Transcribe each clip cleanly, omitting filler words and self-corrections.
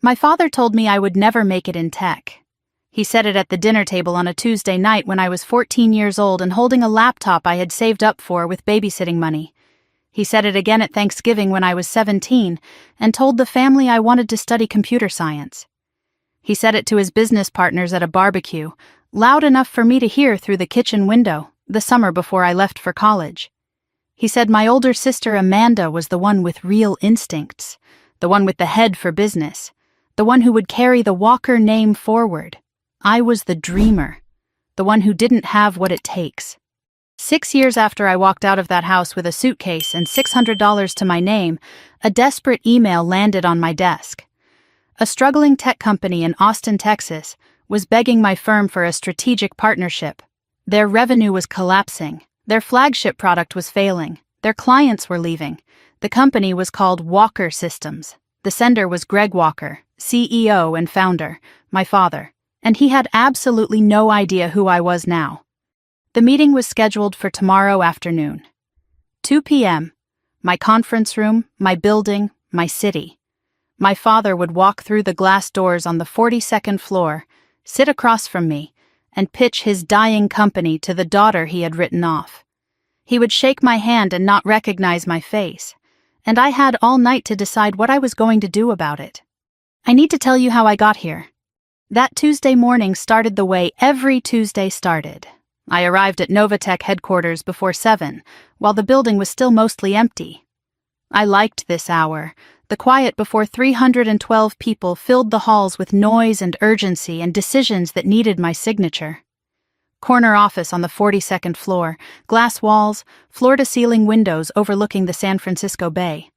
My father told me I would never make it in tech. He said it at the dinner table on a Tuesday night when I was 14 years old and holding a laptop I had saved up for with babysitting money. He said it again at Thanksgiving when I was 17 and told the family I wanted to study computer science. He said it to his business partners at a barbecue, loud enough for me to hear through the kitchen window, the summer before I left for college. He said my older sister Amanda was the one with real instincts, the one with the head for business, the one who would carry the Walker name forward. I was the dreamer, the one who didn't have what it takes. 6 years after I walked out of that house with a suitcase and $600 to my name, a desperate email landed on my desk. A struggling tech company in Austin, Texas, was begging my firm for a strategic partnership. Their revenue was collapsing, their flagship product was failing, their clients were leaving. The company was called Walker Systems. The sender was Greg Walker, CEO and founder, my father, and he had absolutely no idea who I was now. The meeting was scheduled for tomorrow afternoon. 2 p.m., my conference room, my building, my city. My father would walk through the glass doors on the 42nd floor, sit across from me, and pitch his dying company to the daughter he had written off. He would shake my hand and not recognize my face, and I had all night to decide what I was going to do about it. I need to tell you how I got here. That Tuesday morning started the way every Tuesday started. I arrived at Novatech headquarters before 7, while the building was still mostly empty. I liked this hour, the quiet before 312 people filled the halls with noise and urgency and decisions that needed my signature. Corner office on the 42nd floor, glass walls, floor-to-ceiling windows overlooking the San Francisco Bay.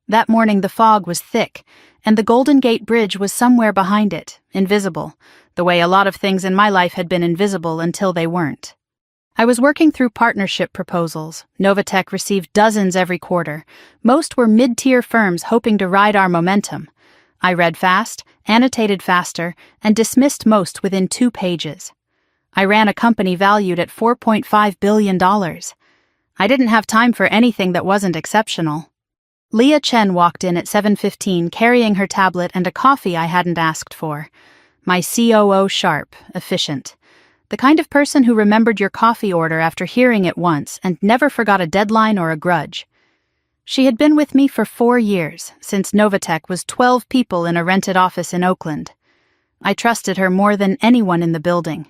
That morning the fog was thick, and the Golden Gate Bridge was somewhere behind it, invisible, the way a lot of things in my life had been invisible until they weren't. I was working through partnership proposals. Novatech received dozens every quarter. Most were mid-tier firms hoping to ride our momentum. I read fast, annotated faster, and dismissed most within 2 pages. I ran a company valued at $4.5 billion. I didn't have time for anything that wasn't exceptional. Leah Chen walked in at 7:15 carrying her tablet and a coffee I hadn't asked for. My COO sharp, efficient. The kind of person who remembered your coffee order after hearing it once and never forgot a deadline or a grudge. She had been with me for 4 years, since Novatech was 12 people in a rented office in Oakland. I trusted her more than anyone in the building.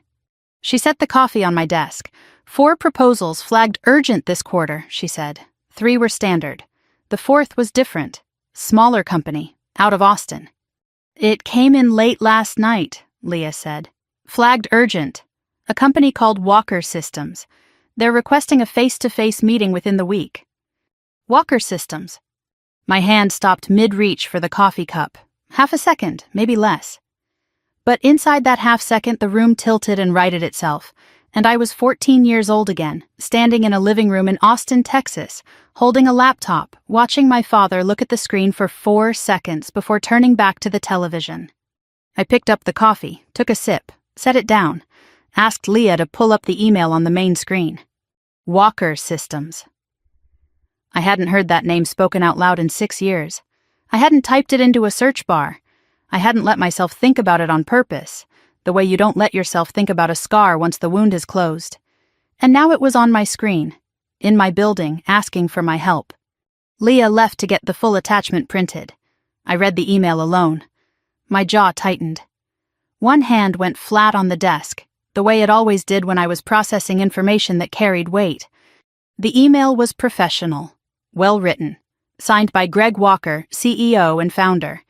She set the coffee on my desk. 4 proposals flagged urgent this quarter, she said. 3 were standard. The 4th was different. Smaller company, out of Austin. It came in late last night, Leah said. Flagged urgent. A company called Walker Systems. They're requesting a face-to-face meeting within the week. Walker Systems. My hand stopped mid-reach for the coffee cup. Half a second, maybe less. But inside that half second the room tilted and righted itself, and I was 14 years old again, standing in a living room in Austin, Texas, holding a laptop, watching my father look at the screen for 4 seconds before turning back to the television. I picked up the coffee, took a sip, set it down, asked Leah to pull up the email on the main screen. Walker Systems. I hadn't heard that name spoken out loud in 6 years. I hadn't typed it into a search bar. I hadn't let myself think about it on purpose, the way you don't let yourself think about a scar once the wound is closed. And now it was on my screen, in my building, asking for my help. Leah left to get the full attachment printed. I read the email alone. My jaw tightened. One hand went flat on the desk, the way it always did when I was processing information that carried weight. The email was professional, well-written, signed by Greg Walker, CEO and founder.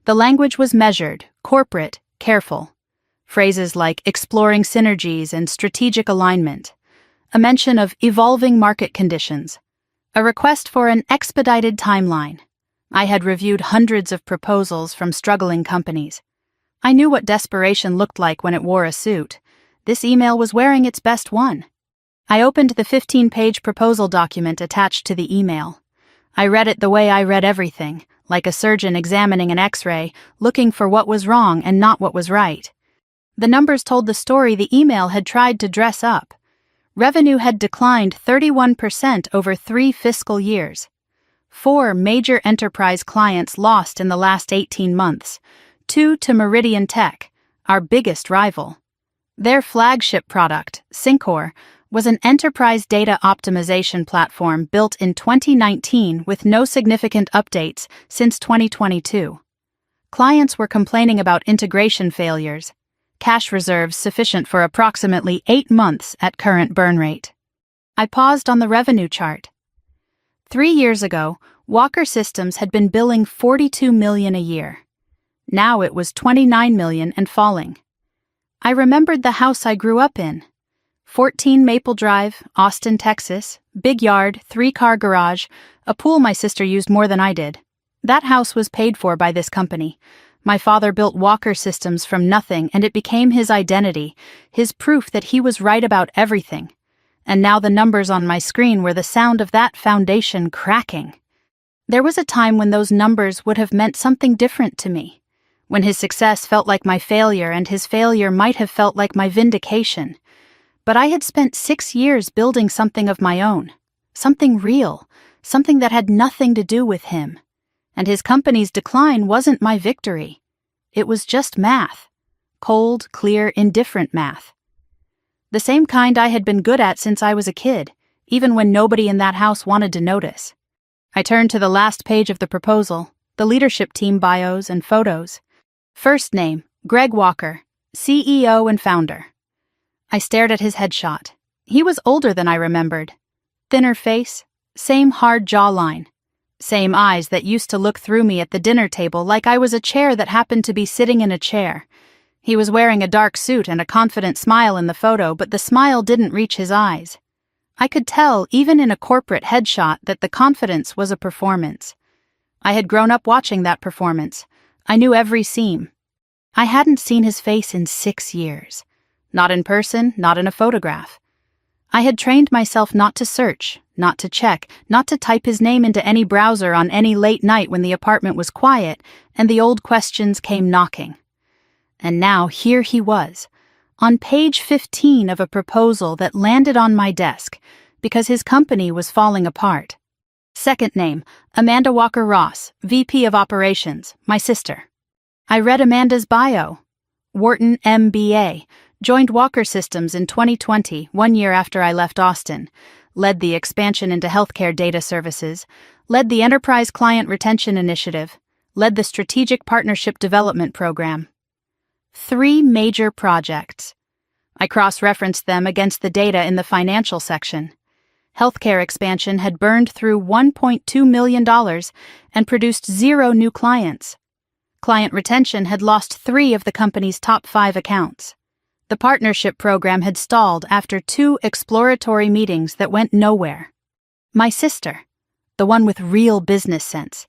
The language was measured, corporate, careful. Phrases like exploring synergies and strategic alignment. A mention of evolving market conditions. A request for an expedited timeline. I had reviewed hundreds of proposals from struggling companies. I knew what desperation looked like when it wore a suit. This email was wearing its best one. I opened the 15-page proposal document attached to the email. I read it the way I read everything, like a surgeon examining an X-ray, looking for what was wrong and not what was right. The numbers told the story the email had tried to dress up. Revenue had declined 31% over 3 fiscal years. 4 major enterprise clients lost in the last 18 months, 2 to Meridian Tech, our biggest rival. Their flagship product, Syncor, was an enterprise data optimization platform built in 2019 with no significant updates since 2022. Clients were complaining about integration failures, cash reserves sufficient for approximately 8 months at current burn rate. I paused on the revenue chart. 3 years ago, Walker Systems had been billing $42 million a year. Now it was $29 million and falling. I remembered the house I grew up in. 14 Maple Drive, Austin, Texas, big yard, 3-car garage, a pool my sister used more than I did. That house was paid for by this company. My father built Walker Systems from nothing, and it became his identity, his proof that he was right about everything. And now the numbers on my screen were the sound of that foundation cracking. There was a time when those numbers would have meant something different to me, when his success felt like my failure and his failure might have felt like my vindication. But I had spent 6 years building something of my own, something real, something that had nothing to do with him. And his company's decline wasn't my victory. It was just math. Cold, clear, indifferent math. The same kind I had been good at since I was a kid, even when nobody in that house wanted to notice. I turned to the last page of the proposal, the leadership team bios and photos. First name, Greg Walker, CEO and founder. I stared at his headshot. He was older than I remembered. Thinner face, same hard jawline. Same eyes that used to look through me at the dinner table like I was a chair that happened to be sitting in a chair. He was wearing a dark suit and a confident smile in the photo, but the smile didn't reach his eyes. I could tell, even in a corporate headshot, that the confidence was a performance. I had grown up watching that performance. I knew every seam. I hadn't seen his face in 6 years. Not in person, not in a photograph. I had trained myself not to search, not to check, not to type his name into any browser on any late night when the apartment was quiet and the old questions came knocking. And now here he was, on page 15 of a proposal that landed on my desk because his company was falling apart. Second name, Amanda Walker Ross, VP of Operations, my sister. I read Amanda's bio. Wharton MBA, joined Walker Systems in 2020, 1 year after I left Austin, led the expansion into healthcare data services, led the Enterprise Client Retention Initiative, led the Strategic Partnership Development Program. 3 major projects. I cross-referenced them against the data in the financial section. Healthcare expansion had burned through $1.2 million and produced 0 new clients. Client retention had lost 3 of the company's top 5 accounts. The partnership program had stalled after 2 exploratory meetings that went nowhere. My sister, the one with real business sense,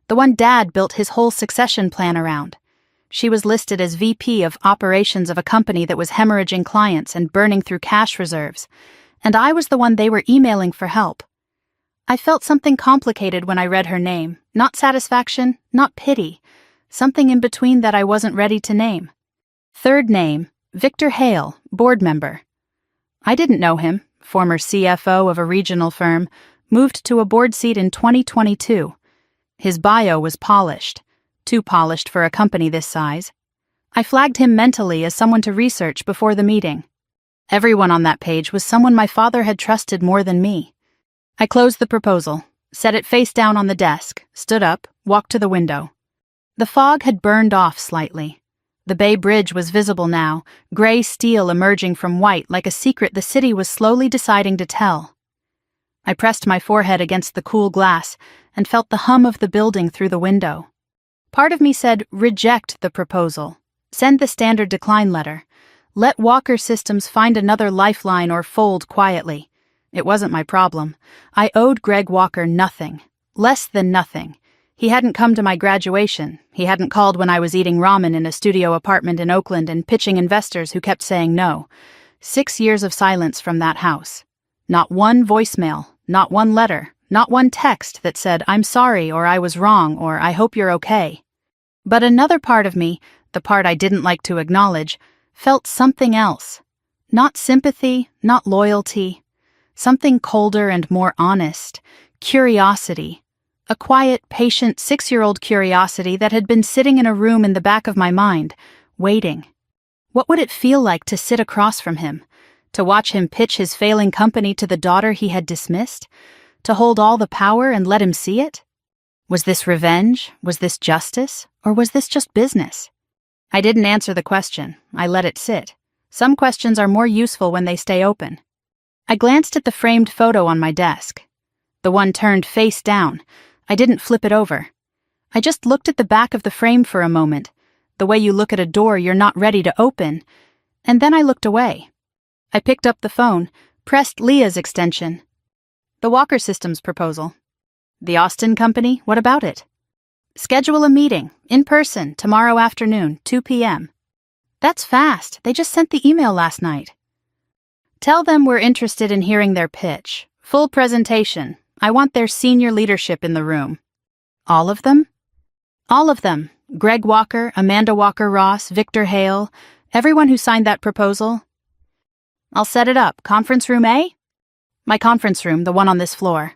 the one Dad built his whole succession plan around. She was listed as VP of Operations of a company that was hemorrhaging clients and burning through cash reserves, and I was the one they were emailing for help. I felt something complicated when I read her name, not satisfaction, not pity, something in between that I wasn't ready to name. Third name, Victor Hale, board member. I didn't know him, former CFO of a regional firm, moved to a board seat in 2022. His bio was polished, too polished for a company this size. I flagged him mentally as someone to research before the meeting. Everyone on that page was someone my father had trusted more than me. I closed the proposal, set it face down on the desk, stood up, walked to the window. The fog had burned off slightly. The Bay Bridge was visible now, gray steel emerging from white like a secret the city was slowly deciding to tell. I pressed my forehead against the cool glass and felt the hum of the building through the window. Part of me said, reject the proposal. Send the standard decline letter. Let Walker Systems find another lifeline or fold quietly. It wasn't my problem. I owed Greg Walker nothing. Less than nothing. He hadn't come to my graduation. He hadn't called when I was eating ramen in a studio apartment in Oakland and pitching investors who kept saying no. 6 years of silence from that house. Not one voicemail, not one letter, not one text that said, I'm sorry, or I was wrong, or I hope you're okay. But another part of me, the part I didn't like to acknowledge, felt something else. Not sympathy, not loyalty. Something colder and more honest. Curiosity. A quiet, patient 6-year-old curiosity that had been sitting in a room in the back of my mind, waiting. What would it feel like to sit across from him? To watch him pitch his failing company to the daughter he had dismissed? To hold all the power and let him see it? Was this revenge? Was this justice? Or was this just business? I didn't answer the question. I let it sit. Some questions are more useful when they stay open. I glanced at the framed photo on my desk. The one turned face down. I didn't flip it over. I just looked at the back of the frame for a moment, the way you look at a door you're not ready to open, and then I looked away. I picked up the phone, pressed Leah's extension. The Walker Systems proposal. The Austin Company, what about it? Schedule a meeting, in person, tomorrow afternoon, 2 p.m. That's fast, they just sent the email last night. Tell them we're interested in hearing their pitch. Full presentation. I want their senior leadership in the room. All of them? All of them. Greg Walker, Amanda Walker-Ross, Victor Hale, everyone who signed that proposal. I'll set it up. Conference room A? My conference room, the one on this floor.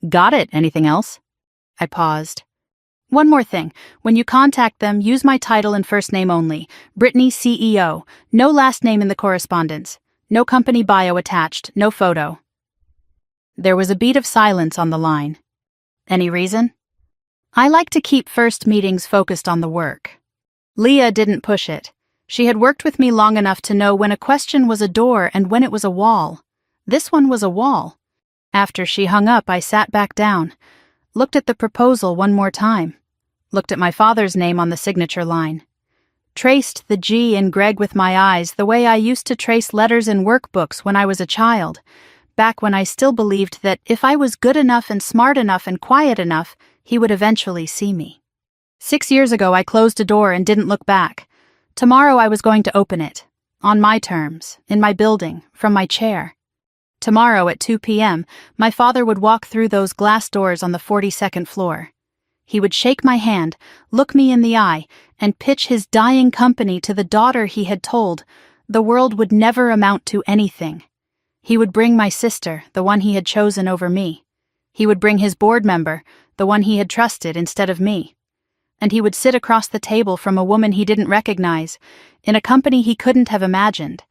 Got it. Anything else? I paused. One more thing. When you contact them, use my title and first name only. Brittany, CEO. No last name in the correspondence. No company bio attached. No photo. There was a beat of silence on the line. Any reason? I like to keep first meetings focused on the work. Leah didn't push it. She had worked with me long enough to know when a question was a door and when it was a wall. This one was a wall. After she hung up, I sat back down, looked at the proposal one more time, looked at my father's name on the signature line, traced the G in Greg with my eyes the way I used to trace letters in workbooks when I was a child, back when I still believed that if I was good enough and smart enough and quiet enough, he would eventually see me. 6 years ago, I closed a door and didn't look back. Tomorrow I was going to open it. On my terms, in my building, from my chair. Tomorrow at 2 p.m., my father would walk through those glass doors on the 42nd floor. He would shake my hand, look me in the eye, and pitch his dying company to the daughter he had told the world would never amount to anything. He would bring my sister, the one he had chosen over me. He would bring his board member, the one he had trusted instead of me. And he would sit across the table from a woman he didn't recognize, in a company he couldn't have imagined,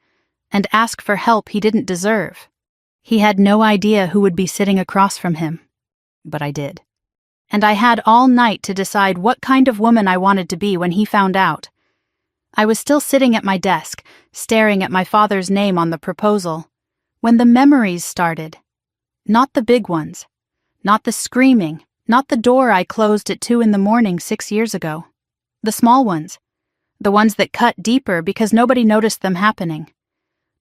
and ask for help he didn't deserve. He had no idea who would be sitting across from him. But I did. And I had all night to decide what kind of woman I wanted to be when he found out. I was still sitting at my desk, staring at my father's name on the proposal, when the memories started. Not the big ones. Not the screaming. Not the door I closed at 2 a.m. 6 years ago. The small ones. The ones that cut deeper because nobody noticed them happening.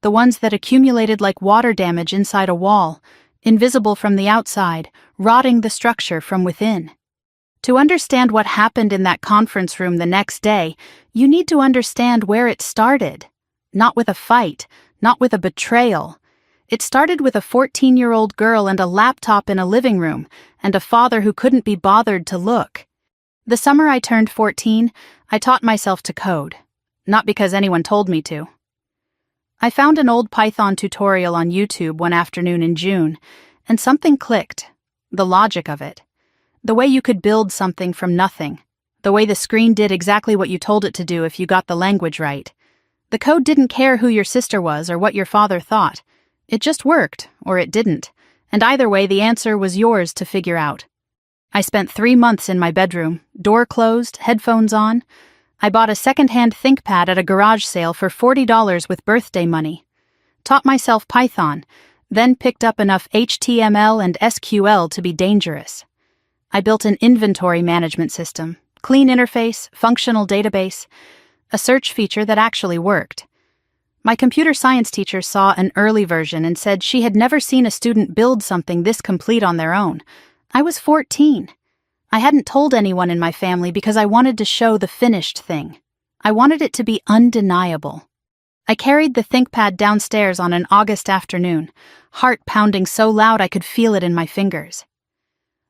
The ones that accumulated like water damage inside a wall, invisible from the outside, rotting the structure from within. To understand what happened in that conference room the next day, you need to understand where it started. Not with a fight, not with a betrayal. It started with a 14-year-old girl and a laptop in a living room, and a father who couldn't be bothered to look. The summer I turned 14, I taught myself to code. Not because anyone told me to. I found an old Python tutorial on YouTube one afternoon in June, and something clicked. The logic of it. The way you could build something from nothing. The way the screen did exactly what you told it to do if you got the language right. The code didn't care who your sister was or what your father thought. It just worked, or it didn't, and either way the answer was yours to figure out. I spent 3 months in my bedroom, door closed, headphones on. I bought a second-hand ThinkPad at a garage sale for $40 with birthday money. Taught myself Python, then picked up enough HTML and SQL to be dangerous. I built an inventory management system, clean interface, functional database, a search feature that actually worked. My computer science teacher saw an early version and said she had never seen a student build something this complete on their own. I was 14. I hadn't told anyone in my family because I wanted to show the finished thing. I wanted it to be undeniable. I carried the ThinkPad downstairs on an August afternoon, heart pounding so loud I could feel it in my fingers.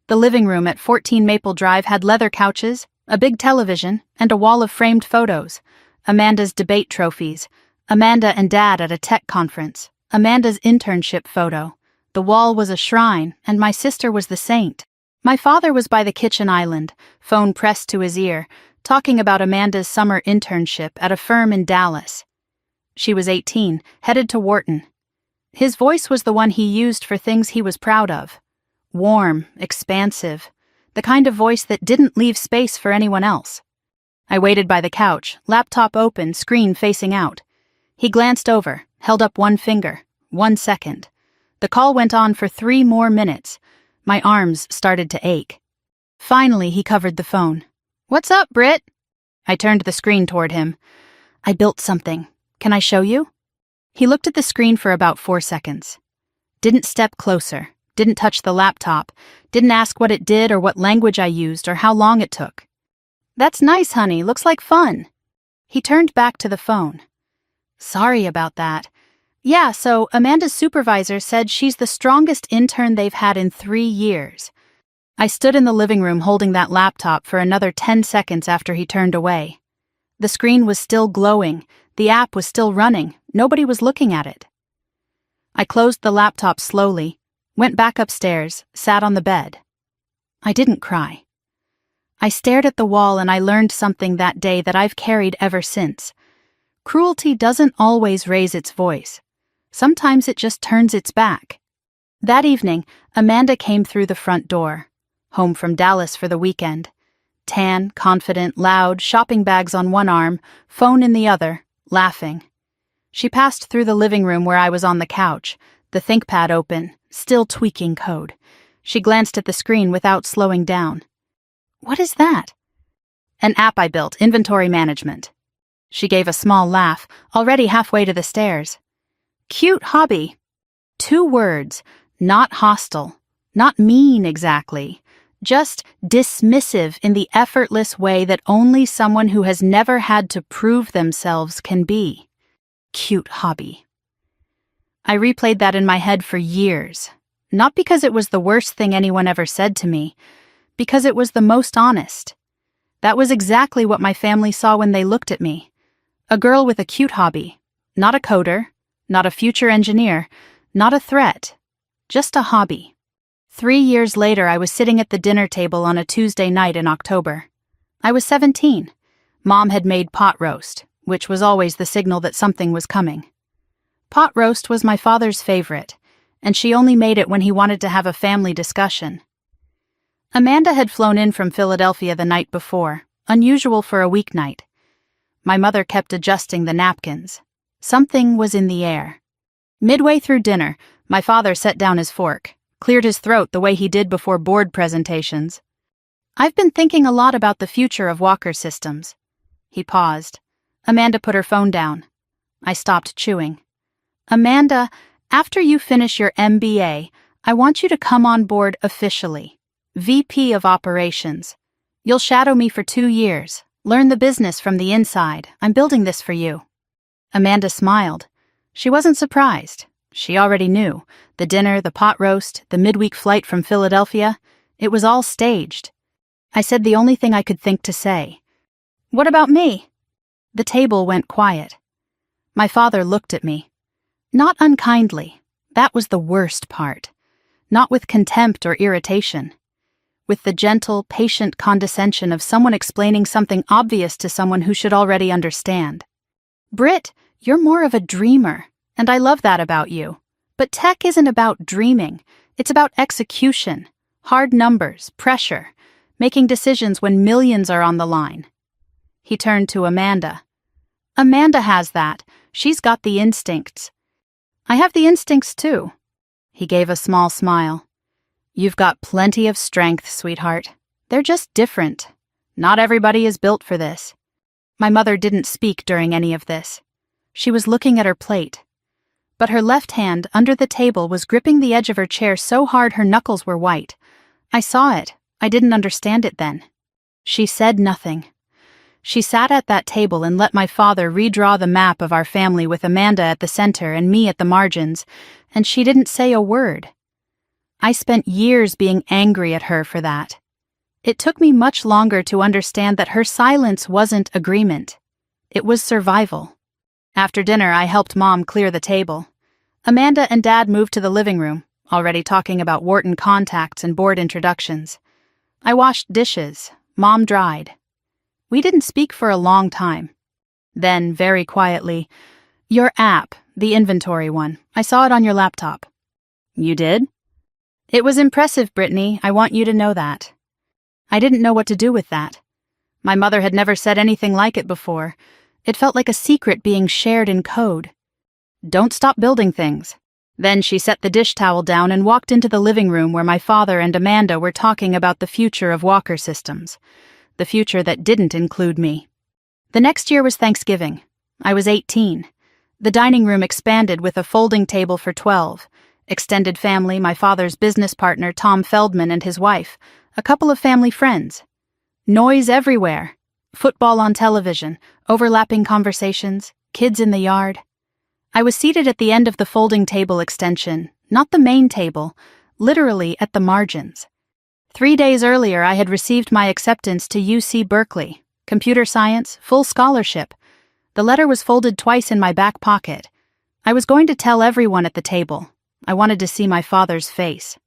The living room at 14 Maple Drive had leather couches, a big television, and a wall of framed photos. Amanda's debate trophies, Amanda and Dad at a tech conference, Amanda's internship photo. The wall was a shrine, and my sister was the saint. My father was by the kitchen island, phone pressed to his ear, talking about Amanda's summer internship at a firm in Dallas. She was 18, headed to Wharton. His voice was the one he used for things he was proud of. Warm, expansive, the kind of voice that didn't leave space for anyone else. I waited by the couch, laptop open, screen facing out. He glanced over, held up one finger. 1 second. The call went on for 3 more minutes. My arms started to ache. Finally, he covered the phone. "What's up, Britt?" I turned the screen toward him. "I built something. Can I show you?" He looked at the screen for about 4 seconds. Didn't step closer, didn't touch the laptop, didn't ask what it did or what language I used or how long it took. "That's nice, honey. Looks like fun." He turned back to the phone. "Sorry about that. Yeah, so Amanda's supervisor said she's the strongest intern they've had in 3 years. I stood in the living room holding that laptop for another 10 seconds after he turned away. The screen was still glowing, the app was still running, nobody was looking at it. I closed the laptop slowly, went back upstairs, sat on the bed. I didn't cry. I stared at the wall and I learned something that day that I've carried ever since. Cruelty doesn't always raise its voice. Sometimes it just turns its back. That evening, Amanda came through the front door, home from Dallas for the weekend. Tan, confident, loud, shopping bags on one arm, phone in the other, laughing. She passed through the living room where I was on the couch, the ThinkPad open, still tweaking code. She glanced at the screen without slowing down. "What is that?" "An app I built, inventory management." She gave a small laugh, already halfway to the stairs. "Cute hobby." 2 words, not hostile, not mean exactly, just dismissive in the effortless way that only someone who has never had to prove themselves can be. Cute hobby. I replayed that in my head for years, not because it was the worst thing anyone ever said to me, because it was the most honest. That was exactly what my family saw when they looked at me. A girl with a cute hobby, not a coder, not a future engineer, not a threat, just a hobby. 3 years later, I was sitting at the dinner table on a Tuesday night in October. I was 17. Mom had made pot roast, which was always the signal that something was coming. Pot roast was my father's favorite, and she only made it when he wanted to have a family discussion. Amanda had flown in from Philadelphia the night before, unusual for a weeknight. My mother kept adjusting the napkins. Something was in the air. Midway through dinner, my father set down his fork, cleared his throat the way he did before board presentations. "I've been thinking a lot about the future of Walker Systems." He paused. Amanda put her phone down. I stopped chewing. "Amanda, after you finish your MBA, I want you to come on board officially. VP of Operations. You'll shadow me for 2 years. Learn the business from the inside. I'm building this for you." Amanda smiled. She wasn't surprised. She already knew. The dinner, the pot roast, the midweek flight from Philadelphia, it was all staged. I said the only thing I could think to say. "What about me?" The table went quiet. My father looked at me. Not unkindly. That was the worst part. Not with contempt or irritation. With the gentle, patient condescension of someone explaining something obvious to someone who should already understand. "Britt, you're more of a dreamer, and I love that about you. But tech isn't about dreaming. It's about execution, hard numbers, pressure, making decisions when millions are on the line." He turned to Amanda. "Amanda has that. She's got the instincts." "I have the instincts too." He gave a small smile. "You've got plenty of strength, sweetheart. They're just different. Not everybody is built for this." My mother didn't speak during any of this. She was looking at her plate. But her left hand, under the table, was gripping the edge of her chair so hard her knuckles were white. I saw it. I didn't understand it then. She said nothing. She sat at that table and let my father redraw the map of our family with Amanda at the center and me at the margins, and she didn't say a word. I spent years being angry at her for that. It took me much longer to understand that her silence wasn't agreement. It was survival. After dinner, I helped Mom clear the table. Amanda and Dad moved to the living room, already talking about Wharton contacts and board introductions. I washed dishes. Mom dried. We didn't speak for a long time. Then, very quietly, "Your app, the inventory one, I saw it on your laptop." "You did?" "It was impressive, Brittany. I want you to know that." I didn't know what to do with that. My mother had never said anything like it before. It felt like a secret being shared in code. "Don't stop building things." Then she set the dish towel down and walked into the living room where my father and Amanda were talking about the future of Walker Systems. The future that didn't include me. The next year was Thanksgiving. I was 18. The dining room expanded with a folding table for 12. Extended family, my father's business partner, Tom Feldman, and his wife, a couple of family friends. Noise everywhere. Football on television, overlapping conversations, kids in the yard. I was seated at the end of the folding table extension, not the main table, literally at the margins. 3 days earlier, I had received my acceptance to UC Berkeley, computer science, full scholarship. The letter was folded twice in my back pocket. I was going to tell everyone at the table. I wanted to see my father's face.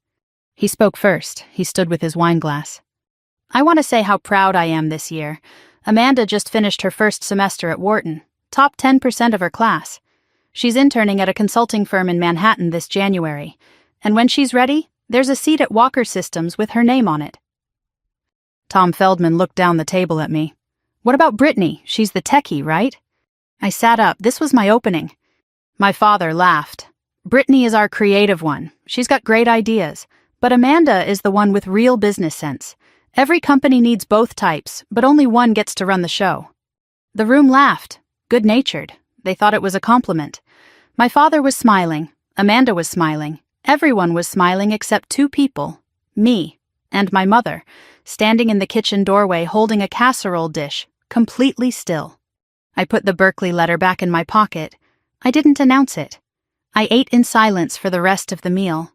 He spoke first. He stood with his wine glass. "I want to say how proud I am this year. Amanda just finished her first semester at Wharton, top 10% of her class. She's interning at a consulting firm in Manhattan this January, and when she's ready, there's a seat at Walker Systems with her name on it." Tom Feldman looked down the table at me. "What about Brittany? She's the techie, right?" I sat up. This was my opening. My father laughed. "Brittany is our creative one. She's got great ideas. But Amanda is the one with real business sense. Every company needs both types, but only one gets to run the show." The room laughed, good-natured. They thought it was a compliment. My father was smiling. Amanda was smiling. Everyone was smiling except two people, me and my mother, standing in the kitchen doorway holding a casserole dish, completely still. I put the Berkeley letter back in my pocket. I didn't announce it. I ate in silence for the rest of the meal.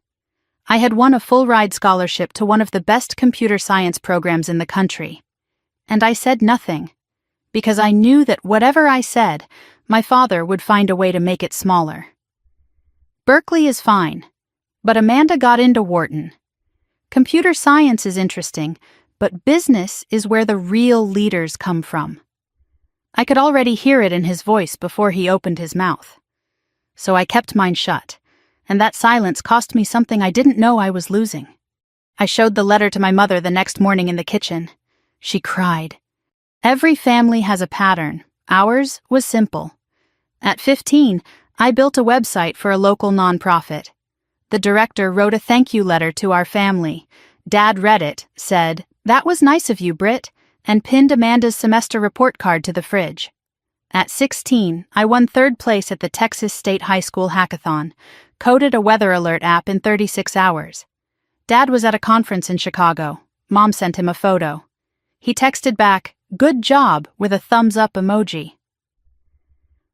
I had won a full-ride scholarship to one of the best computer science programs in the country. And I said nothing, because I knew that whatever I said, my father would find a way to make it smaller. Berkeley is fine, but Amanda got into Wharton. Computer science is interesting, but business is where the real leaders come from. I could already hear it in his voice before he opened his mouth. So I kept mine shut, and that silence cost me something I didn't know I was losing. I showed the letter to my mother the next morning in the kitchen. She cried. Every family has a pattern. Ours was simple. At 15, I built a website for a local nonprofit. The director wrote a thank you letter to our family. Dad read it, said, "That was nice of you, Britt," and pinned Amanda's semester report card to the fridge. At 16, I won 3rd place at the Texas State High School Hackathon, coded a weather alert app in 36 hours. Dad was at a conference in Chicago. Mom sent him a photo. He texted back, "Good job," with a thumbs-up emoji.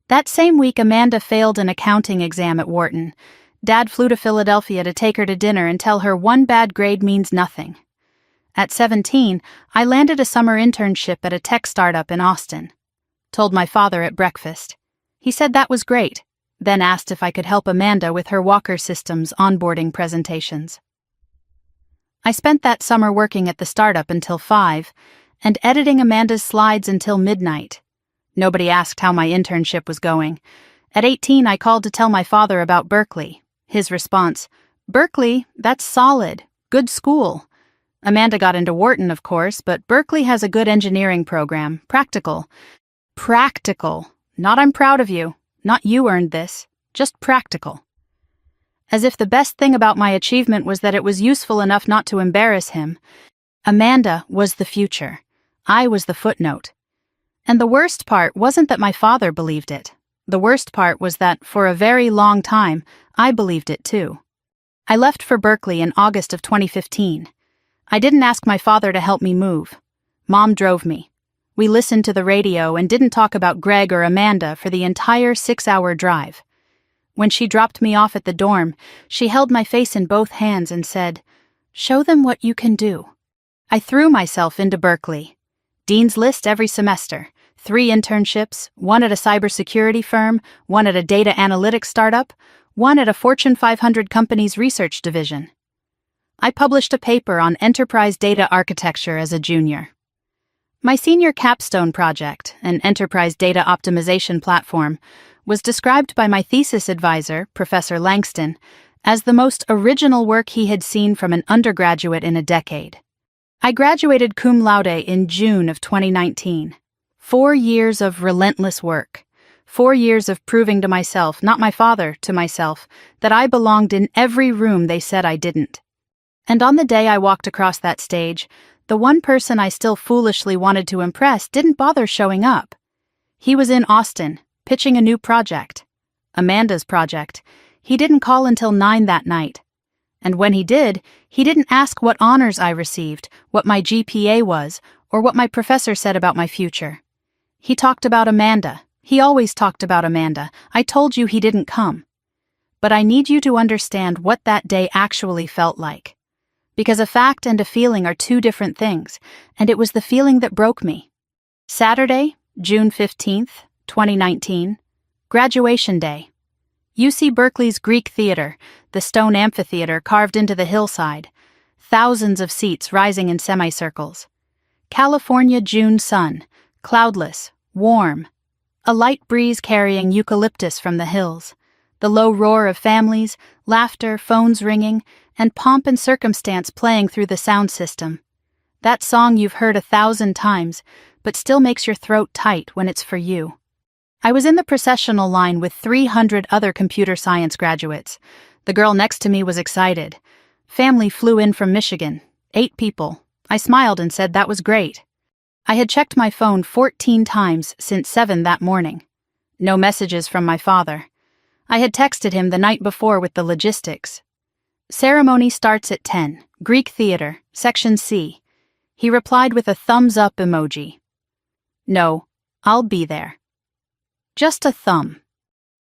That same week, Amanda failed an accounting exam at Wharton. Dad flew to Philadelphia to take her to dinner and tell her one bad grade means nothing. At 17, I landed a summer internship at a tech startup in Austin. Told my father at breakfast. He said that was great, then asked if I could help Amanda with her Walker Systems onboarding presentations. I spent that summer working at the startup until 5, and editing Amanda's slides until midnight. Nobody asked how my internship was going. At 18, I called to tell my father about Berkeley. His response, "Berkeley, that's solid. Good school." Amanda got into Wharton, of course, but Berkeley has a good engineering program. Practical. Practical. Not "I'm proud of you." Not "you earned this." Just practical. As if the best thing about my achievement was that it was useful enough not to embarrass him. Amanda was the future. I was the footnote. And the worst part wasn't that my father believed it. The worst part was that, for a very long time, I believed it too. I left for Berkeley in August of 2015. I didn't ask my father to help me move. Mom drove me. We listened to the radio and didn't talk about Greg or Amanda for the entire 6-hour drive. When she dropped me off at the dorm, she held my face in both hands and said, "Show them what you can do." I threw myself into Berkeley. Dean's List every semester, 3 internships, 1 at a cybersecurity firm, 1 at a data analytics startup, 1 at a Fortune 500 company's research division. I published a paper on enterprise data architecture as a junior. My senior capstone project, an enterprise data optimization platform, was described by my thesis advisor, Professor Langston, as the most original work he had seen from an undergraduate in a decade. I graduated cum laude in June of 2019. 4 years of relentless work. 4 years of proving to myself, not my father, to myself, that I belonged in every room they said I didn't. And on the day I walked across that stage, the one person I still foolishly wanted to impress didn't bother showing up. He was in Austin, pitching a new project. Amanda's project. He didn't call until 9 that night. And when he did, he didn't ask what honors I received, what my GPA was, or what my professor said about my future. He talked about Amanda. He always talked about Amanda. I told you he didn't come. But I need you to understand what that day actually felt like. Because a fact and a feeling are two different things, and it was the feeling that broke me. Saturday, June 15th, 2019, graduation day. UC Berkeley's Greek Theater, the stone amphitheater carved into the hillside, thousands of seats rising in semicircles. California June sun, cloudless, warm, a light breeze carrying eucalyptus from the hills, the low roar of families, laughter, phones ringing, and pomp and circumstance playing through the sound system. That song you've heard 1,000 times, but still makes your throat tight when it's for you. I was in the processional line with 300 other computer science graduates. The girl next to me was excited. Family flew in from Michigan, 8 people. I smiled and said that was great. I had checked my phone 14 times since 7 that morning. No messages from my father. I had texted him the night before with the logistics. Ceremony starts at 10, Greek Theater, Section C. He replied with a thumbs up emoji. No, I'll be there. Just a thumb.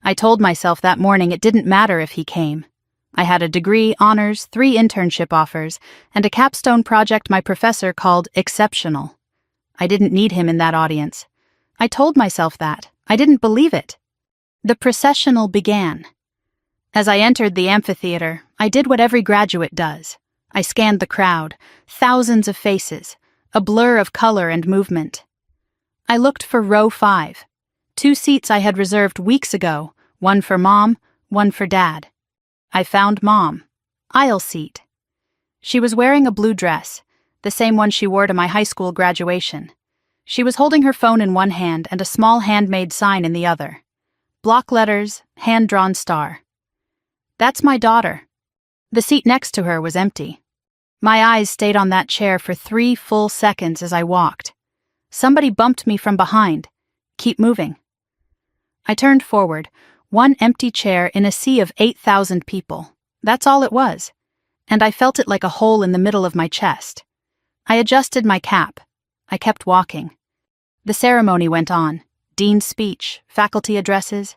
I told myself that morning it didn't matter if he came. I had a degree, honors, 3 internship offers, and a capstone project my professor called exceptional. I didn't need him in that audience. I told myself that. I didn't believe it. The processional began. As I entered the amphitheater, I did what every graduate does. I scanned the crowd, thousands of faces, a blur of color and movement. I looked for row 5. 2 seats I had reserved weeks ago, one for Mom, one for Dad. I found Mom. Aisle seat. She was wearing a blue dress, the same one she wore to my high school graduation. She was holding her phone in one hand and a small handmade sign in the other. Block letters, hand-drawn star. That's my daughter. The seat next to her was empty. My eyes stayed on that chair for 3 full seconds as I walked. Somebody bumped me from behind. Keep moving. I turned forward, one empty chair in a sea of 8,000 people. That's all it was. And I felt it like a hole in the middle of my chest. I adjusted my cap. I kept walking. The ceremony went on. Dean's speech, faculty addresses.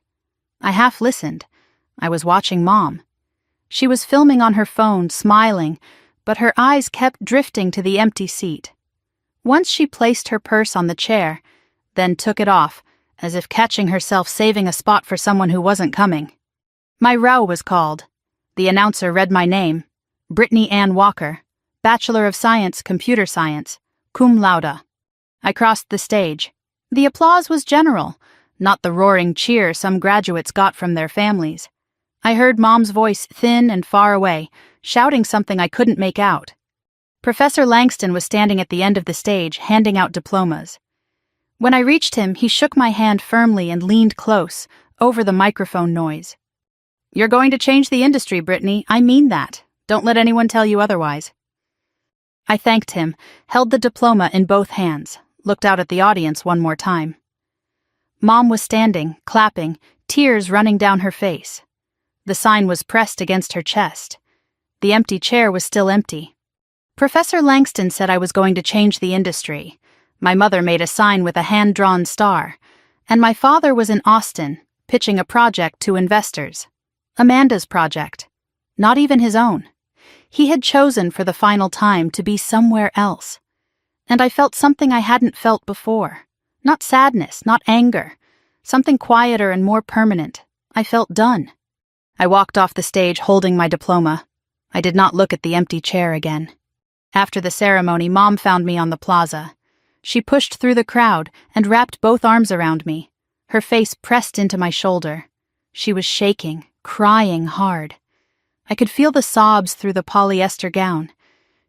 I half listened. I was watching Mom. She was filming on her phone, smiling, but her eyes kept drifting to the empty seat. Once she placed her purse on the chair, then took it off, as if catching herself saving a spot for someone who wasn't coming. My row was called. The announcer read my name, Brittany Ann Walker, Bachelor of Science, Computer Science, cum laude. I crossed the stage. The applause was general, not the roaring cheer some graduates got from their families. I heard Mom's voice thin and far away, shouting something I couldn't make out. Professor Langston was standing at the end of the stage, handing out diplomas. When I reached him, he shook my hand firmly and leaned close, over the microphone noise. You're going to change the industry, Brittany. I mean that. Don't let anyone tell you otherwise. I thanked him, held the diploma in both hands, looked out at the audience one more time. Mom was standing, clapping, tears running down her face. The sign was pressed against her chest. The empty chair was still empty. Professor Langston said I was going to change the industry. My mother made a sign with a hand-drawn star. And my father was in Austin, pitching a project to investors. Amanda's project. Not even his own. He had chosen for the final time to be somewhere else. And I felt something I hadn't felt before. Not sadness, not anger. Something quieter and more permanent. I felt done. I walked off the stage holding my diploma. I did not look at the empty chair again. After the ceremony, Mom found me on the plaza. She pushed through the crowd and wrapped both arms around me, her face pressed into my shoulder. She was shaking, crying hard. I could feel the sobs through the polyester gown.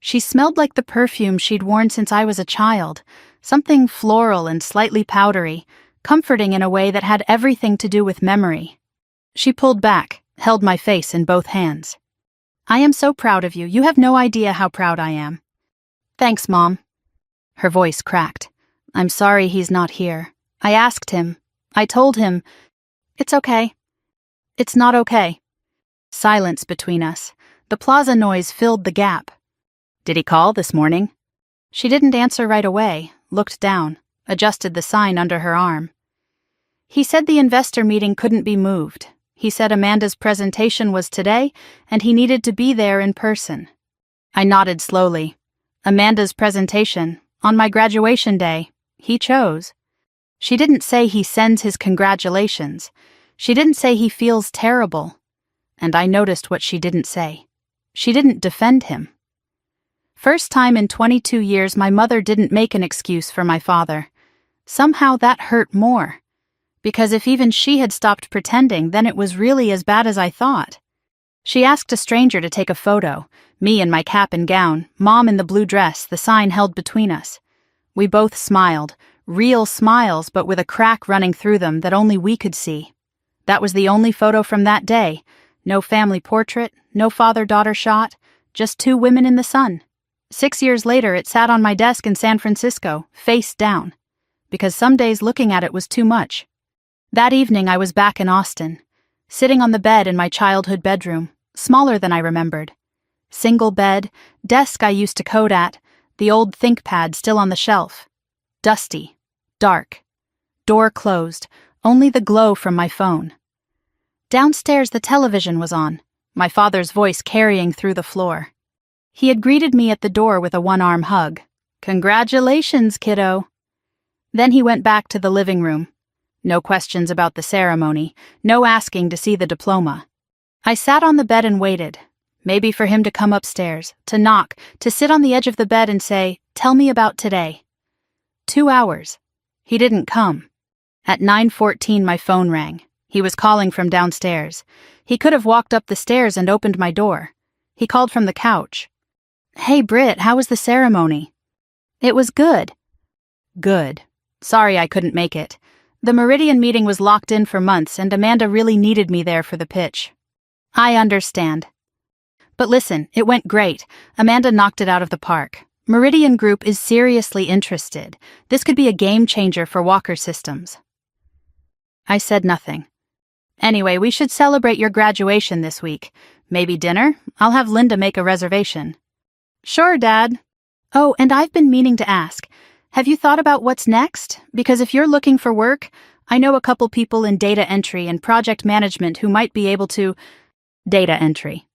She smelled like the perfume she'd worn since I was a child, something floral and slightly powdery, comforting in a way that had everything to do with memory. She pulled back, held my face in both hands. "I am so proud of you. You have no idea how proud I am." "Thanks, Mom." Her voice cracked. "I'm sorry he's not here. I asked him. I told him. It's okay. It's not okay." Silence between us. The plaza noise filled the gap. "Did he call this morning?" She didn't answer right away, looked down, adjusted the sign under her arm. "He said the investor meeting couldn't be moved. He said Amanda's presentation was today, and he needed to be there in person." I nodded slowly. Amanda's presentation, on my graduation day, he chose. She didn't say he sends his congratulations. She didn't say he feels terrible. And I noticed what she didn't say. She didn't defend him. First time in 22 years my mother didn't make an excuse for my father. Somehow that hurt more. Because if even she had stopped pretending, then it was really as bad as I thought. She asked a stranger to take a photo, me in my cap and gown, Mom in the blue dress, the sign held between us. We both smiled, real smiles but with a crack running through them that only we could see. That was the only photo from that day. No family portrait, no father-daughter shot, just two women in the sun. 6 years later, it sat on my desk in San Francisco, face down, because some days looking at it was too much. That evening I was back in Austin, sitting on the bed in my childhood bedroom, smaller than I remembered. Single bed, desk I used to code at, the old ThinkPad still on the shelf. Dusty, dark. Door closed, only the glow from my phone. Downstairs the television was on, my father's voice carrying through the floor. He had greeted me at the door with a one-arm hug. "Congratulations, kiddo." Then he went back to the living room. No questions about the ceremony, no asking to see the diploma. I sat on the bed and waited, maybe for him to come upstairs, to knock, to sit on the edge of the bed and say, "Tell me about today." 2 hours. He didn't come. At 9:14 my phone rang. He was calling from downstairs. He could have walked up the stairs and opened my door. He called from the couch. "Hey, Britt, how was the ceremony?" "It was good." "Good. Sorry I couldn't make it. The Meridian meeting was locked in for months and Amanda really needed me there for the pitch." "I understand. But listen, it went great. Amanda knocked it out of the park. Meridian Group is seriously interested. This could be a game changer for Walker Systems." I said nothing. "Anyway, we should celebrate your graduation this week. Maybe dinner? I'll have Linda make a reservation." "Sure, Dad." "Oh, and I've been meaning to ask, have you thought about what's next? Because if you're looking for work, I know a couple people in data entry and project management who might be able to..." Data entry.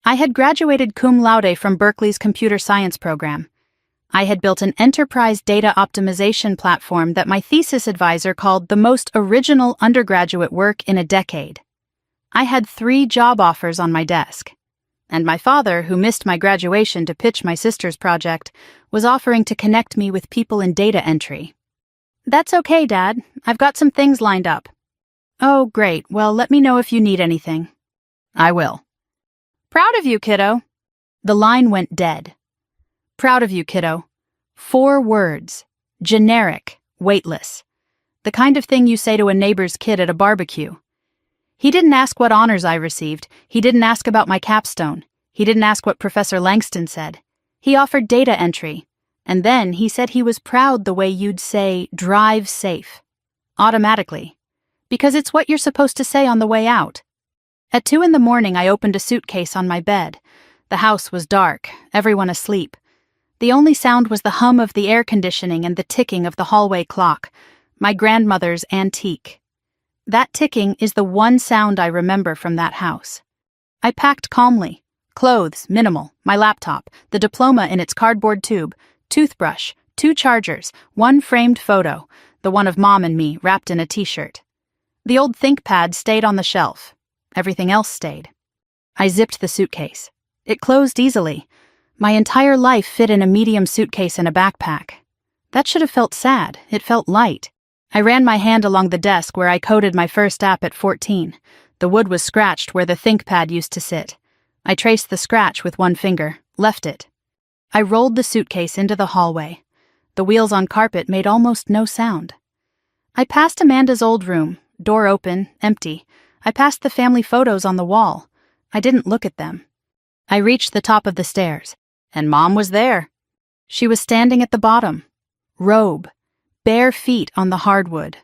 I had graduated cum laude from Berkeley's computer science program. I had built an enterprise data optimization platform that my thesis advisor called the most original undergraduate work in a decade. I had 3 job offers on my desk. And my father, who missed my graduation to pitch my sister's project, was offering to connect me with people in data entry. "That's okay, Dad. I've got some things lined up." "Oh, great. Well, let me know if you need anything." "I will." "Proud of you, kiddo." The line went dead. "Proud of you, kiddo." 4 words. Generic, weightless. The kind of thing you say to a neighbor's kid at a barbecue. He didn't ask what honors I received. He didn't ask about my capstone. He didn't ask what Professor Langston said. He offered data entry. And then he said he was proud the way you'd say, "drive safe." Automatically. Because it's what you're supposed to say on the way out. At 2 a.m, I opened a suitcase on my bed. The house was dark, everyone asleep. The only sound was the hum of the air conditioning and the ticking of the hallway clock, my grandmother's antique. That ticking is the one sound I remember from that house. I packed calmly. Clothes, minimal, my laptop, the diploma in its cardboard tube, toothbrush, 2 chargers, 1 framed photo, the one of Mom and me wrapped in a t-shirt. The old ThinkPad stayed on the shelf. Everything else stayed. I zipped the suitcase. It closed easily. My entire life fit in a medium suitcase and a backpack. That should have felt sad. It felt light. I ran my hand along the desk where I coded my first app at 14. The wood was scratched where the ThinkPad used to sit. I traced the scratch with one finger, left it. I rolled the suitcase into the hallway. The wheels on carpet made almost no sound. I passed Amanda's old room, door open, empty. I passed the family photos on the wall. I didn't look at them. I reached the top of the stairs, and Mom was there. She was standing at the bottom. Robe, bare feet on the hardwood.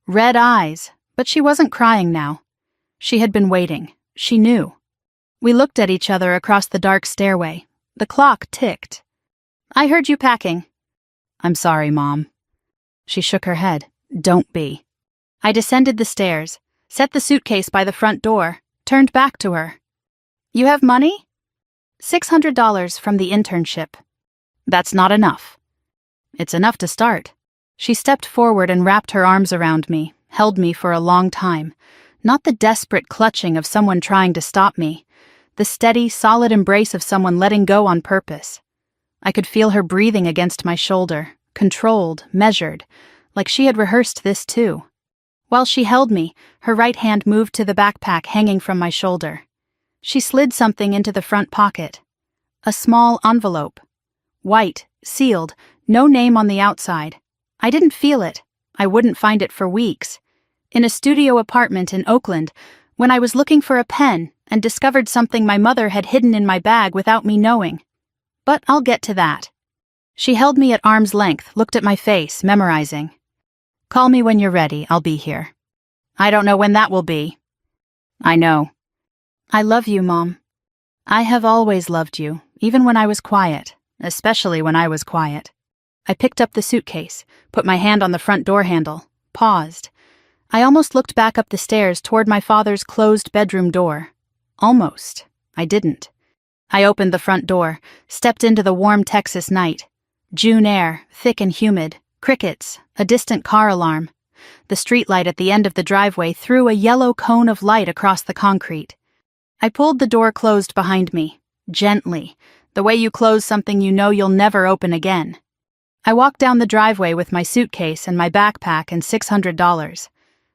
Red eyes, but she wasn't crying now. She had been waiting. She knew. We looked at each other across the dark stairway. The clock ticked. "I heard you packing." "I'm sorry, Mom." She shook her head. "Don't be." I descended the stairs, set the suitcase by the front door, turned back to her. "You have money?" $600 from the internship. "That's not enough." "It's enough to start." She stepped forward and wrapped her arms around me, held me for a long time. Not the desperate clutching of someone trying to stop me. The steady, solid embrace of someone letting go on purpose. I could feel her breathing against my shoulder, controlled, measured, like she had rehearsed this too. While she held me, her right hand moved to the backpack hanging from my shoulder. She slid something into the front pocket. A small envelope. White, sealed, no name on the outside. I didn't feel it. I wouldn't find it for weeks. In a studio apartment in Oakland, when I was looking for a pen and discovered something my mother had hidden in my bag without me knowing. But I'll get to that. She held me at arm's length, looked at my face, memorizing. "Call me when you're ready, I'll be here." "I don't know when that will be." "I know." "I love you, Mom. I have always loved you, even when I was quiet, especially when I was quiet." I picked up the suitcase, put my hand on the front door handle, paused. I almost looked back up the stairs toward my father's closed bedroom door. Almost. I didn't. I opened the front door, stepped into the warm Texas night. June air, thick and humid, crickets, a distant car alarm. The streetlight at the end of the driveway threw a yellow cone of light across the concrete. I pulled the door closed behind me, gently, the way you close something you know you'll never open again. I walked down the driveway with my suitcase and my backpack and $600.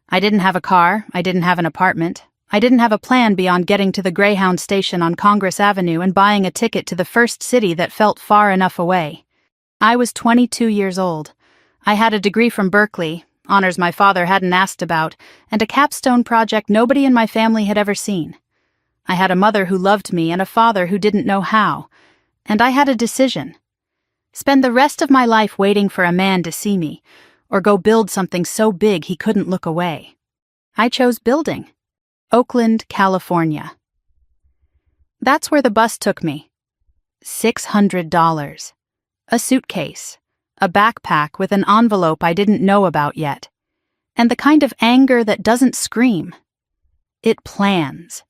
I didn't have a car, I didn't have an apartment. I didn't have a plan beyond getting to the Greyhound station on Congress Avenue and buying a ticket to the first city that felt far enough away. I was 22 years old. I had a degree from Berkeley, honors my father hadn't asked about, and a capstone project nobody in my family had ever seen. I had a mother who loved me and a father who didn't know how. And I had a decision. Spend the rest of my life waiting for a man to see me, or go build something so big he couldn't look away. I chose building. Oakland, California. That's where the bus took me. $600. A suitcase. A backpack with an envelope I didn't know about yet. And the kind of anger that doesn't scream. It plans.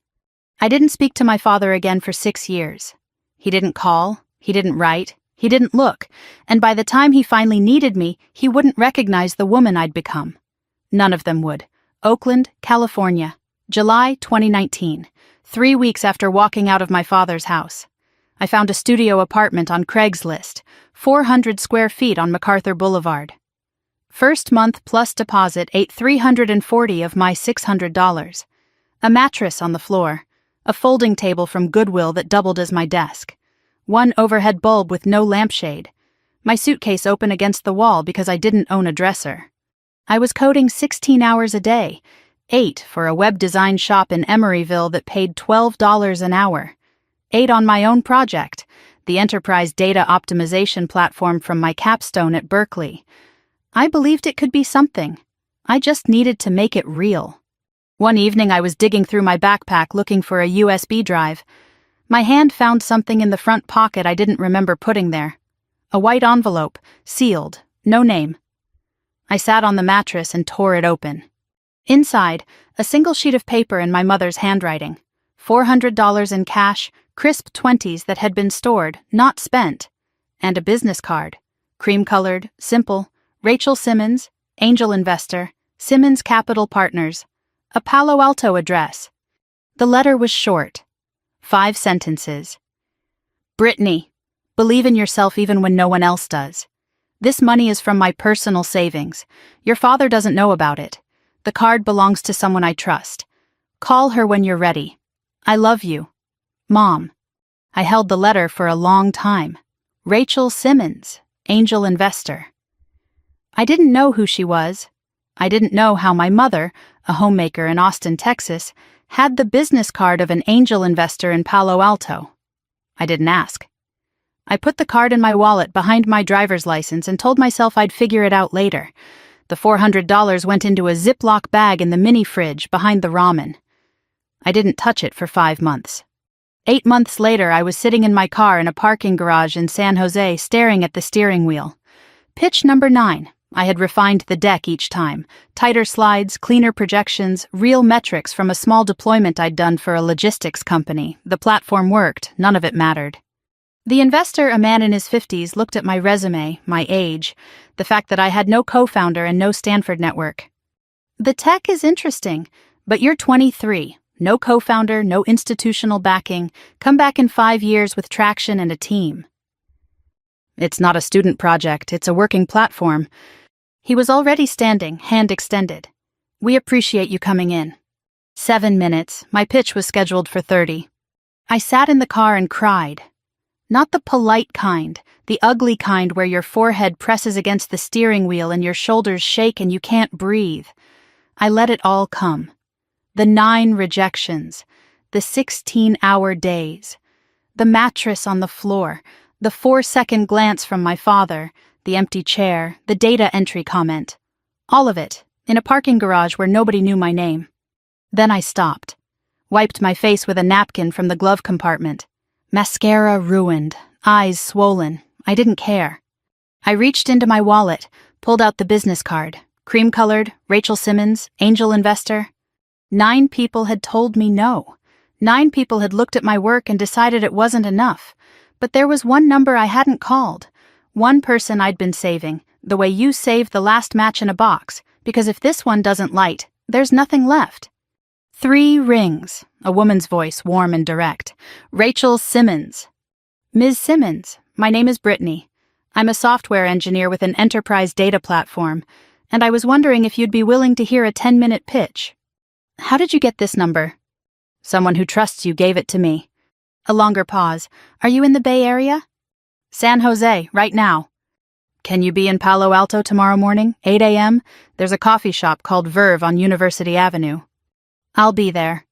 I didn't speak to my father again for 6 years. He didn't call, he didn't write, he didn't look, and by the time he finally needed me, he wouldn't recognize the woman I'd become. None of them would. Oakland, California. July 2019, 3 weeks after walking out of my father's house. I found a studio apartment on Craigslist, 400 square feet on MacArthur Boulevard. First month plus deposit ate $340 of my $600. A mattress on the floor, a folding table from Goodwill that doubled as my desk, one overhead bulb with no lampshade, my suitcase open against the wall because I didn't own a dresser. I was coding 16 hours a day, 8 for a web design shop in Emeryville that paid $12 an hour, 8 on my own project, the enterprise data optimization platform from my capstone at Berkeley. I believed it could be something. I just needed to make it real. One evening I was digging through my backpack looking for a USB drive. My hand found something in the front pocket I didn't remember putting there. A white envelope, sealed, no name. I sat on the mattress and tore it open. Inside, a single sheet of paper in my mother's handwriting. $400 in cash, crisp 20s that had been stored, not spent. And a business card. Cream-colored, simple. Rachel Simmons, angel investor, Simmons Capital Partners. A Palo Alto address. The letter was short. 5 sentences. Brittany, believe in yourself even when no one else does. This money is from my personal savings. Your father doesn't know about it. The card belongs to someone I trust. Call her when you're ready. I love you. Mom. I held the letter for a long time. Rachel Simmons, angel investor. I didn't know who she was. I didn't know how my mother, a homemaker in Austin, Texas, had the business card of an angel investor in Palo Alto. I didn't ask. I put the card in my wallet behind my driver's license and told myself I'd figure it out later. The $400 went into a Ziploc bag in the mini fridge behind the ramen. I didn't touch it for 5 months. 8 months later, I was sitting in my car in a parking garage in San Jose staring at the steering wheel. Pitch number 9. I had refined the deck each time. Tighter slides, cleaner projections, real metrics from a small deployment I'd done for a logistics company. The platform worked, none of it mattered. The investor, a man in his 50s, looked at my resume, my age, the fact that I had no co-founder and no Stanford network. The tech is interesting, but you're 23. No co-founder, no institutional backing. Come back in 5 years with traction and a team. It's not a student project, it's a working platform. He was already standing, hand extended. We appreciate you coming in. 7 minutes, my pitch was scheduled for 30. I sat in the car and cried. Not the polite kind, the ugly kind where your forehead presses against the steering wheel and your shoulders shake and you can't breathe. I let it all come. The 9 rejections, the 16-hour days, the mattress on the floor, the 4-second glance from my father, the empty chair, the data entry comment. All of it, in a parking garage where nobody knew my name. Then I stopped, wiped my face with a napkin from the glove compartment. Mascara ruined, eyes swollen. I didn't care. I reached into my wallet, pulled out the business card. Cream-colored, Rachel Simmons, angel investor. 9 people had told me no. 9 people had looked at my work and decided it wasn't enough. But there was one number I hadn't called. One person I'd been saving, the way you save the last match in a box, because if this one doesn't light, there's nothing left. 3 rings, a woman's voice, warm and direct. Rachel Simmons. Ms. Simmons, my name is Brittany. I'm a software engineer with an enterprise data platform, and I was wondering if you'd be willing to hear a 10-minute pitch. How did you get this number? Someone who trusts you gave it to me. A longer pause. Are you in the Bay Area? San Jose, right now. Can you be in Palo Alto tomorrow morning, 8 a.m.? There's a coffee shop called Verve on University Avenue. I'll be there.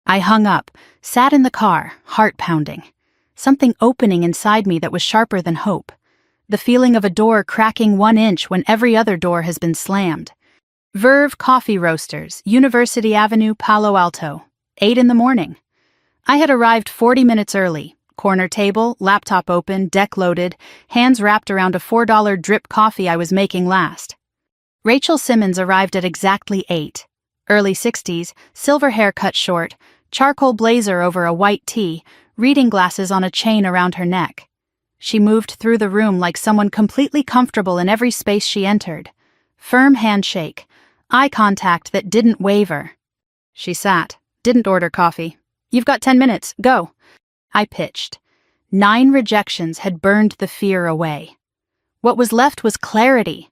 I hung up, sat in the car, heart pounding. Something opening inside me that was sharper than hope. The feeling of a door cracking 1 inch when every other door has been slammed. Verve Coffee Roasters, University Avenue, Palo Alto. 8 in the morning. I had arrived 40 minutes early. Corner table, laptop open, deck loaded, hands wrapped around a $4 drip coffee I was making last. Rachel Simmons arrived at exactly 8. Early 60s, silver hair cut short, charcoal blazer over a white tee, reading glasses on a chain around her neck. She moved through the room like someone completely comfortable in every space she entered. Firm handshake, eye contact that didn't waver. She sat, didn't order coffee. You've got 10 minutes, go. I pitched. 9 rejections had burned the fear away. What was left was clarity.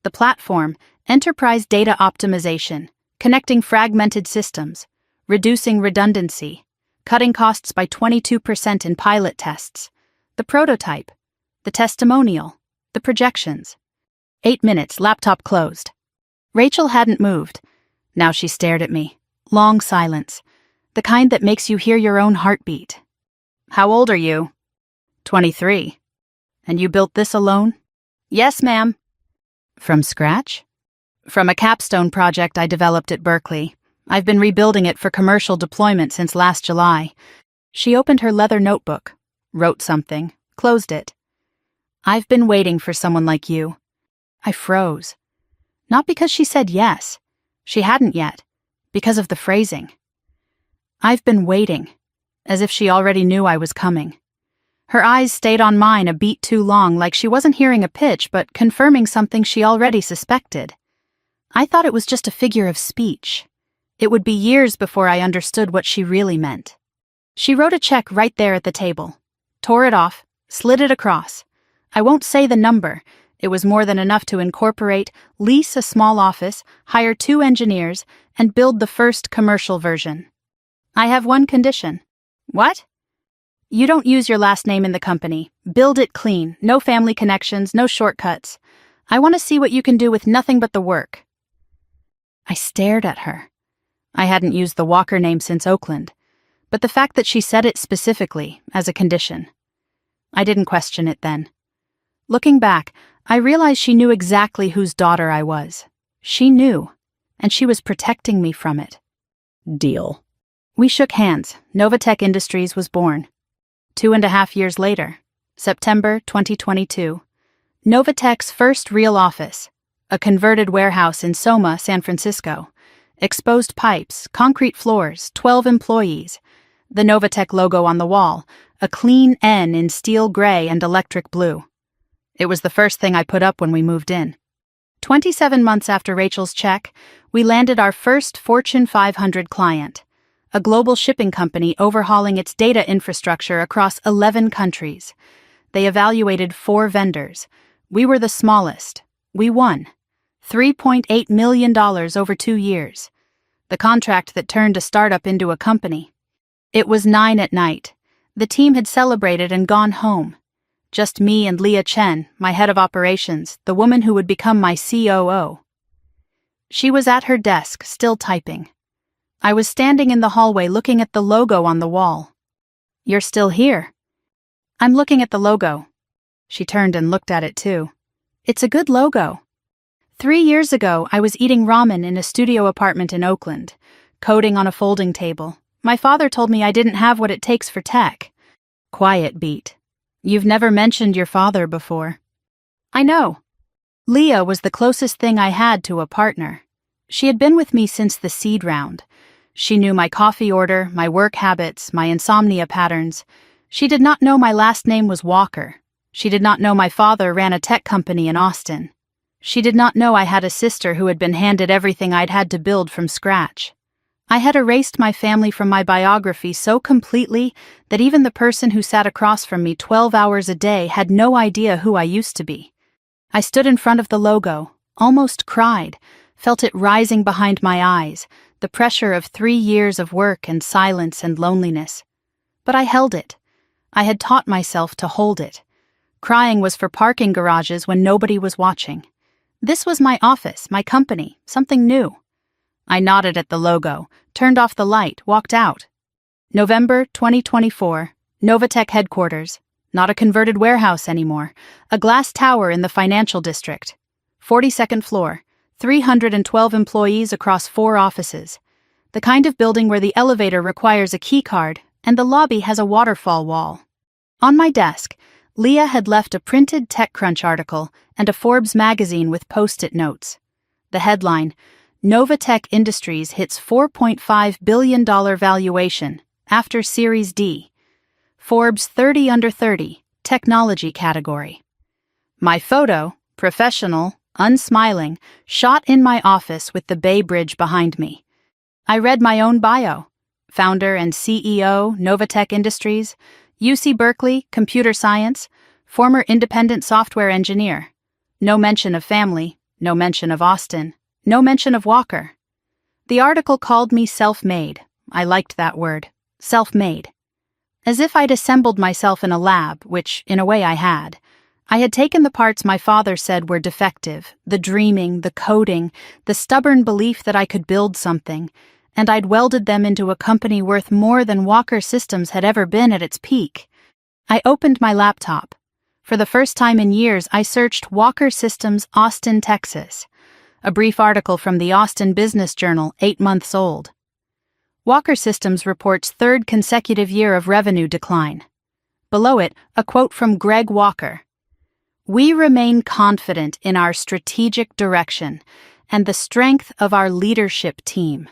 The platform, enterprise data optimization, connecting fragmented systems, reducing redundancy, cutting costs by 22% in pilot tests, the prototype, the testimonial, the projections. 8 minutes, laptop closed. Rachel hadn't moved. Now she stared at me. Long silence, the kind that makes you hear your own heartbeat. How old are you? 23. And you built this alone? Yes, ma'am. From scratch? From a capstone project I developed at Berkeley. I've been rebuilding it for commercial deployment since last July. She opened her leather notebook, wrote something, closed it. I've been waiting for someone like you. I froze. Not because she said yes. She hadn't yet. Because of the phrasing. I've been waiting, as if she already knew I was coming. Her eyes stayed on mine a beat too long, like she wasn't hearing a pitch but confirming something she already suspected. I thought it was just a figure of speech. It would be years before I understood what she really meant. She wrote a check right there at the table. Tore it off, slid it across. I won't say the number. It was more than enough to incorporate, lease a small office, hire 2 engineers, and build the first commercial version. I have one condition. What? You don't use your last name in the company. Build it clean. No family connections, no shortcuts. I want to see what you can do with nothing but the work. I stared at her. I hadn't used the Walker name since Oakland, but the fact that she said it specifically, as a condition. I didn't question it then. Looking back, I realized she knew exactly whose daughter I was. She knew, and she was protecting me from it. Deal. We shook hands. Novatech Industries was born. 2.5 years later, September 2022, Novatech's first real office, a converted warehouse in Soma, San Francisco, exposed pipes, concrete floors, 12 employees, the Novatech logo on the wall, a clean N in steel gray and electric blue. It was the first thing I put up when we moved in. 27 months after Rachel's check, we landed our first Fortune 500 client, a global shipping company overhauling its data infrastructure across 11 countries. They evaluated 4 vendors. We were the smallest. We won. $3.8 million over 2 years. The contract that turned a startup into a company. It was 9 p.m. The team had celebrated and gone home. Just me and Leah Chen, my head of operations, the woman who would become my COO. She was at her desk, still typing. I was standing in the hallway looking at the logo on the wall. You're still here? I'm looking at the logo. She turned and looked at it too. It's a good logo. 3 years ago, I was eating ramen in a studio apartment in Oakland, coding on a folding table. My father told me I didn't have what it takes for tech. Quiet beat. You've never mentioned your father before. I know. Leah was the closest thing I had to a partner. She had been with me since the seed round. She knew my coffee order, my work habits, my insomnia patterns. She did not know my last name was Walker. She did not know my father ran a tech company in Austin. She did not know I had a sister who had been handed everything I'd had to build from scratch. I had erased my family from my biography so completely that even the person who sat across from me 12 hours a day had no idea who I used to be. I stood in front of the logo, almost cried, felt it rising behind my eyes, the pressure of 3 years of work and silence and loneliness. But I held it. I had taught myself to hold it. Crying was for parking garages when nobody was watching. This was my office, my company, something new. I nodded at the logo, turned off the light, walked out. November 2024, Novatech headquarters. Not a converted warehouse anymore. A glass tower in the financial district. 42nd floor. 312 employees across 4 offices. The kind of building where the elevator requires a key card and the lobby has a waterfall wall. On my desk, Leah had left a printed TechCrunch article and a Forbes magazine with post-it notes. The headline, Novatech Industries hits $4.5 billion valuation after Series D. Forbes 30 under 30, technology category. My photo, professional, unsmiling, shot in my office with the Bay Bridge behind me. I read my own bio. Founder and CEO, Novatech Industries, UC Berkeley, computer science, former independent software engineer. No mention of family, no mention of Austin, no mention of Walker. The article called me self-made. I liked that word, self-made. As if I'd assembled myself in a lab, which, in a way, I had. I had taken the parts my father said were defective, the dreaming, the coding, the stubborn belief that I could build something, and I'd welded them into a company worth more than Walker Systems had ever been at its peak. I opened my laptop. For the first time in years, I searched Walker Systems, Austin, Texas. A brief article from the Austin Business Journal, 8 months old. Walker Systems reports 3rd consecutive year of revenue decline. Below it, a quote from Greg Walker. We remain confident in our strategic direction and the strength of our leadership team.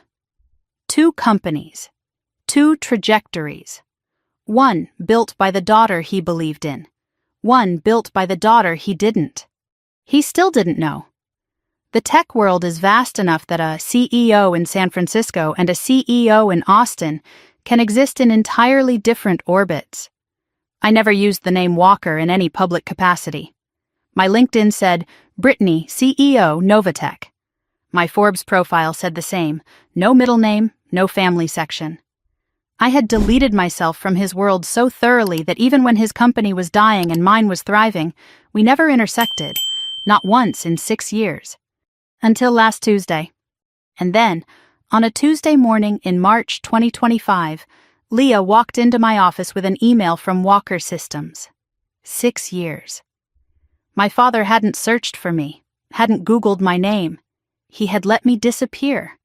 2 companies, 2 trajectories. One built by the daughter he believed in. One built by the daughter he didn't. He still didn't know. The tech world is vast enough that a CEO in San Francisco and a CEO in Austin can exist in entirely different orbits. I never used the name Walker in any public capacity. My LinkedIn said, Brittany, CEO, Novatech. My Forbes profile said the same, no middle name, no family section. I had deleted myself from his world so thoroughly that even when his company was dying and mine was thriving, we never intersected, not once in 6 years. Until last Tuesday. And then, on a Tuesday morning in March 2025, Leah walked into my office with an email from Walker Systems. 6 years. My father hadn't searched for me, hadn't Googled my name. He had let me disappear.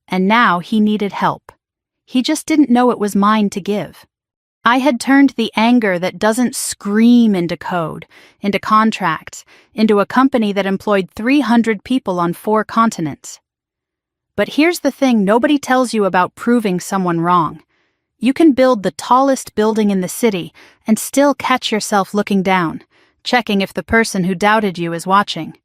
And now he needed help. He just didn't know it was mine to give. I had turned the anger that doesn't scream into code, into contracts, into a company that employed 300 people on 4 continents. But here's the thing nobody tells you about proving someone wrong. You can build the tallest building in the city and still catch yourself looking down, checking if the person who doubted you is watching.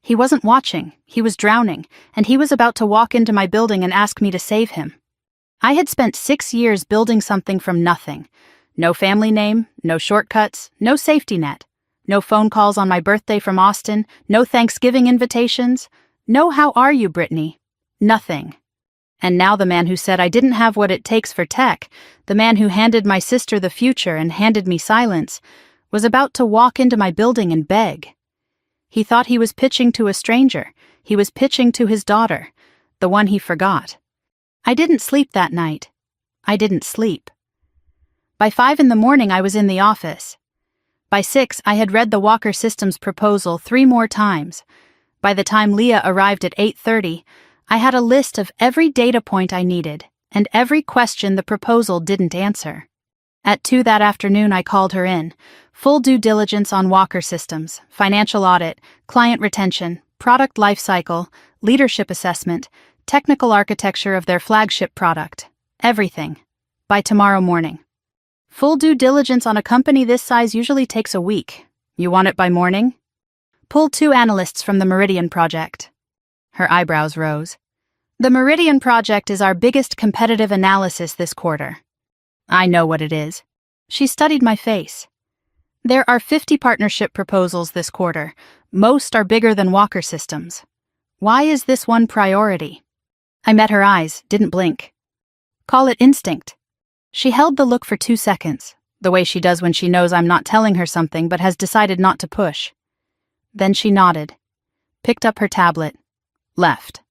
He wasn't watching, he was drowning, and he was about to walk into my building and ask me to save him. I had spent 6 years building something from nothing. No family name, no shortcuts, no safety net, no phone calls on my birthday from Austin, no Thanksgiving invitations, no how are you, Brittany? Nothing. And now the man who said I didn't have what it takes for tech, the man who handed my sister the future and handed me silence, was about to walk into my building and beg. He thought he was pitching to a stranger. He was pitching to his daughter, the one he forgot. I didn't sleep that night. I didn't sleep. By 5 in the morning, I was in the office. By 6, I had read the Walker Systems proposal 3 more times. By the time Leah arrived at 8:30, I had a list of every data point I needed and every question the proposal didn't answer. At 2 that afternoon, I called her in. Full due diligence on Walker Systems, financial audit, client retention, product lifecycle, leadership assessment, technical architecture of their flagship product. Everything. By tomorrow morning. Full due diligence on a company this size usually takes a week. You want it by morning? Pull 2 analysts from the Meridian Project. Her eyebrows rose. The Meridian Project is our biggest competitive analysis this quarter. I know what it is. She studied my face. There are 50 partnership proposals this quarter. Most are bigger than Walker Systems. Why is this one priority? I met her eyes, didn't blink. Call it instinct. She held the look for 2 seconds, the way she does when she knows I'm not telling her something but has decided not to push. Then she nodded, picked up her tablet, left.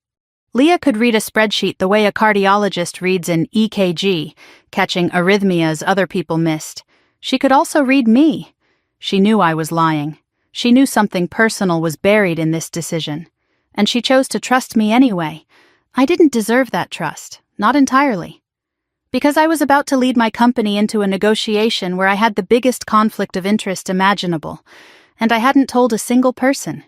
Leah could read a spreadsheet the way a cardiologist reads an EKG, catching arrhythmias other people missed. She could also read me. She knew I was lying. She knew something personal was buried in this decision. And she chose to trust me anyway. I didn't deserve that trust, not entirely. Because I was about to lead my company into a negotiation where I had the biggest conflict of interest imaginable, and I hadn't told a single person.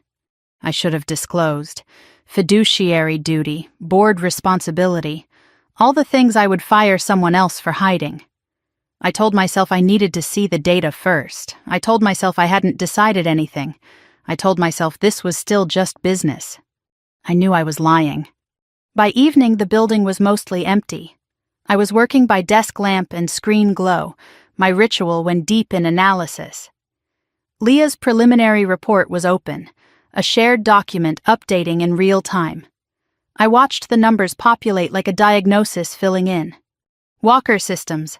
I should have disclosed. Fiduciary duty, board responsibility, all the things I would fire someone else for hiding. I told myself I needed to see the data first. I told myself I hadn't decided anything. I told myself this was still just business. I knew I was lying. By evening, the building was mostly empty. I was working by desk lamp and screen glow, my ritual when deep in analysis. Leah's preliminary report was open, a shared document updating in real time. I watched the numbers populate like a diagnosis filling in. Walker Systems.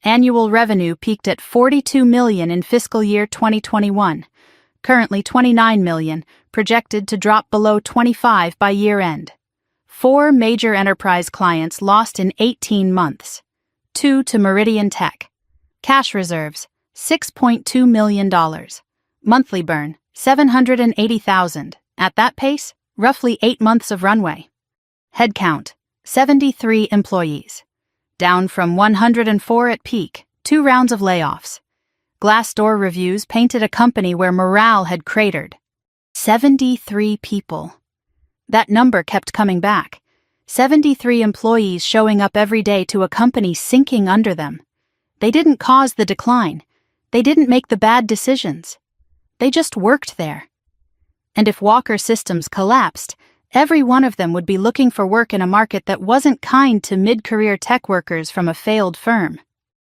Annual revenue peaked at $42 million in fiscal year 2021, currently $29 million, projected to drop below $25 by year-end. 4 major enterprise clients lost in 18 months. 2 to Meridian Tech. Cash reserves, $6.2 million. Monthly burn, $780,000. At that pace, roughly 8 months of runway. Headcount, 73 employees. Down from 104 at peak, 2 rounds of layoffs. Glassdoor reviews painted a company where morale had cratered. 73 people. That number kept coming back. 73 employees showing up every day to a company sinking under them. They didn't cause the decline. They didn't make the bad decisions. They just worked there. And if Walker Systems collapsed, every one of them would be looking for work in a market that wasn't kind to mid-career tech workers from a failed firm.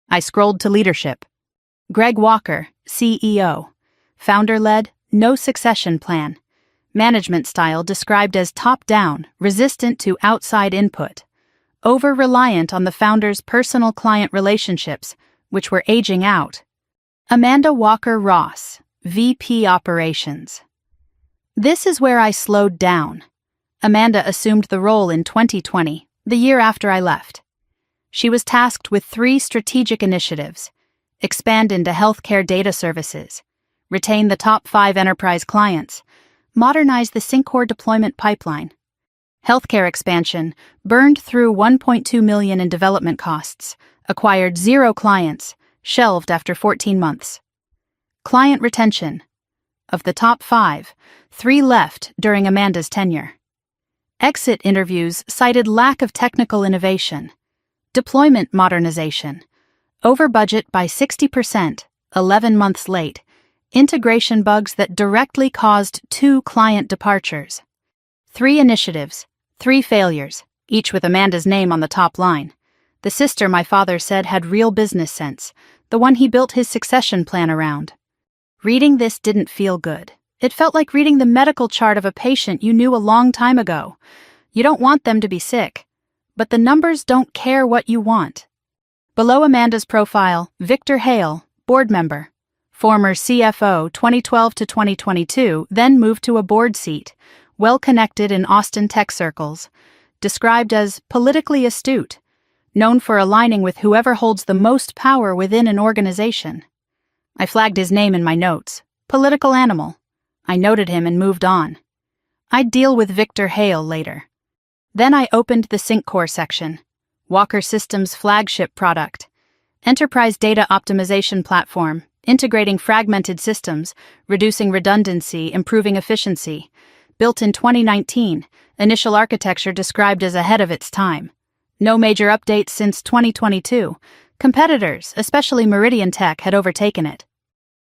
I scrolled to leadership. Greg Walker, CEO. Founder-led, no succession plan. Management style described as top-down, resistant to outside input. Over-reliant on the founder's personal client relationships, which were aging out. Amanda Walker Ross, VP Operations. This is where I slowed down. Amanda assumed the role in 2020, the year after I left. She was tasked with 3 strategic initiatives: expand into healthcare data services, retain the top 5 enterprise clients, modernize the Syncor deployment pipeline. Healthcare expansion burned through $1.2 million in development costs, acquired 0 clients, shelved after 14 months. Client retention. Of the top 5, 3 left during Amanda's tenure. Exit interviews cited lack of technical innovation. Deployment modernization. Over budget by 60%, 11 months late. Integration bugs that directly caused 2 client departures. 3 initiatives, 3 failures, each with Amanda's name on the top line. The sister my father said had real business sense, the one he built his succession plan around. Reading this didn't feel good. It felt like reading the medical chart of a patient you knew a long time ago. You don't want them to be sick, but the numbers don't care what you want. Below Amanda's profile, Victor Hale, board member. Former CFO 2012 to 2022, then moved to a board seat, well-connected in Austin tech circles. Described as politically astute, known for aligning with whoever holds the most power within an organization. I flagged his name in my notes. Political animal. I noted him and moved on. I'd deal with Victor Hale later. Then I opened the Syncor section. Walker Systems' flagship product. Enterprise data optimization platform, integrating fragmented systems, reducing redundancy, improving efficiency. Built in 2019, initial architecture described as ahead of its time. No major updates since 2022. Competitors, especially Meridian Tech, had overtaken it.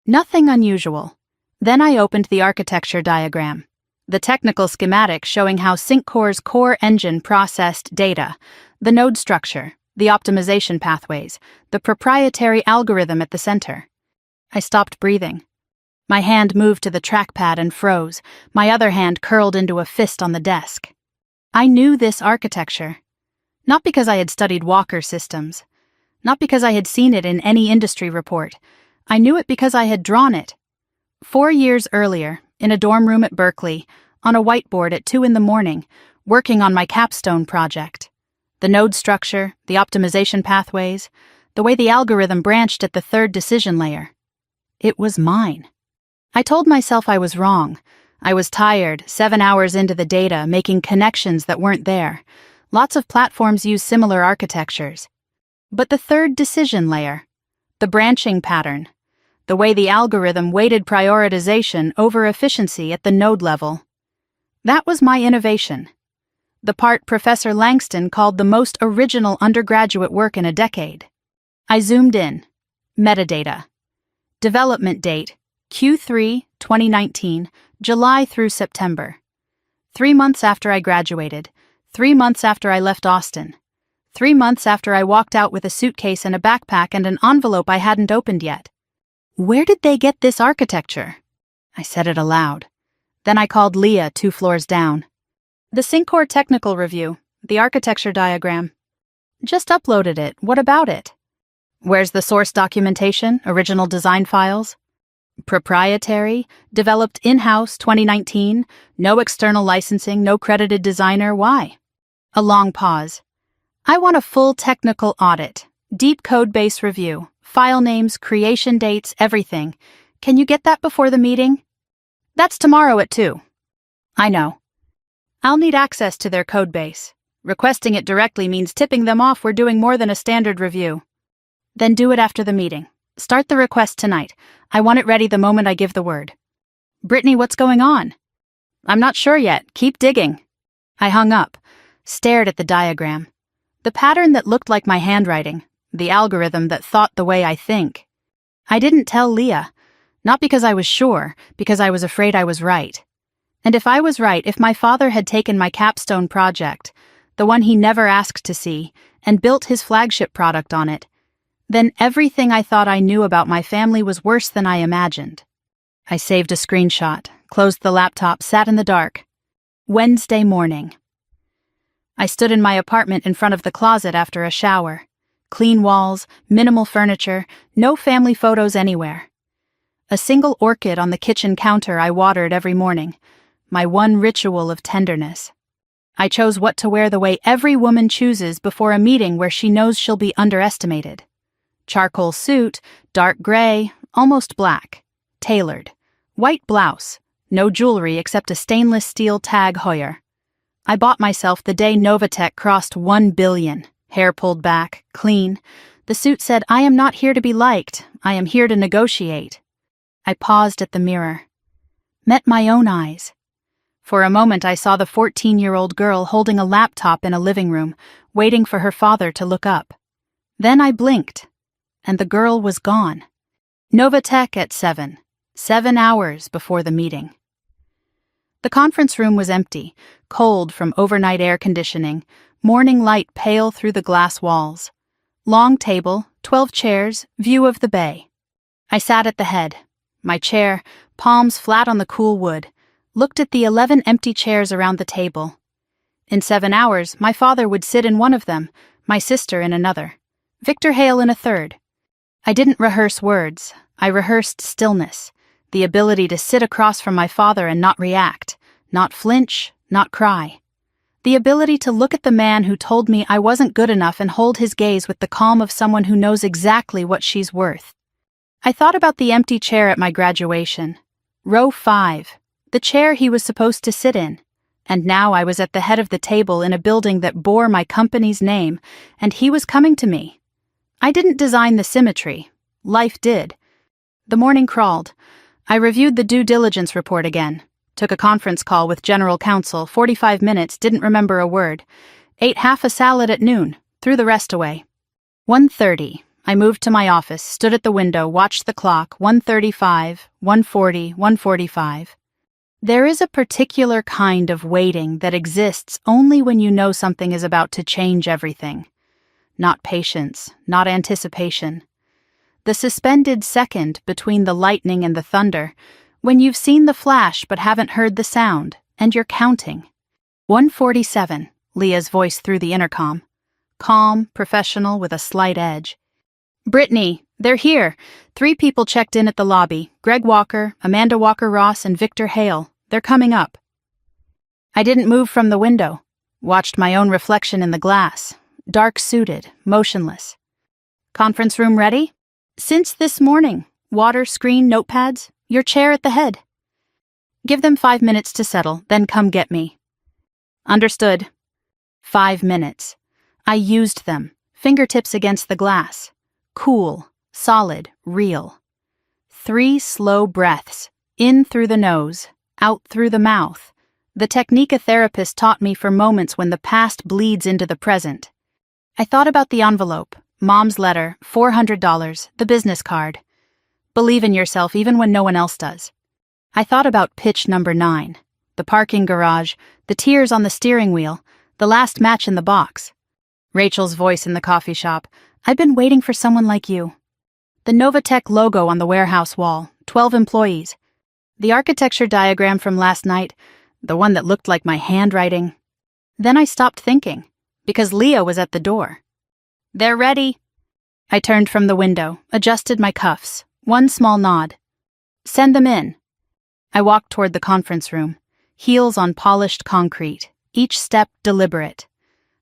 Nothing unusual. Then I opened the architecture diagram. The technical schematic showing how Syncor's core engine processed data, the node structure, the optimization pathways, the proprietary algorithm at the center. I stopped breathing. My hand moved to the trackpad and froze, my other hand curled into a fist on the desk. I knew this architecture. Not because I had studied Walker Systems. Not because I had seen it in any industry report. I knew it because I had drawn it. 4 years earlier, in a dorm room at Berkeley, on a whiteboard at 2 a.m, working on my capstone project. The node structure, the optimization pathways, the way the algorithm branched at the 3rd decision layer. It was mine. I told myself I was wrong. I was tired, 7 hours into the data, making connections that weren't there. Lots of platforms use similar architectures. But the 3rd decision layer, the branching pattern, the way the algorithm weighted prioritization over efficiency at the node level. That was my innovation. The part Professor Langston called the most original undergraduate work in a decade. I zoomed in. Metadata. Development date, Q3 2019, July through September. 3 months after I graduated. 3 months after I left Austin. 3 months after I walked out with a suitcase and a backpack and an envelope I hadn't opened yet. Where did they get this architecture? I said it aloud. Then I called Leah 2 floors down. The Syncor technical review, the architecture diagram. Just uploaded it. What about it? Where's the source documentation, original design files? Proprietary, developed in-house 2019, no external licensing, no credited designer. Why? A long pause. I want a full technical audit, deep code base review, file names, creation dates, everything. Can you get that before the meeting? That's tomorrow at 2. I know. I'll need access to their code base. Requesting it directly means tipping them off we're doing more than a standard review. Then do it after the meeting. Start the request tonight. I want it ready the moment I give the word. Brittany, what's going on? I'm not sure yet. Keep digging. I hung up, stared at the diagram. The pattern that looked like my handwriting, the algorithm that thought the way I think. I didn't tell Leah, not because I was sure, because I was afraid I was right. And if I was right, if my father had taken my capstone project, the one he never asked to see, and built his flagship product on it, Then everything I thought I knew about my family was worse than I imagined. I saved a screenshot, closed the laptop, sat in the dark. Wednesday morning. I stood in my apartment in front of the closet after a shower. Clean walls, minimal furniture, no family photos anywhere. A single orchid on the kitchen counter I watered every morning, my one ritual of tenderness. I chose what to wear the way every woman chooses before a meeting where she knows she'll be underestimated. Charcoal suit, dark gray, almost black. Tailored. White blouse. No jewelry except a stainless steel Tag Heuer. I bought myself the day Novatech crossed 1 billion. Hair pulled back, clean. The suit said, "I am not here to be liked. I am here to negotiate." I paused at the mirror. Met my own eyes. For a moment I saw the 14-year-old girl holding a laptop in a living room, waiting for her father to look up. Then I blinked, and the girl was gone. Novatech at 7. 7 hours before the meeting. The conference room was empty, cold from overnight air conditioning, morning light pale through the glass walls. Long table, 12 chairs, view of the bay. I sat at the head. My chair, palms flat on the cool wood, looked at the 11 empty chairs around the table. In 7 hours, my father would sit in one of them, my sister in another, Victor Hale in a third. I didn't rehearse words. I rehearsed stillness, the ability to sit across from my father and not react, not flinch, not cry. The ability to look at the man who told me I wasn't good enough and hold his gaze with the calm of someone who knows exactly what she's worth. I thought about the empty chair at my graduation. Row 5, the chair he was supposed to sit in. And now I was at the head of the table in a building that bore my company's name, and he was coming to me. I didn't design the symmetry. Life did. The morning crawled. I reviewed the due diligence report again. Took a conference call with general counsel, 45 minutes, didn't remember a word. Ate half a salad at noon, threw the rest away. 1:30. I moved to my office, stood at the window, watched the clock, 1:35, 1:40, 1:45. There is a particular kind of waiting that exists only when you know something is about to change everything. Not patience, not anticipation. The suspended second between the lightning and the thunder, when you've seen the flash but haven't heard the sound, and you're counting. 1:47, Leah's voice through the intercom. Calm, professional, with a slight edge. "Brittany, they're here. 3 people checked in at the lobby. Greg Walker, Amanda Walker-Ross, and Victor Hale. They're coming up." I didn't move from the window. Watched my own reflection in the glass. Dark-suited, motionless. "Conference room ready?" "Since this morning. Water, screen, notepads. Your chair at the head." "Give them 5 minutes to settle, then come get me." "Understood." 5 minutes. I used them, fingertips against the glass. Cool, solid, real. 3 slow breaths, in through the nose, out through the mouth. The technique a therapist taught me for moments when the past bleeds into the present. I thought about the envelope, Mom's letter, $400, the business card. Believe in yourself even when no one else does. I thought about pitch number 9, the parking garage, the tears on the steering wheel, the last match in the box. Rachel's voice in the coffee shop, "I've been waiting for someone like you." The Novatech logo on the warehouse wall, 12 employees. The architecture diagram from last night, the one that looked like my handwriting. Then I stopped thinking, because Leah was at the door. "They're ready." I turned from the window, adjusted my cuffs. One small nod. "Send them in." I walked toward the conference room, heels on polished concrete, each step deliberate.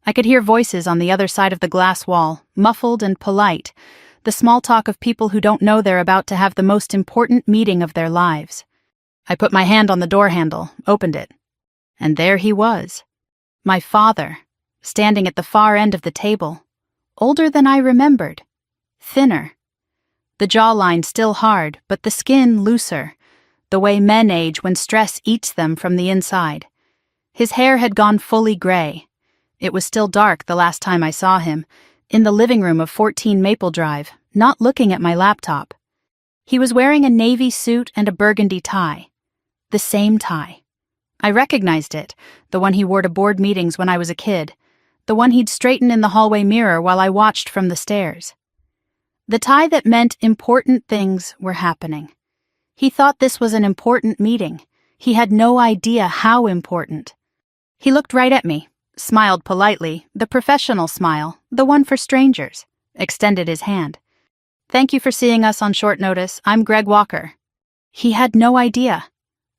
I could hear voices on the other side of the glass wall, muffled and polite, the small talk of people who don't know they're about to have the most important meeting of their lives. I put my hand on the door handle, opened it. And there he was. My father, standing at the far end of the table. Older than I remembered. Thinner. The jawline still hard, but the skin looser, the way men age when stress eats them from the inside. His hair had gone fully gray. It was still dark the last time I saw him, in the living room of 14 Maple Drive, not looking at my laptop. He was wearing a navy suit and a burgundy tie. The same tie. I recognized it, the one he wore to board meetings when I was a kid, the one he'd straighten in the hallway mirror while I watched from the stairs. The tie that meant important things were happening. He thought this was an important meeting. He had no idea how important. He looked right at me, smiled politely, the professional smile, the one for strangers, extended his hand. "Thank you for seeing us on short notice. I'm Greg Walker." He had no idea.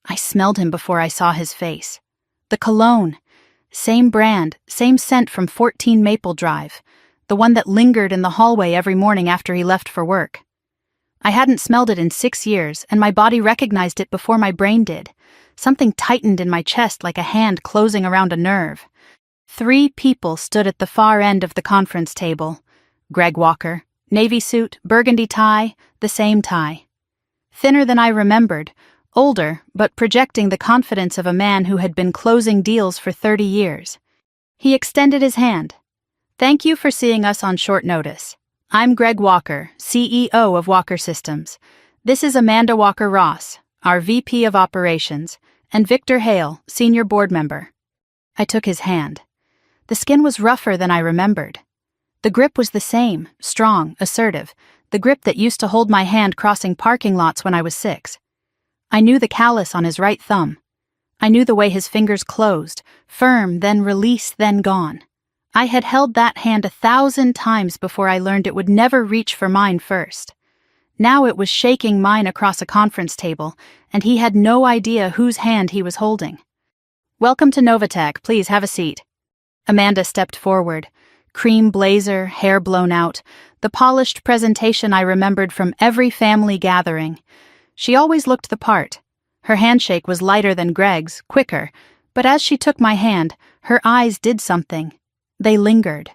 I smelled him before I saw his face. The cologne. Same brand, same scent from 14 Maple Drive, the one that lingered in the hallway every morning after he left for work. I hadn't smelled it in 6 years, and my body recognized it before my brain did. Something tightened in my chest like a hand closing around a nerve. 3 people stood at the far end of the conference table. Greg Walker, navy suit, burgundy tie, the same tie. Thinner than I remembered, older, but projecting the confidence of a man who had been closing deals for 30 years. He extended his hand. "Thank you for seeing us on short notice. I'm Greg Walker, CEO of Walker Systems. This is Amanda Walker-Ross, our VP of Operations, and Victor Hale, Senior Board Member." I took his hand. The skin was rougher than I remembered. The grip was the same, strong, assertive, the grip that used to hold my hand crossing parking lots when I was 6. I knew the callus on his right thumb. I knew the way his fingers closed, firm, then release, then gone. I had held that hand 1,000 times before I learned it would never reach for mine first. Now it was shaking mine across a conference table, and he had no idea whose hand he was holding. "Welcome to Novatech, please have a seat." Amanda stepped forward. Cream blazer, hair blown out, the polished presentation I remembered from every family gathering. She always looked the part. Her handshake was lighter than Greg's, quicker, but as she took my hand, her eyes did something. They lingered.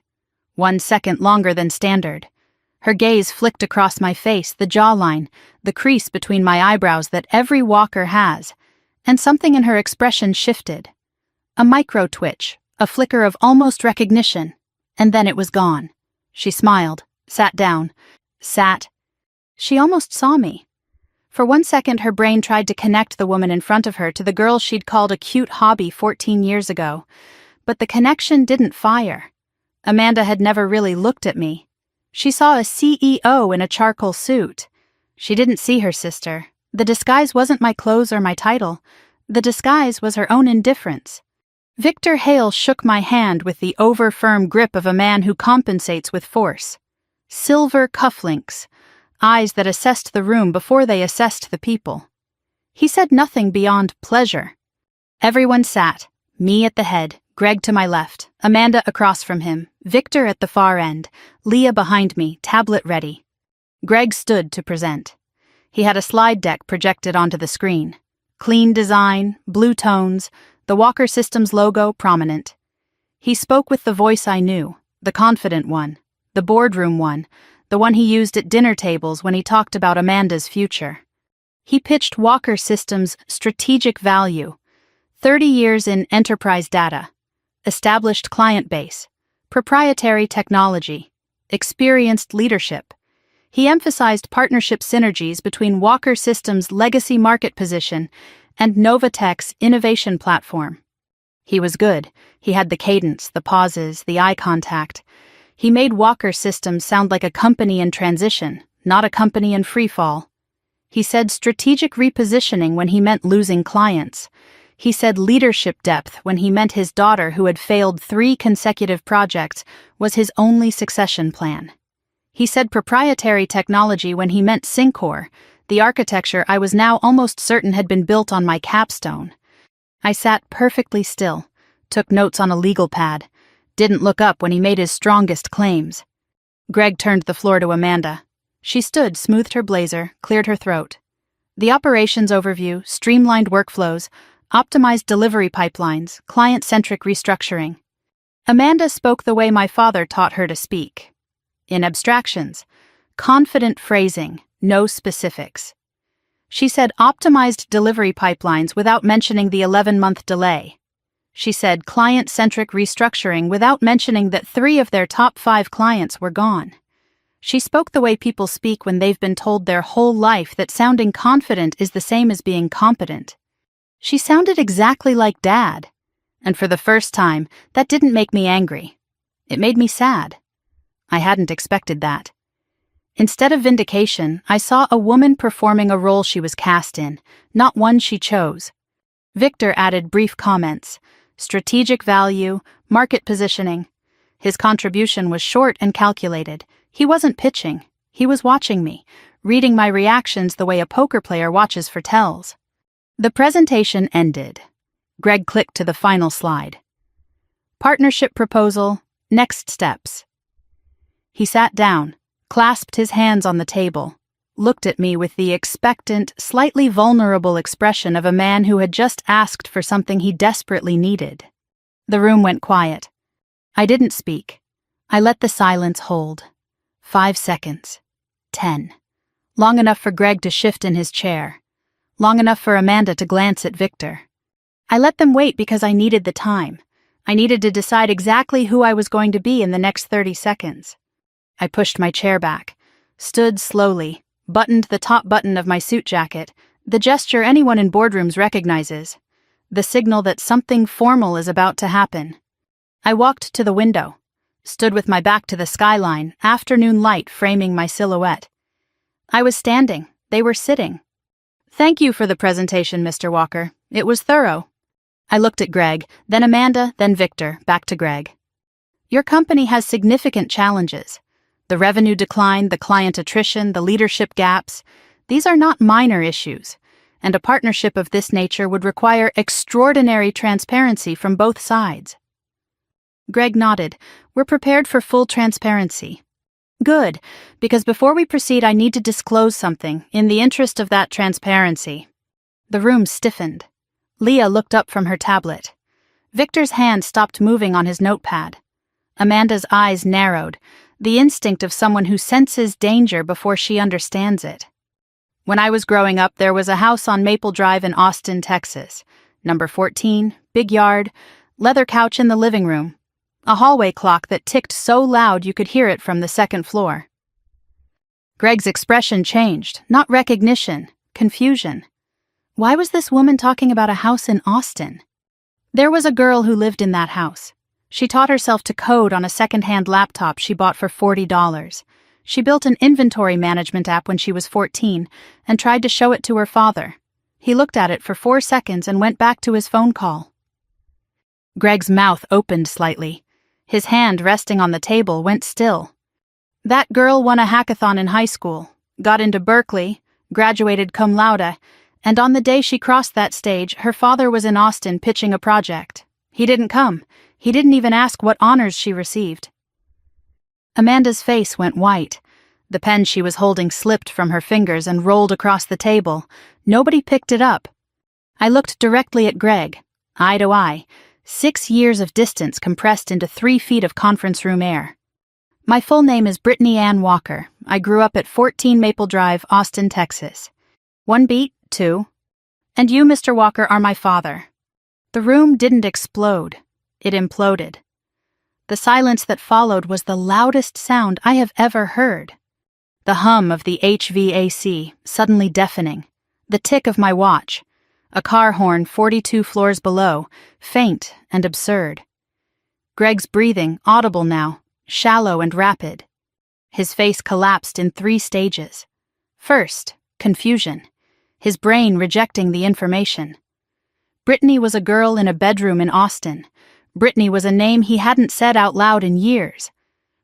1 second longer than standard. Her gaze flicked across my face, the jawline, the crease between my eyebrows that every walker has, and something in her expression shifted. A micro-twitch, a flicker of almost recognition, and then it was gone. She smiled, sat down, sat. She almost saw me. For 1 second her brain tried to connect the woman in front of her to the girl she'd called a cute hobby 14 years ago, but the connection didn't fire. Amanda had never really looked at me. She saw a CEO in a charcoal suit. She didn't see her sister. The disguise wasn't my clothes or my title. The disguise was her own indifference. Victor Hale shook my hand with the over-firm grip of a man who compensates with force. Silver cufflinks, eyes that assessed the room before they assessed the people. He said nothing beyond pleasure. Everyone sat, me at the head, Greg to my left, Amanda across from him, Victor at the far end, Leah behind me, tablet ready. Greg stood to present. He had a slide deck projected onto the screen. Clean design, blue tones, the Walker Systems logo prominent. He spoke with the voice I knew, the confident one, the boardroom one, the one he used at dinner tables when he talked about Amanda's future. He pitched Walker Systems' strategic value, 30 years in enterprise data, established client base, proprietary technology, experienced leadership. He emphasized partnership synergies between Walker Systems' legacy market position and Novatech's innovation platform. He was good. He had the cadence, the pauses, the eye contact. He made Walker Systems sound like a company in transition, not a company in freefall. He said strategic repositioning when he meant losing clients. He said leadership depth when he meant his daughter, who had failed 3 consecutive projects, was his only succession plan. He said proprietary technology when he meant Syncor, the architecture I was now almost certain had been built on my capstone. I sat perfectly still, took notes on a legal pad, didn't look up when he made his strongest claims. Greg turned the floor to Amanda. She stood, smoothed her blazer, cleared her throat. The operations overview, streamlined workflows, optimized delivery pipelines, client-centric restructuring. Amanda spoke the way my father taught her to speak. In abstractions, confident phrasing, no specifics. She said optimized delivery pipelines without mentioning the 11-month delay. She said client-centric restructuring without mentioning that 3 of their top 5 clients were gone. She spoke the way people speak when they've been told their whole life that sounding confident is the same as being competent. She sounded exactly like Dad, and for the first time, that didn't make me angry. It made me sad. I hadn't expected that. Instead of vindication, I saw a woman performing a role she was cast in, not one she chose. Victor added brief comments: strategic value, market positioning. His contribution was short and calculated. He wasn't pitching. He was watching me, reading my reactions the way a poker player watches for tells. The presentation ended. Greg clicked to the final slide. Partnership proposal, next steps. He sat down, clasped his hands on the table, looked at me with the expectant, slightly vulnerable expression of a man who had just asked for something he desperately needed. The room went quiet. I didn't speak. I let the silence hold. 5 seconds. 10. Long enough for Greg to shift in his chair. Long enough for Amanda to glance at Victor. I let them wait because I needed the time. I needed to decide exactly who I was going to be in the next 30 seconds. I pushed my chair back, stood slowly, buttoned the top button of my suit jacket, the gesture anyone in boardrooms recognizes, the signal that something formal is about to happen. I walked to the window, stood with my back to the skyline, afternoon light framing my silhouette. I was standing, they were sitting. Thank you for the presentation, Mr. Walker. It was thorough. I looked at Greg, then Amanda, then Victor, back to Greg. Your company has significant challenges. The revenue decline, the client attrition, the leadership gaps. These are not minor issues, and a partnership of this nature would require extraordinary transparency from both sides. Greg nodded. We're prepared for full transparency. Good, because before we proceed I need to disclose something, in the interest of that transparency. The room stiffened. Leah looked up from her tablet. Victor's hand stopped moving on his notepad. Amanda's eyes narrowed, the instinct of someone who senses danger before she understands it. When I was growing up, there was a house on Maple Drive in Austin, Texas. Number 14, big yard, leather couch in the living room. A hallway clock that ticked so loud you could hear it from the second floor. Greg's expression changed, not recognition, confusion. Why was this woman talking about a house in Austin? There was a girl who lived in that house. She taught herself to code on a second-hand laptop she bought for $40. She built an inventory management app when she was 14 and tried to show it to her father. He looked at it for 4 seconds and went back to his phone call. Greg's mouth opened slightly. His hand resting on the table went still. That girl won a hackathon in high school, got into Berkeley, graduated cum laude, and on the day she crossed that stage, her father was in Austin pitching a project. He didn't come. He didn't even ask what honors she received. Amanda's face went white. The pen she was holding slipped from her fingers and rolled across the table. Nobody picked it up. I looked directly at Greg, eye to eye. 6 years of distance compressed into 3 feet of conference room air. My full name is Brittany Ann Walker. I grew up at 14 Maple Drive, Austin, Texas. 1 beat, 2. And you, Mr. Walker, are my father. The room didn't explode. It imploded. The silence that followed was the loudest sound I have ever heard. The hum of the HVAC, suddenly deafening. The tick of my watch. A car horn 42 floors below, faint and absurd. Greg's breathing, audible now, shallow and rapid. His face collapsed in 3 stages. First, confusion. His brain rejecting the information. Brittany was a girl in a bedroom in Austin. Brittany was a name he hadn't said out loud in years.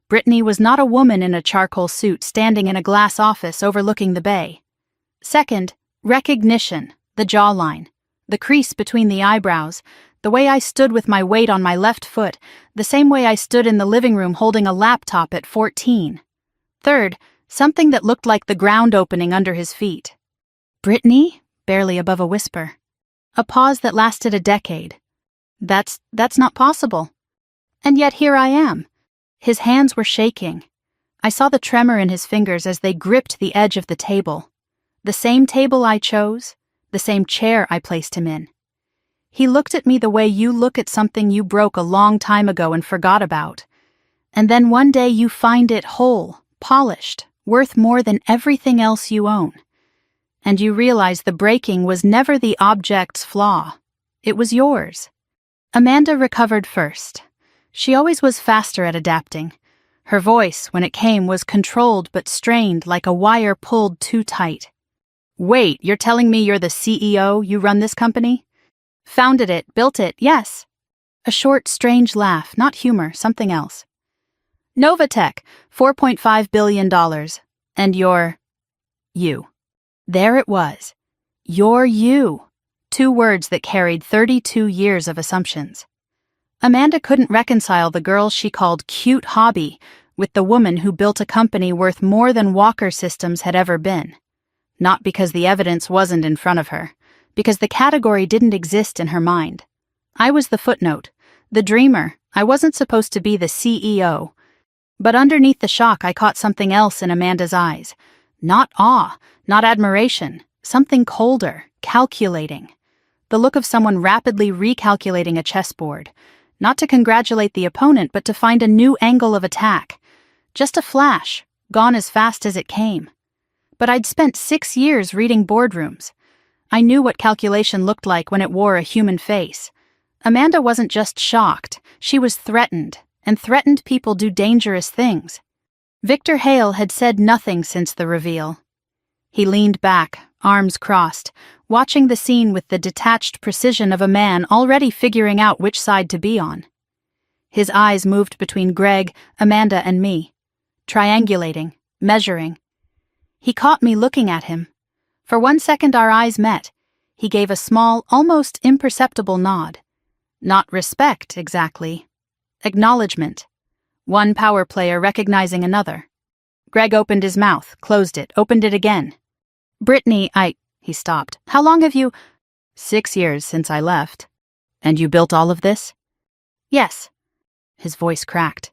Brittany was not a woman in a charcoal suit standing in a glass office overlooking the bay. Second, recognition. The jawline, the crease between the eyebrows, the way I stood with my weight on my left foot, the same way I stood in the living room holding a laptop at 14. Third, something that looked like the ground opening under his feet. Brittany? Barely above a whisper. A pause that lasted a decade. That's not possible. And yet here I am. His hands were shaking. I saw the tremor in his fingers as they gripped the edge of the table. The same table I chose. The same chair I placed him in. He looked at me the way you look at something you broke a long time ago and forgot about. And then one day you find it whole, polished, worth more than everything else you own. And you realize the breaking was never the object's flaw. It was yours. Amanda recovered first. She always was faster at adapting. Her voice, when it came, was controlled but strained, like a wire pulled too tight. "Wait, you're telling me you're the CEO? You run this company?" "Founded it, built it, yes." A short, strange laugh, not humor, something else. "Novatech, $4.5 billion. And you're... you." There it was. You're you. 2 words that carried 32 years of assumptions. Amanda couldn't reconcile the girl she called cute hobby with the woman who built a company worth more than Walker Systems had ever been. Not because the evidence wasn't in front of her, because the category didn't exist in her mind. I was the footnote, the dreamer. I wasn't supposed to be the CEO. But underneath the shock, I caught something else in Amanda's eyes. Not awe, not admiration, something colder, calculating. The look of someone rapidly recalculating a chessboard. Not to congratulate the opponent, but to find a new angle of attack. Just a flash, gone as fast as it came. But I'd spent 6 years reading boardrooms. I knew what calculation looked like when it wore a human face. Amanda wasn't just shocked, she was threatened, and threatened people do dangerous things. Victor Hale had said nothing since the reveal. He leaned back, arms crossed, watching the scene with the detached precision of a man already figuring out which side to be on. His eyes moved between Greg, Amanda, and me, triangulating, measuring. He caught me looking at him. For 1 second our eyes met. He gave a small, almost imperceptible nod. Not respect, exactly. Acknowledgement. One power player recognizing another. Greg opened his mouth, closed it, opened it again. "Brittany, He stopped. "How long have you—" "6 years since I left." "And you built all of this?" "Yes." His voice cracked.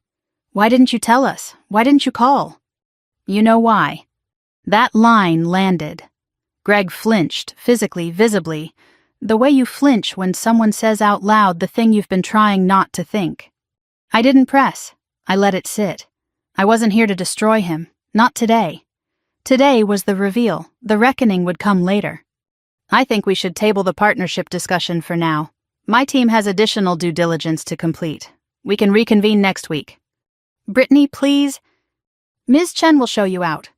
"Why didn't you tell us? Why didn't you call?" "You know why." That line landed. Greg flinched, physically, visibly, the way you flinch when someone says out loud the thing you've been trying not to think. "I didn't press. I let it sit. I wasn't here to destroy him. Not today. Today was the reveal. The reckoning would come later. I think we should table the partnership discussion for now. My team has additional due diligence to complete. We can reconvene next week." "Brittany, please." "Ms. Chen will show you out."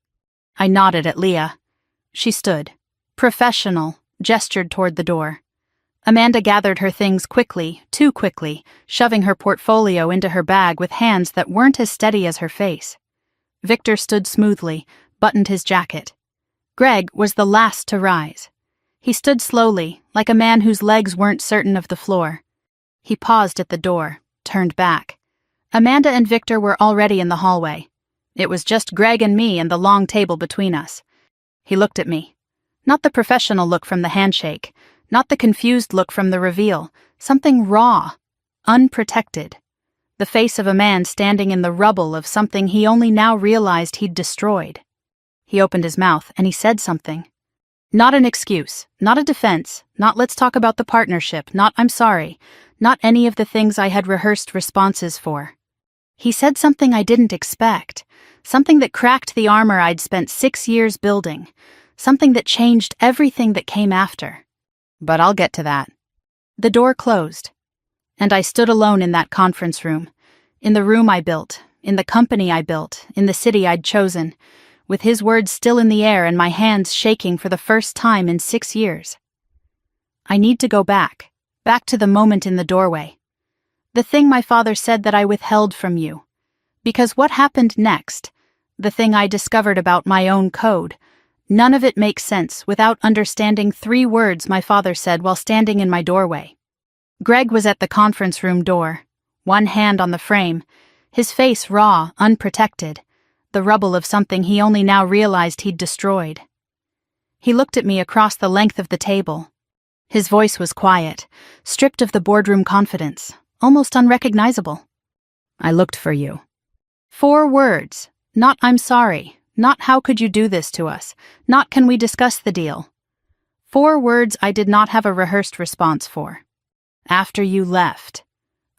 I nodded at Leah. She stood. Professional, gestured toward the door. Amanda gathered her things quickly, too quickly, shoving her portfolio into her bag with hands that weren't as steady as her face. Victor stood smoothly, buttoned his jacket. Greg was the last to rise. He stood slowly, like a man whose legs weren't certain of the floor. He paused at the door, turned back. Amanda and Victor were already in the hallway. It was just Greg and me and the long table between us. He looked at me. Not the professional look from the handshake, not the confused look from the reveal, something raw, unprotected. The face of a man standing in the rubble of something he only now realized he'd destroyed. He opened his mouth and he said something. Not an excuse, not a defense, not "let's talk about the partnership," not "I'm sorry," not any of the things I had rehearsed responses for. He said something I didn't expect, something that cracked the armor I'd spent 6 years building, something that changed everything that came after. But I'll get to that. The door closed, and I stood alone in that conference room, in the room I built, in the company I built, in the city I'd chosen, with his words still in the air and my hands shaking for the first time in 6 years. I need to go back to the moment in the doorway. The thing my father said that I withheld from you. Because what happened next, the thing I discovered about my own code, none of it makes sense without understanding 3 words my father said while standing in my doorway. Greg was at the conference room door, one hand on the frame, his face raw, unprotected, the rubble of something he only now realized he'd destroyed. He looked at me across the length of the table. His voice was quiet, stripped of the boardroom confidence, almost unrecognizable. "I looked for you." 4 words, not "I'm sorry," not "how could you do this to us," not "can we discuss the deal." 4 words I did not have a rehearsed response for. "After you left.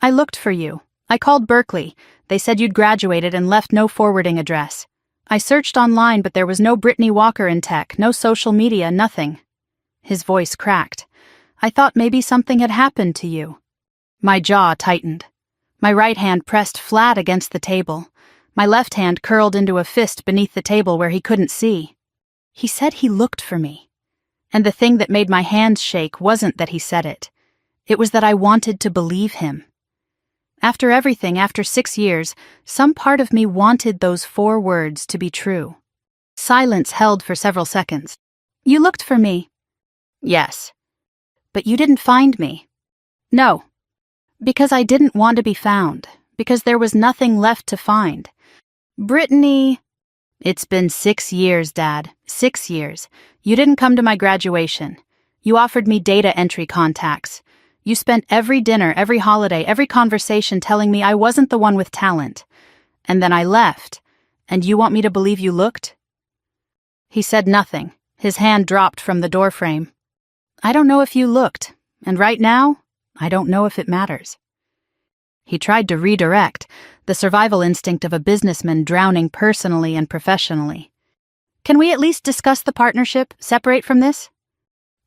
I looked for you. I called Berkeley. They said you'd graduated and left no forwarding address. I searched online, but there was no Brittany Walker in tech, no social media, nothing." His voice cracked. "I thought maybe something had happened to you." My jaw tightened. My right hand pressed flat against the table. My left hand curled into a fist beneath the table where he couldn't see. He said he looked for me. And the thing that made my hands shake wasn't that he said it. It was that I wanted to believe him. After everything, after 6 years, some part of me wanted those 4 words to be true. Silence held for several seconds. You looked for me. Yes. But you didn't find me. No. Because I didn't want to be found. Because there was nothing left to find. Brittany... It's been 6 years, Dad. 6 years. You didn't come to my graduation. You offered me data entry contacts. You spent every dinner, every holiday, every conversation telling me I wasn't the one with talent. And then I left. And you want me to believe you looked? He said nothing. His hand dropped from the doorframe. I don't know if you looked. And right now, I don't know if it matters. He tried to redirect, the survival instinct of a businessman drowning personally and professionally. Can we at least discuss the partnership, separate from this?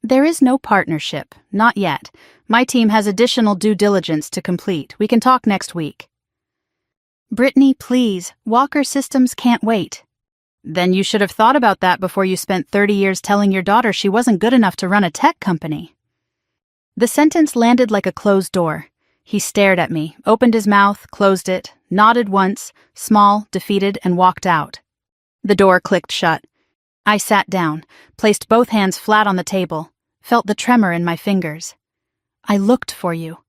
There is no partnership, not yet. My team has additional due diligence to complete. We can talk next week. Brittany, please, Walker Systems can't wait. Then you should have thought about that before you spent 30 years telling your daughter she wasn't good enough to run a tech company. The sentence landed like a closed door. He stared at me, opened his mouth, closed it, nodded once, small, defeated, and walked out. The door clicked shut. I sat down, placed both hands flat on the table, felt the tremor in my fingers. I looked for you.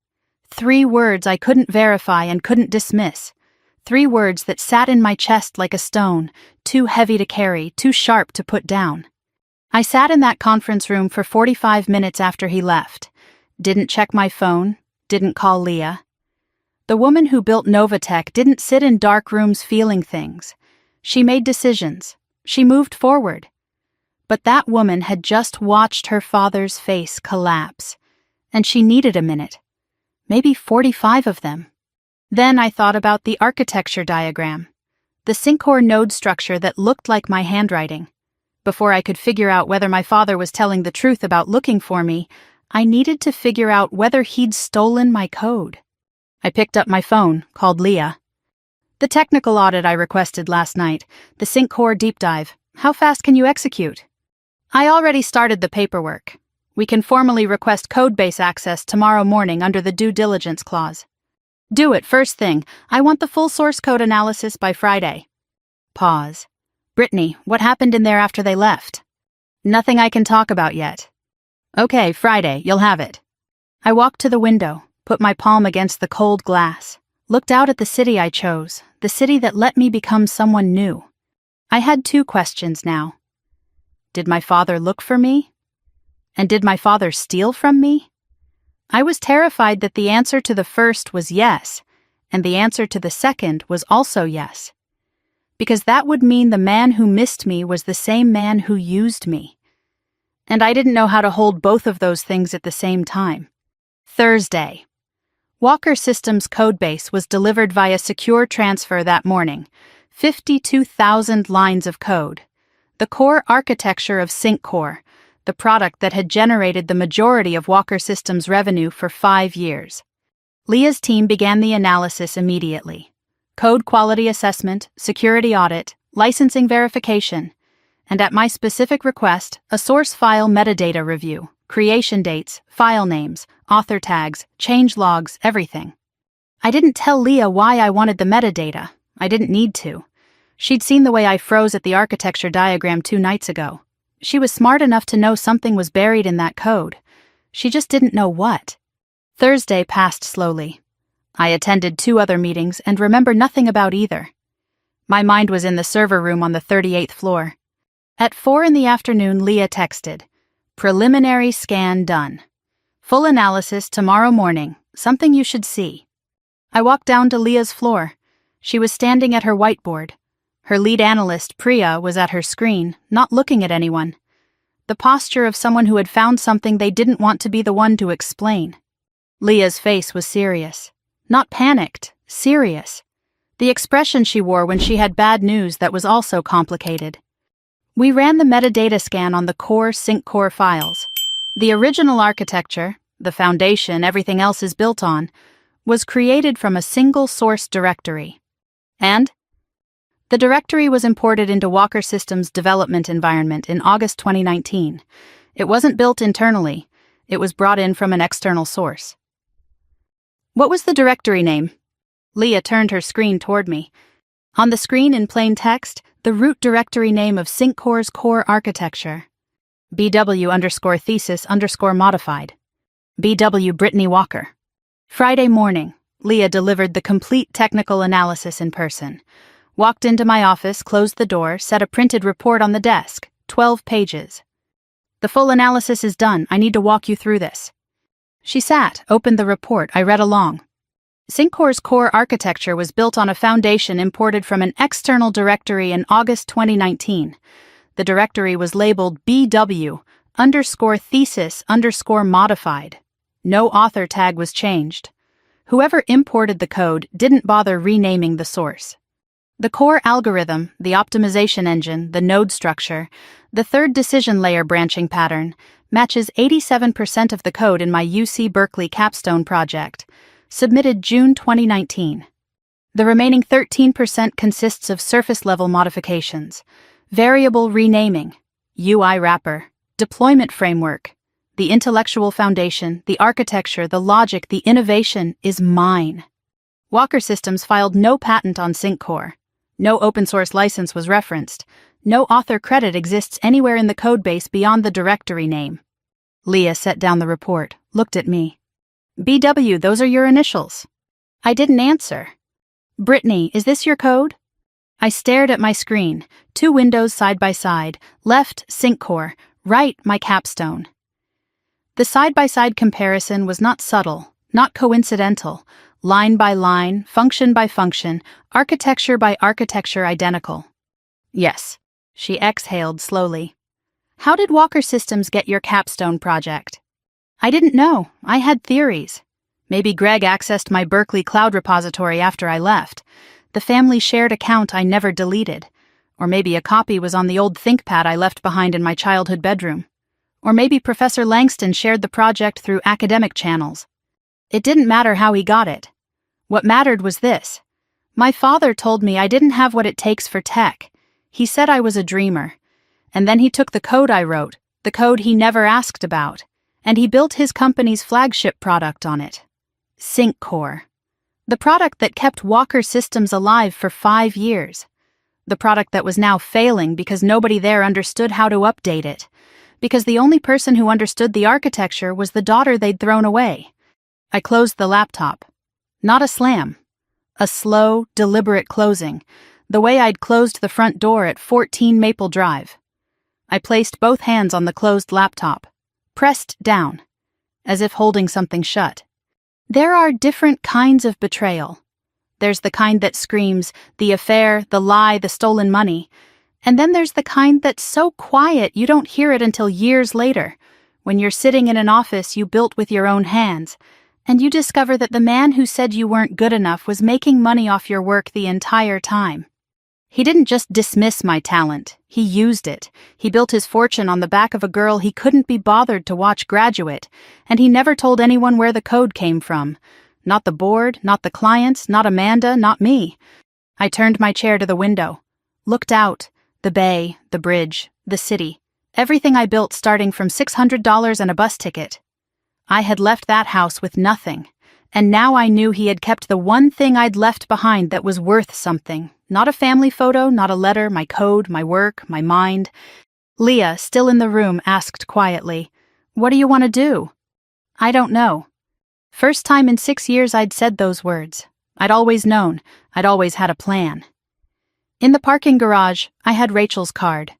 3 words I couldn't verify and couldn't dismiss. 3 words that sat in my chest like a stone, too heavy to carry, too sharp to put down. I sat in that conference room for 45 minutes after he left. Didn't check my phone. Didn't call Leah. The woman who built Novatech didn't sit in dark rooms feeling things. She made decisions. She moved forward. But that woman had just watched her father's face collapse, and she needed a minute. Maybe 45 of them. Then I thought about the architecture diagram, the Syncor node structure that looked like my handwriting. Before I could figure out whether my father was telling the truth about looking for me, I needed to figure out whether he'd stolen my code. I picked up my phone, called Leah. The technical audit I requested last night, the Syncor deep dive, how fast can you execute? I already started the paperwork. We can formally request codebase access tomorrow morning under the due diligence clause. Do it first thing. I want the full source code analysis by Friday. Pause. Brittany, what happened in there after they left? Nothing I can talk about yet. Okay, Friday, you'll have it. I walked to the window, put my palm against the cold glass, looked out at the city I chose, the city that let me become someone new. I had 2 questions now. Did my father look for me? And did my father steal from me? I was terrified that the answer to the first was yes, and the answer to the second was also yes. Because that would mean the man who missed me was the same man who used me. And I didn't know how to hold both of those things at the same time. Thursday. Walker Systems codebase was delivered via secure transfer that morning. 52,000 lines of code. The core architecture of Syncor, the product that had generated the majority of Walker Systems revenue for 5 years. Leah's team began the analysis immediately. Code quality assessment, security audit, licensing verification, and at my specific request, a source file metadata review, creation dates, file names, author tags, change logs, everything. I didn't tell Leah why I wanted the metadata. I didn't need to. She'd seen the way I froze at the architecture diagram 2 nights ago. She was smart enough to know something was buried in that code. She just didn't know what. Thursday passed slowly. I attended 2 other meetings and remember nothing about either. My mind was in the server room on the 38th floor. At 4 in the afternoon, Leah texted, "Preliminary scan done. Full analysis tomorrow morning, something you should see." I walked down to Leah's floor. She was standing at her whiteboard. Her lead analyst, Priya, was at her screen, not looking at anyone. The posture of someone who had found something they didn't want to be the one to explain. Leah's face was serious. Not panicked, serious. The expression she wore when she had bad news that was also complicated. We ran the metadata scan on the core Syncor files. The original architecture, the foundation everything else is built on, was created from a single source directory. And The directory was imported into Walker Systems' development environment in August 2019. It wasn't built internally. It was brought in from an external source. What was the directory name? Leah turned her screen toward me. On the screen in plain text, the root directory name of SyncCore's core architecture. BW_thesis_modified. BW Brittany Walker. Friday morning, Leah delivered the complete technical analysis in person. Walked into my office, closed the door, set a printed report on the desk, 12 pages. The full analysis is done. I need to walk you through this. She sat, opened the report. I read along. SyncCore's core architecture was built on a foundation imported from an external directory in August 2019. The directory was labeled BW_thesis_modified. No author tag was changed. Whoever imported the code didn't bother renaming the source. The core algorithm, the optimization engine, the node structure, the third decision layer branching pattern, matches 87% of the code in my UC Berkeley capstone project, submitted June 2019. The remaining 13% consists of surface-level modifications, variable renaming, UI wrapper, deployment framework. The intellectual foundation, the architecture, the logic, the innovation is mine. Walker Systems filed no patent on SyncCore. No open-source license was referenced. No author credit exists anywhere in the codebase beyond the directory name. Leah set down the report, looked at me. BW, those are your initials. I didn't answer. Brittany, is this your code? I stared at my screen, 2 windows side by side, left SyncCore, right my capstone. The side-by-side comparison was not subtle, not coincidental, line by line, function by function, architecture by architecture identical. Yes, she exhaled slowly. How did Walker Systems get your capstone project? I didn't know. I had theories. Maybe Greg accessed my Berkeley cloud repository after I left. The family shared account I never deleted. Or maybe a copy was on the old ThinkPad I left behind in my childhood bedroom. Or maybe Professor Langston shared the project through academic channels. It didn't matter how he got it. What mattered was this. My father told me I didn't have what it takes for tech. He said I was a dreamer. And then he took the code I wrote, the code he never asked about, and he built his company's flagship product on it. SyncCore. The product that kept Walker Systems alive for 5 years. The product that was now failing because nobody there understood how to update it. Because the only person who understood the architecture was the daughter they'd thrown away. I closed the laptop. Not a slam. A slow, deliberate closing, the way I'd closed the front door at 14 Maple Drive. I placed both hands on the closed laptop, pressed down, as if holding something shut. There are different kinds of betrayal. There's the kind that screams, the affair, the lie, the stolen money. And then there's the kind that's so quiet you don't hear it until years later, when you're sitting in an office you built with your own hands, and you discover that the man who said you weren't good enough was making money off your work the entire time. He didn't just dismiss my talent, he used it. He built his fortune on the back of a girl he couldn't be bothered to watch graduate, and he never told anyone where the code came from. Not the board, not the clients, not Amanda, not me. I turned my chair to the window, looked out, the bay, the bridge, the city, everything I built starting from $600 and a bus ticket. I had left that house with nothing, and now I knew he had kept the one thing I'd left behind that was worth something. Not a family photo, not a letter, my code, my work, my mind. Leah, still in the room, asked quietly, "What do you want to do?" I don't know. First time in 6 years I'd said those words. I'd always known. I'd always had a plan. In the parking garage, I had Rachel's card.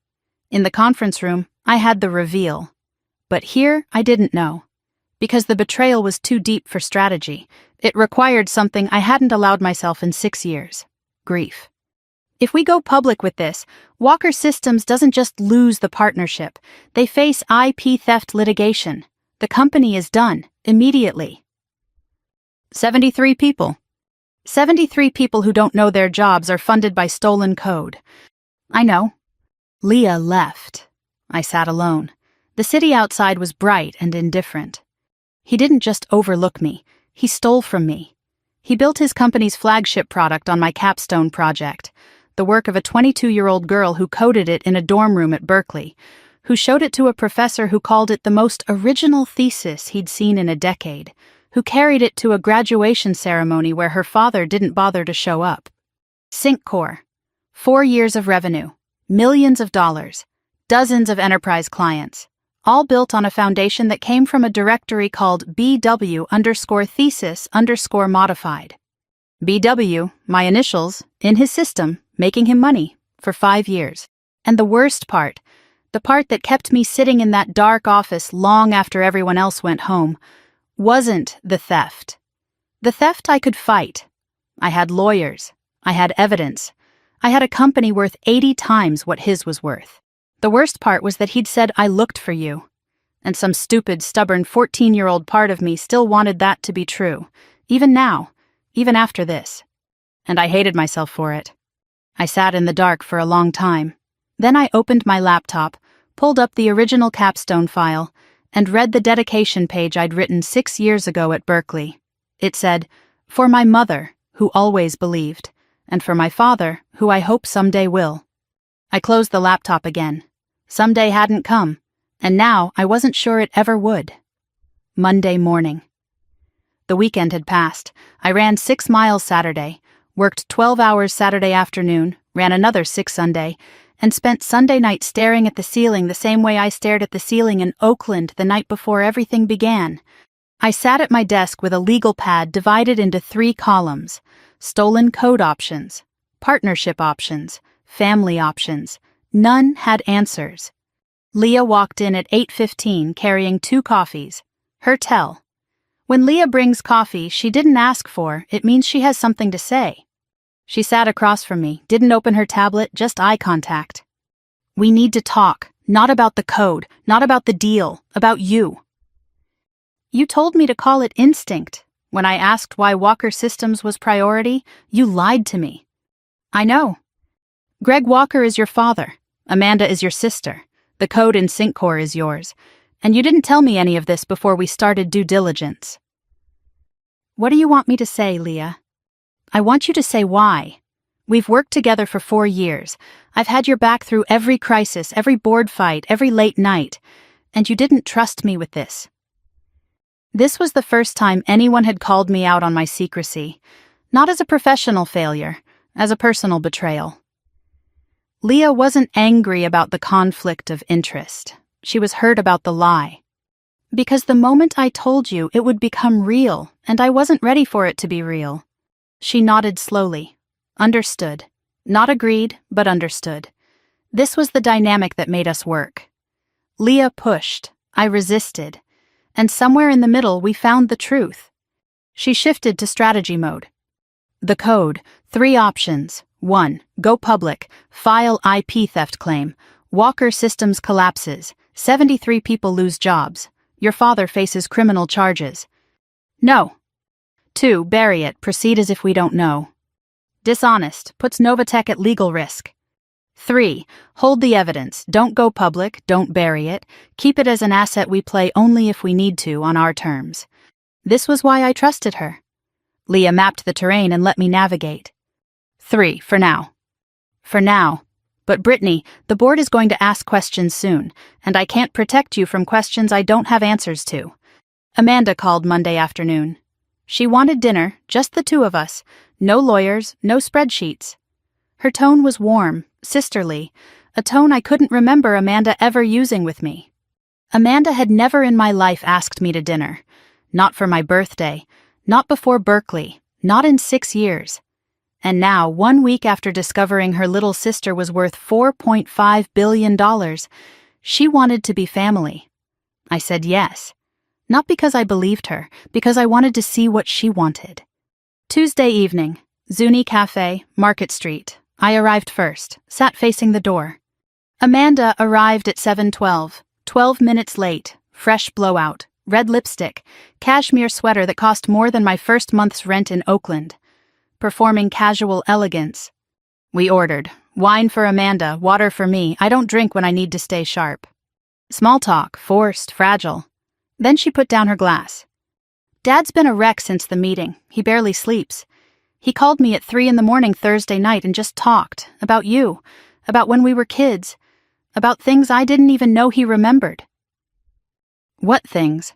In the conference room, I had the reveal. But here, I didn't know. Because the betrayal was too deep for strategy. It required something I hadn't allowed myself in 6 years. Grief. If we go public with this, Walker Systems doesn't just lose the partnership. They face IP theft litigation. The company is done, immediately. 73 people. 73 people who don't know their jobs are funded by stolen code. I know. Leah left. I sat alone. The city outside was bright and indifferent. He didn't just overlook me. He stole from me. He built his company's flagship product on my capstone project. the work of a 22-year-old girl who coded it in a dorm room at Berkeley, who showed it to a professor who called it the most original thesis he'd seen in a decade, who carried it to a graduation ceremony where her father didn't bother to show up. SyncCore. 4 years of revenue, millions of dollars, dozens of enterprise clients, all built on a foundation that came from a directory called BW_thesis_modified. BW, my initials, in his system, making him money, for 5 years. And the worst part, the part that kept me sitting in that dark office long after everyone else went home, wasn't the theft. The theft I could fight. I had lawyers. I had evidence. I had a company worth 80 times what his was worth. The worst part was that he'd said I looked for you. And some stupid, stubborn 14-year-old part of me still wanted that to be true, even now, even after this. And I hated myself for it. I sat in the dark for a long time. Then I opened my laptop, pulled up the original capstone file, and read the dedication page I'd written 6 years ago at Berkeley. It said, "For my mother, who always believed, and for my father, who I hope someday will." I closed the laptop again. Someday hadn't come, and now I wasn't sure it ever would. Monday morning. The weekend had passed. I ran 6 miles Saturday, worked 12 hours Saturday afternoon, ran another 6 Sunday, and spent Sunday night staring at the ceiling the same way I stared at the ceiling in Oakland the night before everything began. I sat at my desk with a legal pad divided into 3 columns: stolen code options, partnership options, family options. None had answers. Leah walked in at 8:15 carrying 2 coffees. Her tell. When Leah brings coffee she didn't ask for, it means she has something to say. She sat across from me, didn't open her tablet, just eye contact. "We need to talk, not about the code, not about the deal, about you." "You told me to call it instinct. When I asked why Walker Systems was priority, you lied to me." "I know. Greg Walker is your father. Amanda is your sister. The code in SyncCore is yours. And you didn't tell me any of this before we started due diligence." "What do you want me to say, Leah?" "I want you to say why. We've worked together for 4 years. I've had your back through every crisis, every board fight, every late night. And you didn't trust me with this." This was the first time anyone had called me out on my secrecy, not as a professional failure, as a personal betrayal. Leah wasn't angry about the conflict of interest. She was hurt about the lie. Because the moment I told you, it would become real, and I wasn't ready for it to be real. She nodded slowly. Understood. Not agreed, but understood. This was the dynamic that made us work. Leah pushed. I resisted. And somewhere in the middle, we found the truth. She shifted to strategy mode. The code, 3 options. 1. Go public. File IP theft claim. Walker Systems collapses. 73 people lose jobs. Your father faces criminal charges. No. 2. Bury it. Proceed as if we don't know. Dishonest. Puts Novatech at legal risk. 3. Hold the evidence. Don't go public. Don't bury it. Keep it as an asset we play only if we need to on our terms. This was why I trusted her. Leah mapped the terrain and let me navigate. 3. For now. For now. But Brittany, the board is going to ask questions soon, and I can't protect you from questions I don't have answers to. Amanda called Monday afternoon. She wanted dinner, just the 2 of us. No lawyers, no spreadsheets. Her tone was warm, sisterly, a tone I couldn't remember Amanda ever using with me. Amanda had never in my life asked me to dinner. Not for my birthday. Not before Berkeley. Not in 6 years. And now, 1 week after discovering her little sister was worth $4.5 billion, she wanted to be family. I said yes. Not because I believed her, because I wanted to see what she wanted. Tuesday evening, Zuni Cafe, Market Street. I arrived first, sat facing the door. Amanda arrived at 7:12, 12 minutes late, fresh blowout, red lipstick, cashmere sweater that cost more than my first month's rent in Oakland. Performing casual elegance. We ordered. Wine for Amanda, water for me. I don't drink when I need to stay sharp. Small talk, forced, fragile. Then she put down her glass. Dad's been a wreck since the meeting. He barely sleeps. He called me at 3 in the morning Thursday night and just talked about you, about when we were kids, about things I didn't even know he remembered. What things?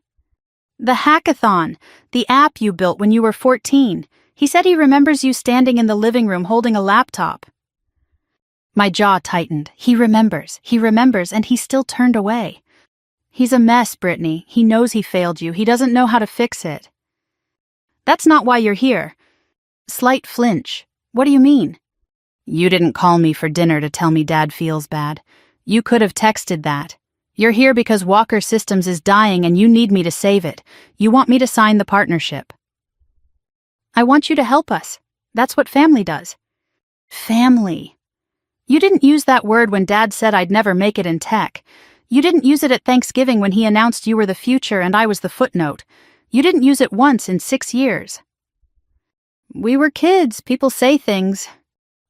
The hackathon, the app you built when you were 14. He said he remembers you standing in the living room holding a laptop. My jaw tightened. He remembers, and he still turned away. He's a mess, Brittany. He knows he failed you. He doesn't know how to fix it. That's not why you're here. Slight flinch. What do you mean? You didn't call me for dinner to tell me Dad feels bad. You could have texted that. You're here because Walker Systems is dying and you need me to save it. You want me to sign the partnership. I want you to help us. That's what family does. Family. You didn't use that word when Dad said I'd never make it in tech. You didn't use it at Thanksgiving when he announced you were the future and I was the footnote. You didn't use it once in 6 years. We were kids. People say things.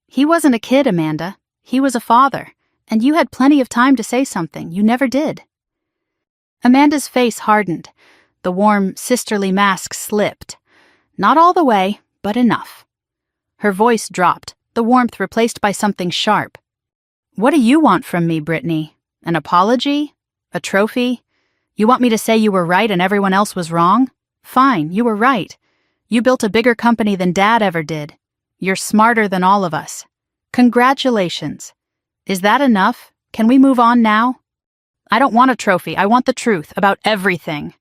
He wasn't a kid, Amanda. He was a father. And you had plenty of time to say something. You never did. Amanda's face hardened. The warm, sisterly mask slipped. Not all the way, but enough. Her voice dropped, the warmth replaced by something sharp. What do you want from me, Brittany? An apology? A trophy? You want me to say you were right and everyone else was wrong? Fine, you were right. You built a bigger company than Dad ever did. You're smarter than all of us. Congratulations. Is that enough? Can we move on now? I don't want a trophy. I want the truth about everything.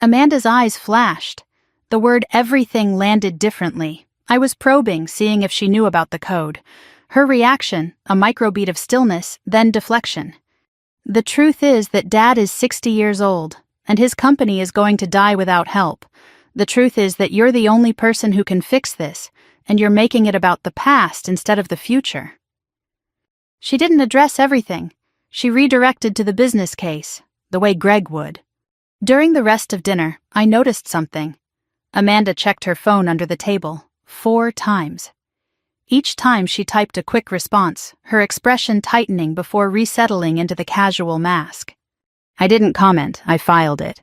Amanda's eyes flashed. The word everything landed differently. I was probing, seeing if she knew about the code. Her reaction, a microbeat of stillness, then deflection. The truth is that Dad is 60 years old, and his company is going to die without help. The truth is that you're the only person who can fix this, and you're making it about the past instead of the future. She didn't address everything. She redirected to the business case, the way Greg would. During the rest of dinner, I noticed something. Amanda checked her phone under the table 4 times. Each time she typed a quick response, her expression tightening before resettling into the casual mask. I didn't comment, I filed it.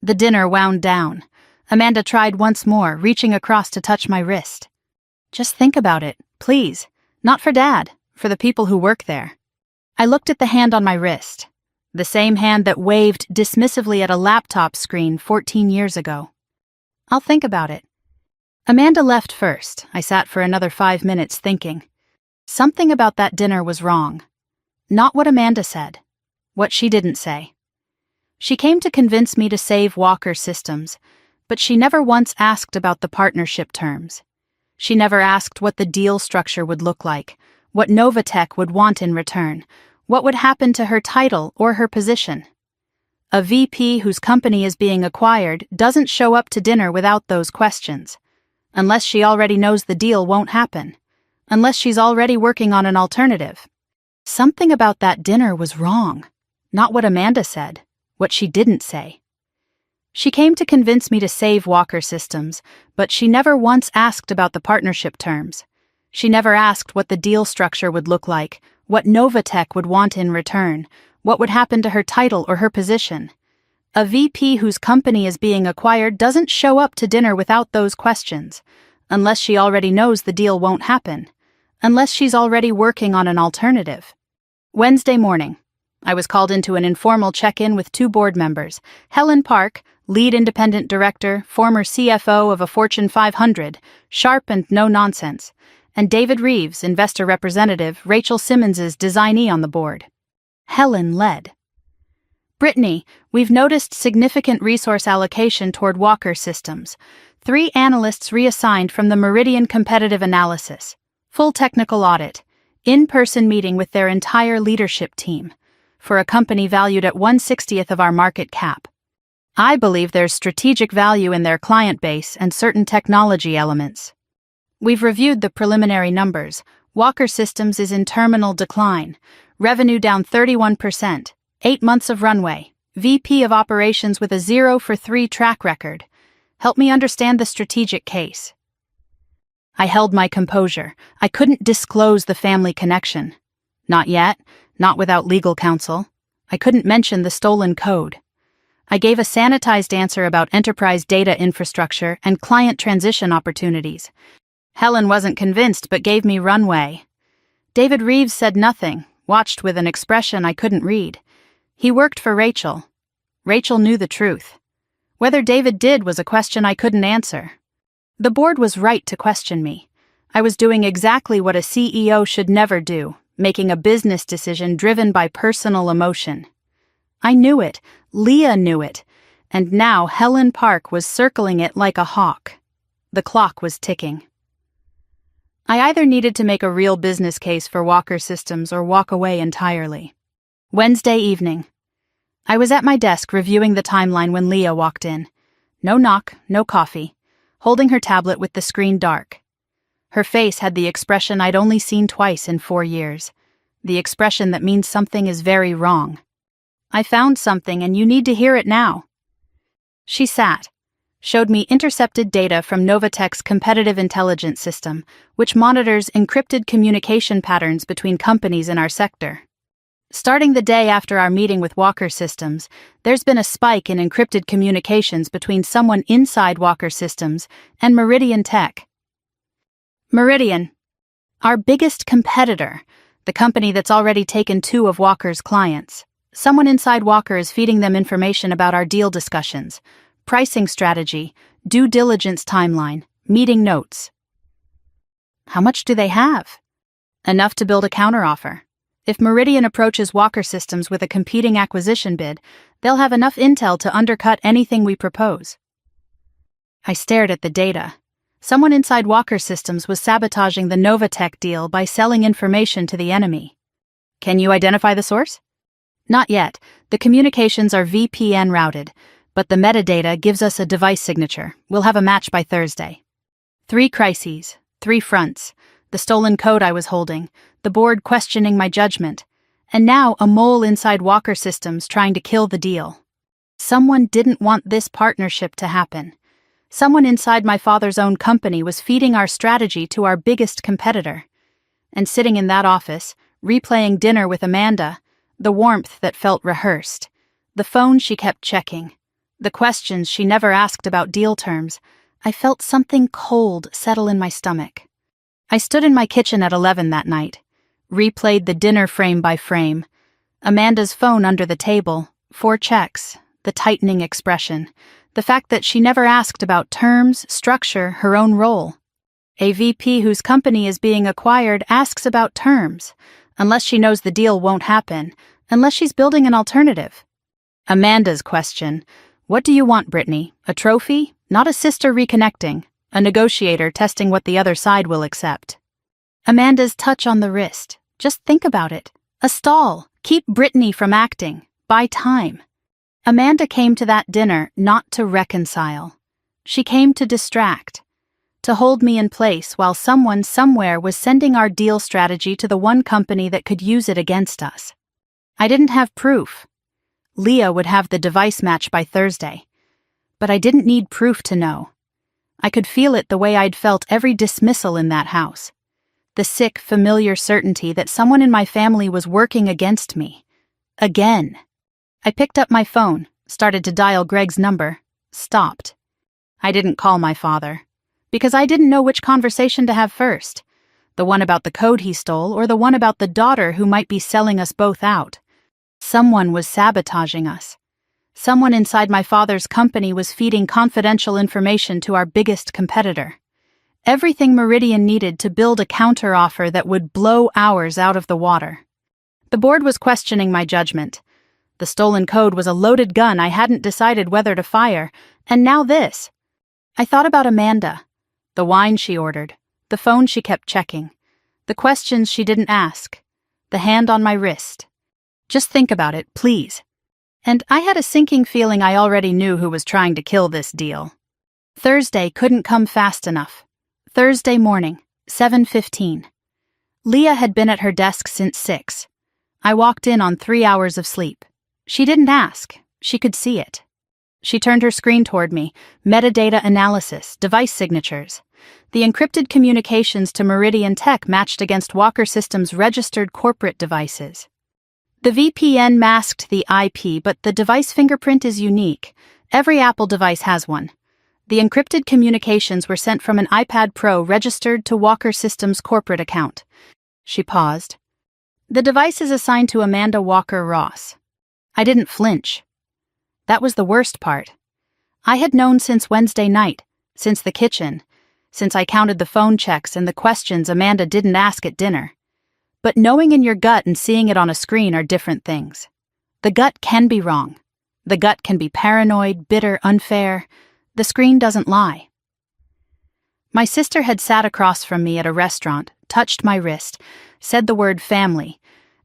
The dinner wound down. Amanda tried once more, reaching across to touch my wrist. Just think about it, please. Not for Dad, for the people who work there. I looked at the hand on my wrist. The same hand that waved dismissively at a laptop screen 14 years ago. I'll think about it. Amanda left first. I sat for another 5 minutes thinking. Something about that dinner was wrong. Not what Amanda said. What she didn't say. She came to convince me to save Walker Systems, but she never once asked about the partnership terms. She never asked what the deal structure would look like, what Novatech would want in return, what would happen to her title or her position. A VP whose company is being acquired doesn't show up to dinner without those questions. Unless she already knows the deal won't happen. Unless she's already working on an alternative. Something about that dinner was wrong. Not what Amanda said, what she didn't say. She came to convince me to save Walker Systems, but she never once asked about the partnership terms. She never asked what the deal structure would look like, what Novatech would want in return, what would happen to her title or her position. A VP whose company is being acquired doesn't show up to dinner without those questions, unless she already knows the deal won't happen, unless she's already working on an alternative. Wednesday morning, I was called into an informal check-in with 2 board members, Helen Park, lead independent director, former CFO of a Fortune 500, sharp and no-nonsense, and David Reeves, investor representative, Rachel Simmons's designee on the board. Helen led. Brittany, we've noticed significant resource allocation toward Walker Systems. 3 analysts reassigned from the Meridian Competitive Analysis. Full technical audit. In-person meeting with their entire leadership team. For a company valued at 1/60th of our market cap. I believe there's strategic value in their client base and certain technology elements. We've reviewed the preliminary numbers. Walker Systems is in terminal decline. Revenue down 31%. 8 months of runway. VP of Operations with a 0 for 3 track record. Help me understand the strategic case. I held my composure. I couldn't disclose the family connection. Not yet. Not without legal counsel. I couldn't mention the stolen code. I gave a sanitized answer about enterprise data infrastructure and client transition opportunities. Helen wasn't convinced but gave me runway. David Reeves said nothing, watched with an expression I couldn't read. He worked for Rachel. Rachel knew the truth. Whether David did was a question I couldn't answer. The board was right to question me. I was doing exactly what a CEO should never do, making a business decision driven by personal emotion. I knew it, Leah knew it, and now Helen Park was circling it like a hawk. The clock was ticking. I either needed to make a real business case for Walker Systems or walk away entirely. Wednesday evening. I was at my desk reviewing the timeline when Leah walked in. No knock, no coffee, holding her tablet with the screen dark. Her face had the expression I'd only seen twice in 4 years, the expression that means something is very wrong. I found something and you need to hear it now. She sat, showed me intercepted data from Novatech's competitive intelligence system, which monitors encrypted communication patterns between companies in our sector. Starting the day after our meeting with Walker Systems, there's been a spike in encrypted communications between someone inside Walker Systems and Meridian Tech. Meridian, our biggest competitor, the company that's already taken 2 of Walker's clients. Someone inside Walker is feeding them information about our deal discussions, pricing strategy, due diligence timeline, meeting notes. How much do they have? Enough to build a counteroffer. If Meridian approaches Walker Systems with a competing acquisition bid, they'll have enough intel to undercut anything we propose. I stared at the data. Someone inside Walker Systems was sabotaging the Novatech deal by selling information to the enemy. Can you identify the source? Not yet. The communications are VPN routed, but the metadata gives us a device signature. We'll have a match by Thursday. 3 crises, 3 fronts, the stolen code I was holding, the board questioning my judgment, and now a mole inside Walker Systems trying to kill the deal. Someone didn't want this partnership to happen. Someone inside my father's own company was feeding our strategy to our biggest competitor. And sitting in that office, replaying dinner with Amanda, the warmth that felt rehearsed, the phone she kept checking, the questions she never asked about deal terms, I felt something cold settle in my stomach. I stood in my kitchen at 11 that night, replayed the dinner frame by frame. Amanda's phone under the table, 4 checks, the tightening expression, the fact that she never asked about terms, structure, her own role. A VP whose company is being acquired asks about terms, unless she knows the deal won't happen, unless she's building an alternative. Amanda's question, what do you want, Brittany? A trophy? Not a sister reconnecting, a negotiator testing what the other side will accept. Amanda's touch on the wrist, just think about it. A stall, keep Brittany from acting, buy time. Amanda came to that dinner not to reconcile. She came to distract, to hold me in place while someone somewhere was sending our deal strategy to the one company that could use it against us. I didn't have proof. Leah would have the device match by Thursday. But I didn't need proof to know. I could feel it the way I'd felt every dismissal in that house. The sick, familiar certainty that someone in my family was working against me. Again. I picked up my phone, started to dial Greg's number, stopped. I didn't call my father, because I didn't know which conversation to have first, the one about the code he stole or the one about the daughter who might be selling us both out. Someone was sabotaging us. Someone inside my father's company was feeding confidential information to our biggest competitor. Everything Meridian needed to build a counteroffer that would blow ours out of the water. The board was questioning my judgment. The stolen code was a loaded gun I hadn't decided whether to fire, and now this. I thought about Amanda, the wine she ordered, the phone she kept checking, the questions she didn't ask, the hand on my wrist. Just think about it, please. And I had a sinking feeling I already knew who was trying to kill this deal. Thursday couldn't come fast enough. Thursday morning, 7:15. Leah had been at her desk since 6. I walked in on 3 hours of sleep. She didn't ask. She could see it. She turned her screen toward me, metadata analysis, device signatures. The encrypted communications to Meridian Tech matched against Walker Systems' registered corporate devices. The VPN masked the IP, but the device fingerprint is unique. Every Apple device has one. The encrypted communications were sent from an iPad Pro registered to Walker Systems' corporate account. She paused. The device is assigned to Amanda Walker Ross. I didn't flinch. That was the worst part. I had known since Wednesday night, since the kitchen, since I counted the phone checks and the questions Amanda didn't ask at dinner. But knowing in your gut and seeing it on a screen are different things. The gut can be wrong. The gut can be paranoid, bitter, unfair. The screen doesn't lie. My sister had sat across from me at a restaurant, touched my wrist, said the word family,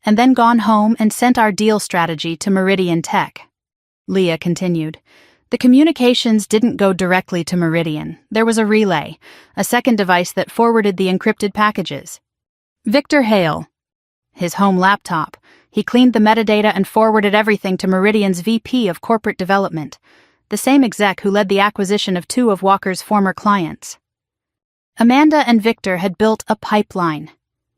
and then gone home and sent our deal strategy to Meridian Tech. Leah continued. The communications didn't go directly to Meridian. There was a relay, a second device that forwarded the encrypted packages. Victor Hale. His home laptop. He cleaned the metadata and forwarded everything to Meridian's VP of Corporate Development, the same exec who led the acquisition of 2 of Walker's former clients. Amanda and Victor had built a pipeline.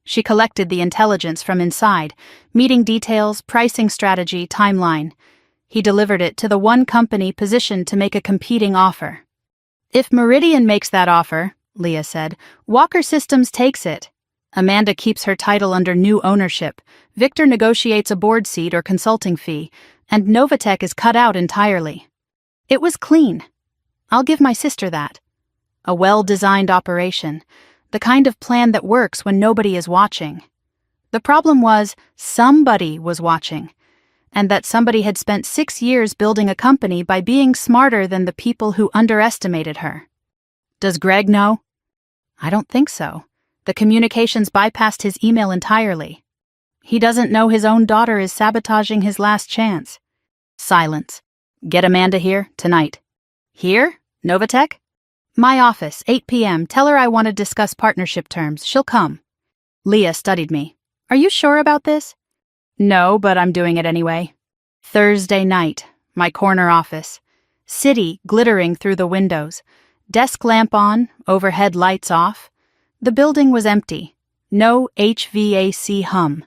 She collected the intelligence from inside, meeting details, pricing strategy, timeline. He delivered it to the one company positioned to make a competing offer. If Meridian makes that offer, Leah said, Walker Systems takes it. Amanda keeps her title under new ownership, Victor negotiates a board seat or consulting fee, and Novatech is cut out entirely. It was clean. I'll give my sister that. A well-designed operation, the kind of plan that works when nobody is watching. The problem was, somebody was watching, and that somebody had spent 6 years building a company by being smarter than the people who underestimated her. Does Greg know? I don't think so. The communications bypassed his email entirely. He doesn't know his own daughter is sabotaging his last chance. Silence. Get Amanda here, tonight. Here? Novatech? My office, 8 p.m. Tell her I want to discuss partnership terms. She'll come. Leah studied me. Are you sure about this? No, but I'm doing it anyway. Thursday night, my corner office. City glittering through the windows. Desk lamp on, overhead lights off. The building was empty. No HVAC hum.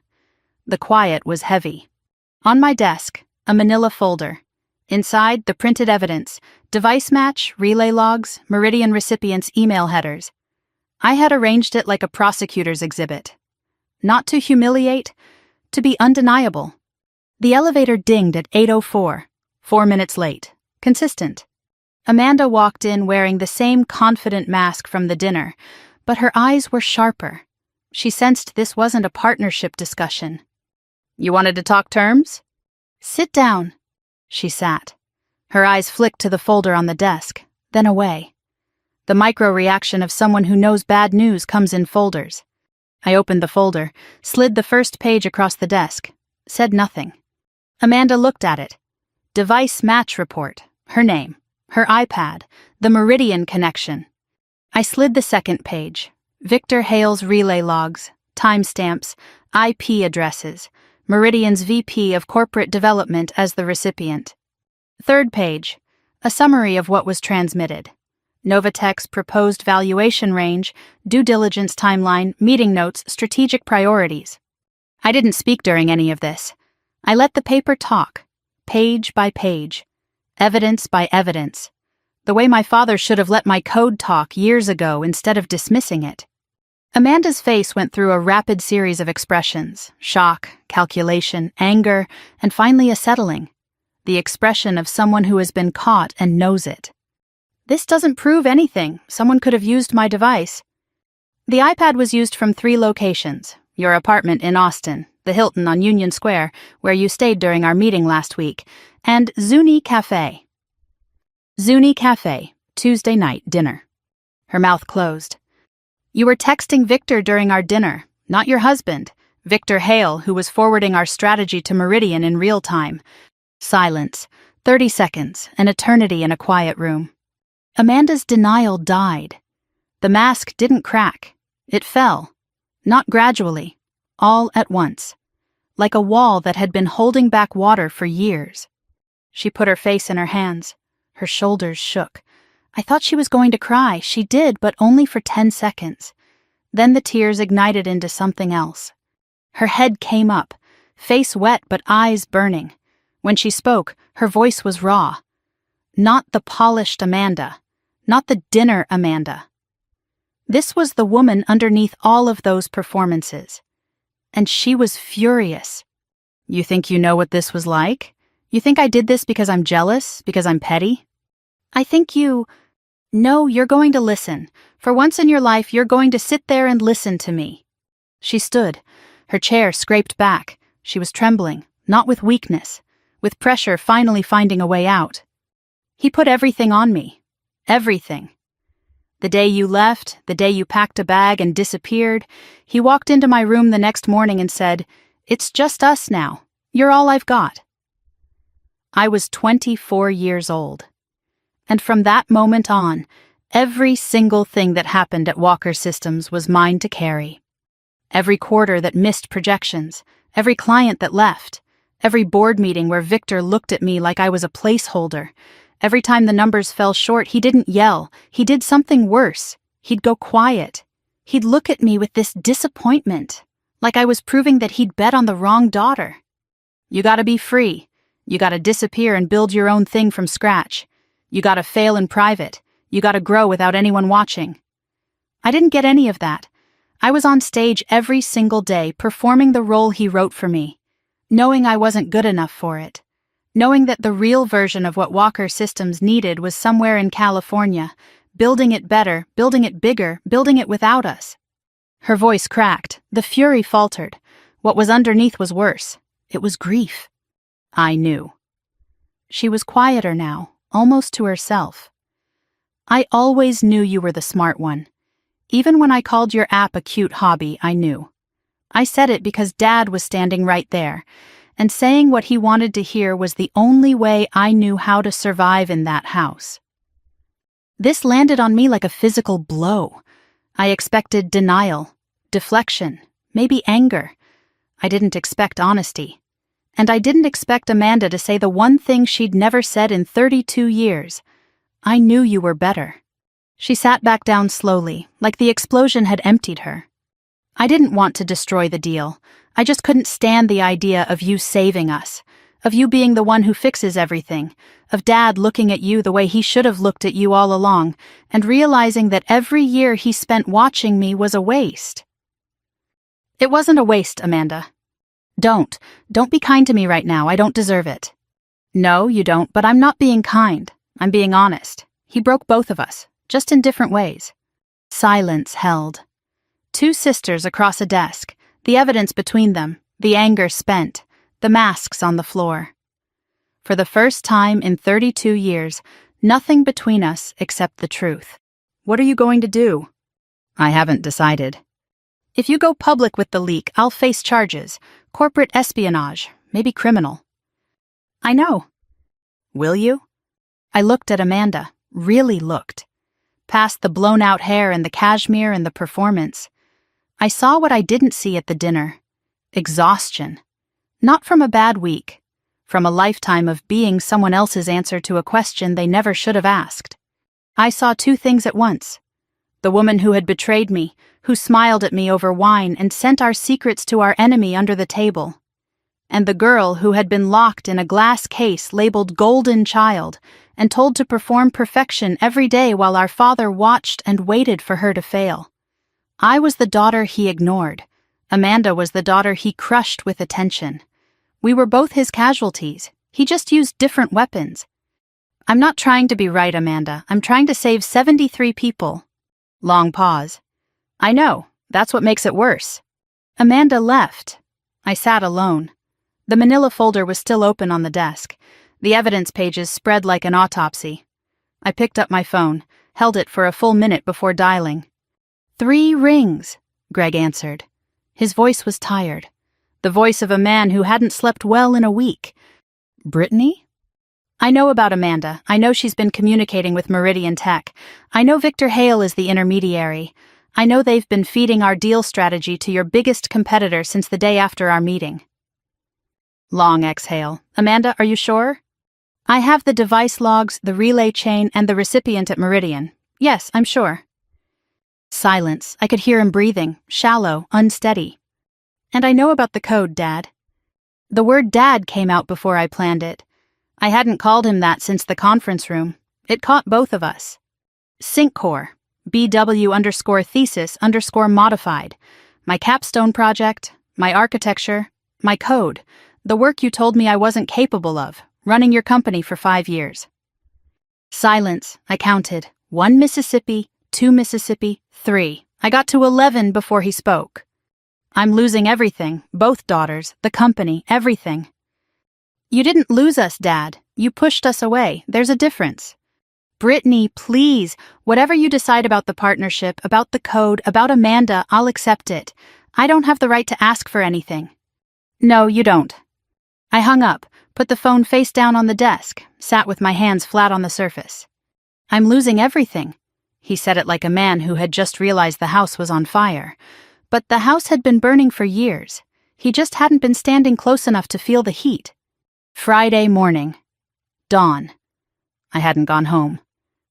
The quiet was heavy. On my desk, a manila folder. Inside, the printed evidence, device match, relay logs, Meridian recipients' email headers. I had arranged it like a prosecutor's exhibit. Not to humiliate, to be undeniable. The elevator dinged at 8:04, 4 minutes late. Consistent. Amanda walked in wearing the same confident mask from the dinner, but her eyes were sharper. She sensed this wasn't a partnership discussion. You wanted to talk terms? Sit down. She sat. Her eyes flicked to the folder on the desk, then away. The micro-reaction of someone who knows bad news comes in folders. I opened the folder, slid the first page across the desk, said nothing. Amanda looked at it. Device match report, her name, her iPad, the Meridian connection. I slid the second page. Victor Hale's relay logs, timestamps, IP addresses, Meridian's VP of Corporate Development as the recipient. Third page, a summary of what was transmitted. Novatech's proposed valuation range, due diligence timeline, meeting notes, strategic priorities. I didn't speak during any of this. I let the paper talk, page by page, evidence by evidence, the way my father should have let my code talk years ago instead of dismissing it. Amanda's face went through a rapid series of expressions, shock, calculation, anger, and finally a settling, the expression of someone who has been caught and knows it. This doesn't prove anything. Someone could have used my device. The iPad was used from 3 locations: your apartment in Austin, the Hilton on Union Square, where you stayed during our meeting last week, and Zuni Cafe. Zuni Cafe, Tuesday night dinner. Her mouth closed. You were texting Victor during our dinner, not your husband, Victor Hale, who was forwarding our strategy to Meridian in real time. Silence. 30 seconds, an eternity in a quiet room. Amanda's denial died. The mask didn't crack. It fell. Not gradually. All at once. Like a wall that had been holding back water for years. She put her face in her hands. Her shoulders shook. I thought she was going to cry. She did, but only for 10 seconds. Then the tears ignited into something else. Her head came up, face wet but eyes burning. When she spoke, her voice was raw. Not the polished Amanda. not the dinner Amanda. This was the woman underneath all of those performances. And she was furious. You think you know what this was like? You think I did this because I'm jealous, because I'm petty? I think No, you're going to listen. For once in your life, you're going to sit there and listen to me. She stood, her chair scraped back. She was trembling, not with weakness, with pressure finally finding a way out. He put everything on me. Everything. The day you left, the day you packed a bag and disappeared, he walked into my room the next morning and said, "It's just us now. You're all I've got." I was 24 years old. And from that moment on, every single thing that happened at Walker Systems was mine to carry. Every quarter that missed projections, every client that left, every board meeting where Victor looked at me like I was a placeholder. Every time the numbers fell short, he didn't yell. He did something worse. He'd go quiet. He'd look at me with this disappointment, like I was proving that he'd bet on the wrong daughter. You gotta be free. You gotta disappear and build your own thing from scratch. You gotta fail in private. You gotta grow without anyone watching. I didn't get any of that. I was on stage every single day performing the role he wrote for me, knowing I wasn't good enough for it, knowing that the real version of what Walker Systems needed was somewhere in California, building it better, building it bigger, building it without us. Her voice cracked, the fury faltered. What was underneath was worse. It was grief. I knew. She was quieter now, almost to herself. I always knew you were the smart one. Even when I called your app a cute hobby, I knew. I said it because Dad was standing right there, and saying what he wanted to hear was the only way I knew how to survive in that house. This landed on me like a physical blow. I expected denial, deflection, maybe anger. I didn't expect honesty. And I didn't expect Amanda to say the one thing she'd never said in 32 years. I knew you were better. She sat back down slowly, like the explosion had emptied her. I didn't want to destroy the deal. I just couldn't stand the idea of you saving us, of you being the one who fixes everything, of Dad looking at you the way he should have looked at you all along, and realizing that every year he spent watching me was a waste. It wasn't a waste, Amanda. Don't be kind to me right now. I don't deserve it. No, you don't, but I'm not being kind. I'm being honest. He broke both of us, just in different ways. Silence held. Two sisters across a desk, the evidence between them, the anger spent, the masks on the floor. For the first time in 32 years, nothing between us except the truth. What are you going to do? I haven't decided. If you go public with the leak, I'll face charges, corporate espionage, maybe criminal. I know. Will you? I looked at Amanda, really looked. Past the blown-out hair and the cashmere and the performance. I saw what I didn't see at the dinner. Exhaustion. Not from a bad week. From a lifetime of being someone else's answer to a question they never should have asked. I saw two things at once. The woman who had betrayed me, who smiled at me over wine and sent our secrets to our enemy under the table. And the girl who had been locked in a glass case labeled Golden Child and told to perform perfection every day while our father watched and waited for her to fail. I was the daughter he ignored. Amanda was the daughter he crushed with attention. We were both his casualties. He just used different weapons. I'm not trying to be right, Amanda. I'm trying to save 73 people. Long pause. I know. That's what makes it worse. Amanda left. I sat alone. The manila folder was still open on the desk. The evidence pages spread like an autopsy. I picked up my phone, held it for a full minute before dialing. 3 rings, Greg answered. His voice was tired. The voice of a man who hadn't slept well in a week. Brittany? I know about Amanda. I know she's been communicating with Meridian Tech. I know Victor Hale is the intermediary. I know they've been feeding our deal strategy to your biggest competitor since the day after our meeting. Long exhale. Amanda, are you sure? I have the device logs, the relay chain, and the recipient at Meridian. Yes, I'm sure. Silence. I could hear him breathing, shallow, unsteady. And I know about the code, Dad. The word Dad came out before I planned it. I hadn't called him that since the conference room. It caught both of us. Sync core, BW_thesis_modified. My capstone project, my architecture, my code, the work you told me I wasn't capable of, running your company for 5 years. Silence, I counted. 1 Mississippi, 2 Mississippi, 3. I got to 11 before he spoke. I'm losing everything, both daughters, the company, everything. You didn't lose us, Dad. You pushed us away. There's a difference. Brittany, please, whatever you decide about the partnership, about the code, about Amanda, I'll accept it. I don't have the right to ask for anything. No, you don't. I hung up, put the phone face down on the desk, sat with my hands flat on the surface. I'm losing everything. He said it like a man who had just realized the house was on fire. But the house had been burning for years. He just hadn't been standing close enough to feel the heat. Friday morning. Dawn. I hadn't gone home.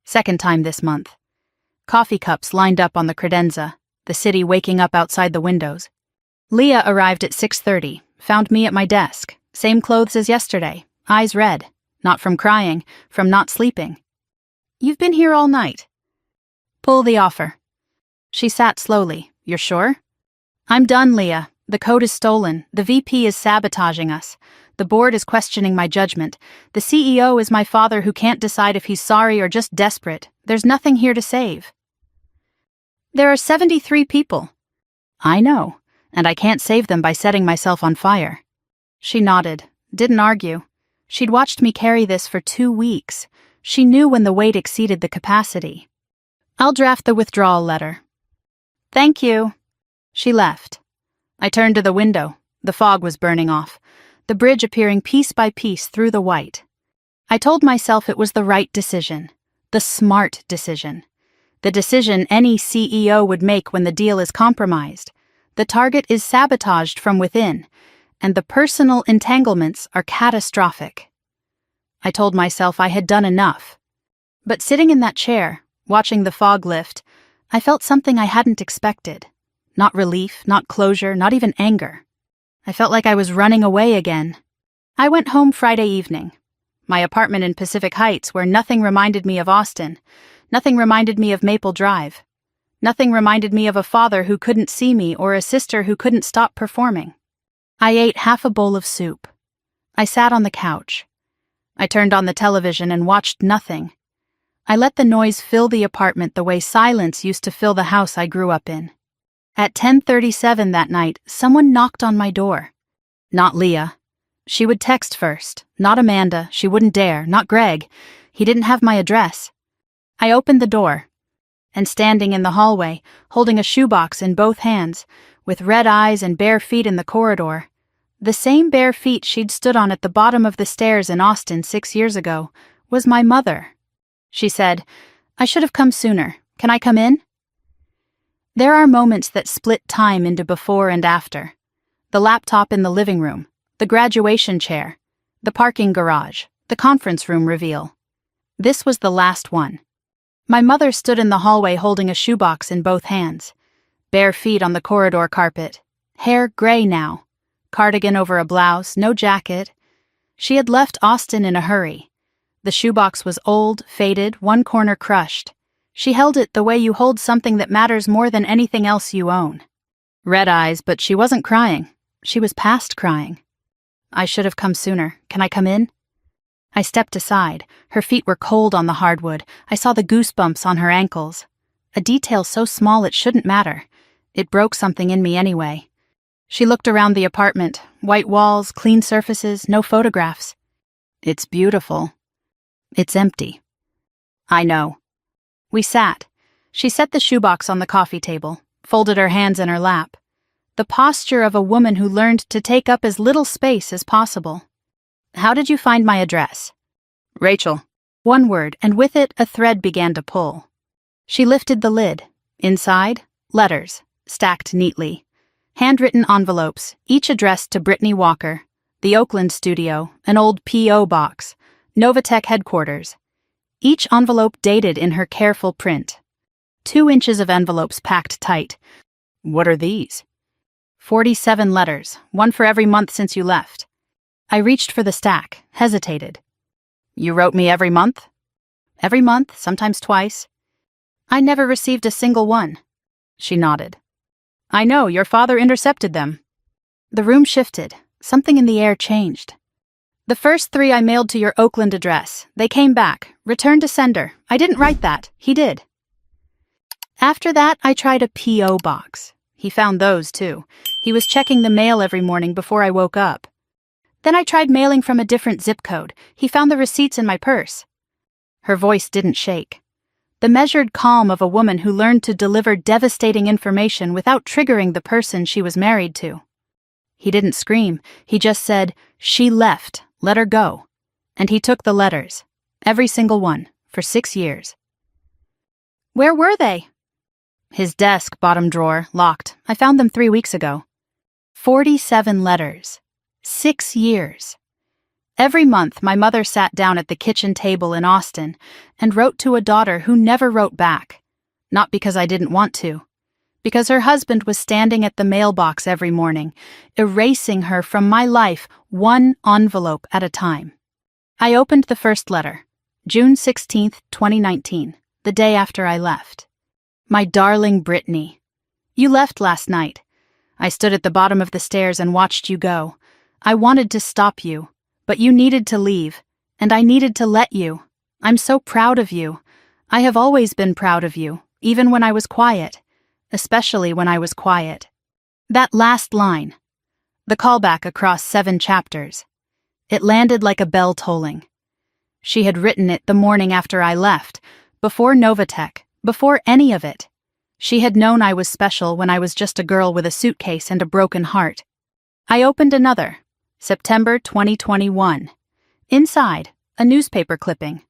Second time this month. Coffee cups lined up on the credenza, the city waking up outside the windows. Leah arrived at 6:30, found me at my desk, same clothes as yesterday, eyes red, not from crying, from not sleeping. You've been here all night. Pull the offer. She sat slowly. You're sure? I'm done, Leah. The code is stolen. The VP is sabotaging us. The board is questioning my judgment. The CEO is my father who can't decide if he's sorry or just desperate. There's nothing here to save. There are 73 people. I know, and I can't save them by setting myself on fire. She nodded, didn't argue. She'd watched me carry this for 2 weeks. She knew when the weight exceeded the capacity. I'll draft the withdrawal letter. Thank you. She left. I turned to the window. The fog was burning off, the bridge appearing piece by piece through the white. I told myself it was the right decision, the smart decision, the decision any CEO would make when the deal is compromised. The target is sabotaged from within, and the personal entanglements are catastrophic. I told myself I had done enough. But sitting in that chair, watching the fog lift, I felt something I hadn't expected. Not relief, not closure, not even anger. I felt like I was running away again. I went home Friday evening. My apartment in Pacific Heights, where nothing reminded me of Austin, nothing reminded me of Maple Drive, nothing reminded me of a father who couldn't see me or a sister who couldn't stop performing. I ate half a bowl of soup. I sat on the couch. I turned on the television and watched nothing. I let the noise fill the apartment the way silence used to fill the house I grew up in. At 10:37 that night, someone knocked on my door. Not Leah. She would text first. Not Amanda. She wouldn't dare. Not Greg. He didn't have my address. I opened the door, and standing in the hallway, holding a shoebox in both hands, with red eyes and bare feet in the corridor, the same bare feet she'd stood on at the bottom of the stairs in Austin 6 years ago, was my mother. She said, I should have come sooner. Can I come in? There are moments that split time into before and after. The laptop in the living room, the graduation chair, the parking garage, the conference room reveal. This was the last one. My mother stood in the hallway holding a shoebox in both hands, bare feet on the corridor carpet, hair gray now, cardigan over a blouse, no jacket. She had left Austin in a hurry. The shoebox was old, faded, one corner crushed. She held it the way you hold something that matters more than anything else you own. Red eyes, but she wasn't crying. She was past crying. I should have come sooner. Can I come in? I stepped aside. Her feet were cold on the hardwood. I saw the goosebumps on her ankles. A detail so small it shouldn't matter. It broke something in me anyway. She looked around the apartment. White walls, clean surfaces, no photographs. It's beautiful. It's empty. I know. We sat. She set the shoebox on the coffee table, folded her hands in her lap. The posture of a woman who learned to take up as little space as possible. How did you find my address? Rachel. One word, and with it a thread began to pull. She lifted the lid. Inside, letters, stacked neatly. Handwritten envelopes, each addressed to Brittany Walker, the Oakland studio, an old P.O. box, Novatech headquarters. Each envelope dated in her careful print. 2 inches of envelopes packed tight. What are these? 47 letters, one for every month since you left. I reached for the stack, hesitated. You wrote me every month? Every month, sometimes twice. I never received a single one. She nodded. I know, your father intercepted them. The room shifted. Something in the air changed. The first 3 I mailed to your Oakland address. They came back. Returned to sender. I didn't write that. He did. After that, I tried a P.O. box. He found those, too. He was checking the mail every morning before I woke up. Then I tried mailing from a different zip code. He found the receipts in my purse. Her voice didn't shake. The measured calm of a woman who learned to deliver devastating information without triggering the person she was married to. He didn't scream. He just said, "She left. Let her go." And he took the letters. Every single one. For 6 years. Where were they? His desk, bottom drawer, locked. I found them 3 weeks ago. 47 letters. 6 years. Every month, my mother sat down at the kitchen table in Austin and wrote to a daughter who never wrote back. Not because I didn't want to. Because her husband was standing at the mailbox every morning, erasing her from my life one envelope at a time. I opened the first letter, June 16th, 2019, the day after I left. My darling Brittany, you left last night. I stood at the bottom of the stairs and watched you go. I wanted to stop you, but you needed to leave, and I needed to let you. I'm so proud of you. I have always been proud of you, even when I was quiet. Especially when I was quiet. That last line, the callback across 7 chapters. It landed like a bell tolling. She had written it the morning after I left, before Novatech, before any of it. She had known I was special when I was just a girl with a suitcase and a broken heart. I opened another, September 2021. Inside, a newspaper clipping.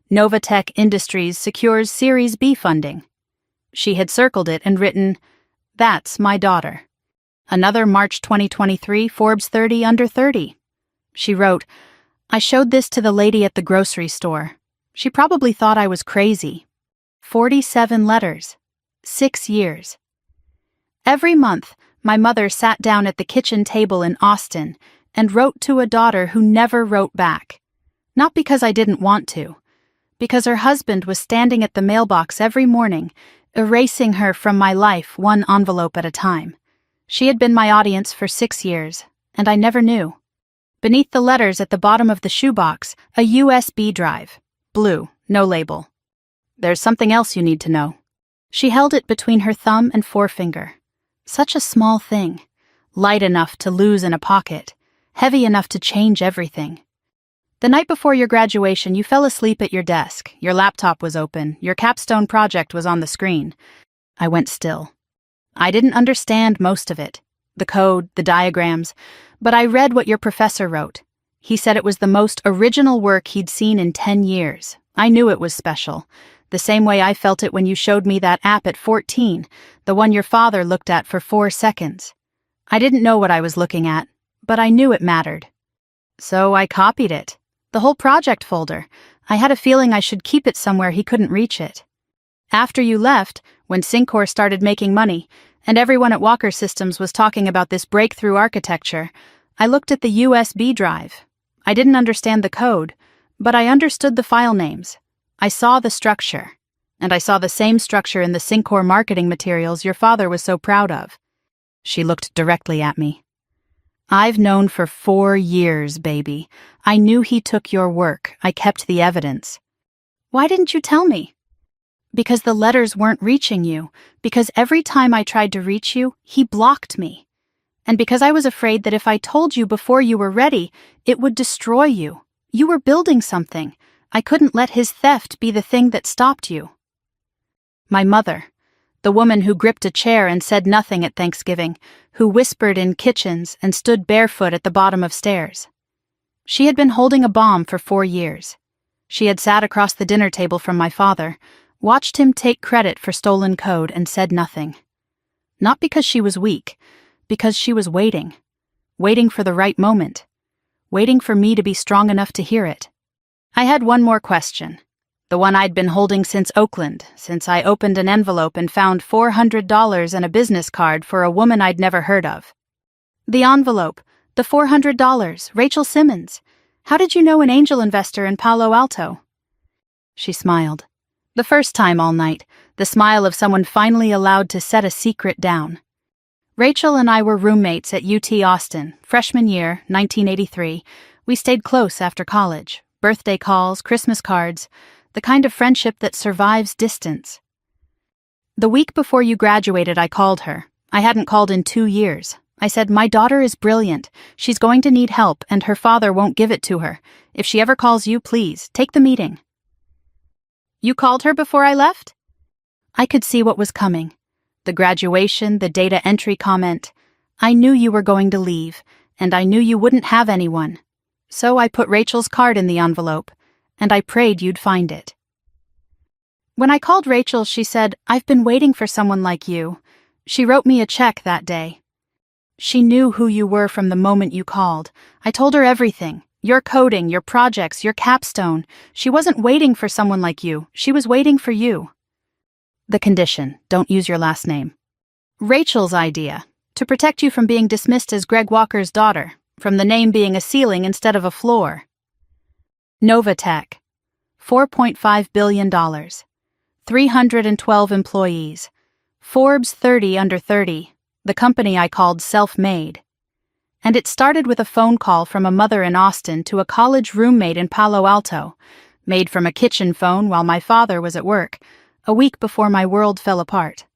Novatech Industries secures Series B funding. She had circled it and written, "That's my daughter." Another March 2023 Forbes 30 under 30. She wrote, "I showed this to the lady at the grocery store. She probably thought I was crazy." 47 letters. 6 years. Every month, my mother sat down at the kitchen table in Austin and wrote to a daughter who never wrote back. Not because I didn't want to. Because her husband was standing at the mailbox every morning, erasing her from my life one envelope at a time. She had been my audience for 6 years, and I never knew. Beneath the letters at the bottom of the shoebox, a USB drive. Blue, no label. There's something else you need to know. She held it between her thumb and forefinger. Such a small thing. Light enough to lose in a pocket. Heavy enough to change everything. The night before your graduation, you fell asleep at your desk. Your laptop was open. Your capstone project was on the screen. I went still. I didn't understand most of it. The code, the diagrams. But I read what your professor wrote. He said it was the most original work he'd seen in 10 years. I knew it was special. The same way I felt it when you showed me that app at 14, the one your father looked at for 4 seconds. I didn't know what I was looking at, but I knew it mattered. So I copied it. The whole project folder. I had a feeling I should keep it somewhere he couldn't reach it. After you left, when Syncor started making money, and everyone at Walker Systems was talking about this breakthrough architecture, I looked at the USB drive. I didn't understand the code, but I understood the file names. I saw the structure. And I saw the same structure in the Syncor marketing materials your father was so proud of. She looked directly at me. I've known for 4 years, baby. I knew he took your work. I kept the evidence. Why didn't you tell me? Because the letters weren't reaching you. Because every time I tried to reach you, he blocked me. And because I was afraid that if I told you before you were ready, it would destroy you. You were building something. I couldn't let his theft be the thing that stopped you. My mother. The woman who gripped a chair and said nothing at Thanksgiving, who whispered in kitchens and stood barefoot at the bottom of stairs. She had been holding a bomb for 4 years. She had sat across the dinner table from my father, watched him take credit for stolen code, and said nothing. Not because she was weak, because she was waiting. Waiting for the right moment. Waiting for me to be strong enough to hear it. I had one more question. The one I'd been holding since Oakland, since I opened an envelope and found $400 and a business card for a woman I'd never heard of. The envelope, the $400, Rachel Simmons. How did you know an angel investor in Palo Alto? She smiled. The first time all night, the smile of someone finally allowed to set a secret down. Rachel and I were roommates at UT Austin, freshman year, 1983. We stayed close after college, birthday calls, Christmas cards, the kind of friendship that survives distance. The week before you graduated, I called her. I hadn't called in 2 years. I said, "My daughter is brilliant. She's going to need help, and her father won't give it to her. If she ever calls you, please, take the meeting." You called her before I left? I could see what was coming. The graduation, the data entry comment. I knew you were going to leave, and I knew you wouldn't have anyone. So I put Rachel's card in the envelope, and I prayed you'd find it. When I called Rachel, she said, "I've been waiting for someone like you." She wrote me a check that day. She knew who you were from the moment you called. I told her everything. Your coding, your projects, your capstone. She wasn't waiting for someone like you. She was waiting for you. The condition, don't use your last name. Rachel's idea, to protect you from being dismissed as Greg Walker's daughter, from the name being a ceiling instead of a floor. Novatech, $4.5 billion, 312 employees, Forbes 30 under 30, the company I called self-made. And it started with a phone call from a mother in Austin to a college roommate in Palo Alto, made from a kitchen phone while my father was at work, a week before my world fell apart.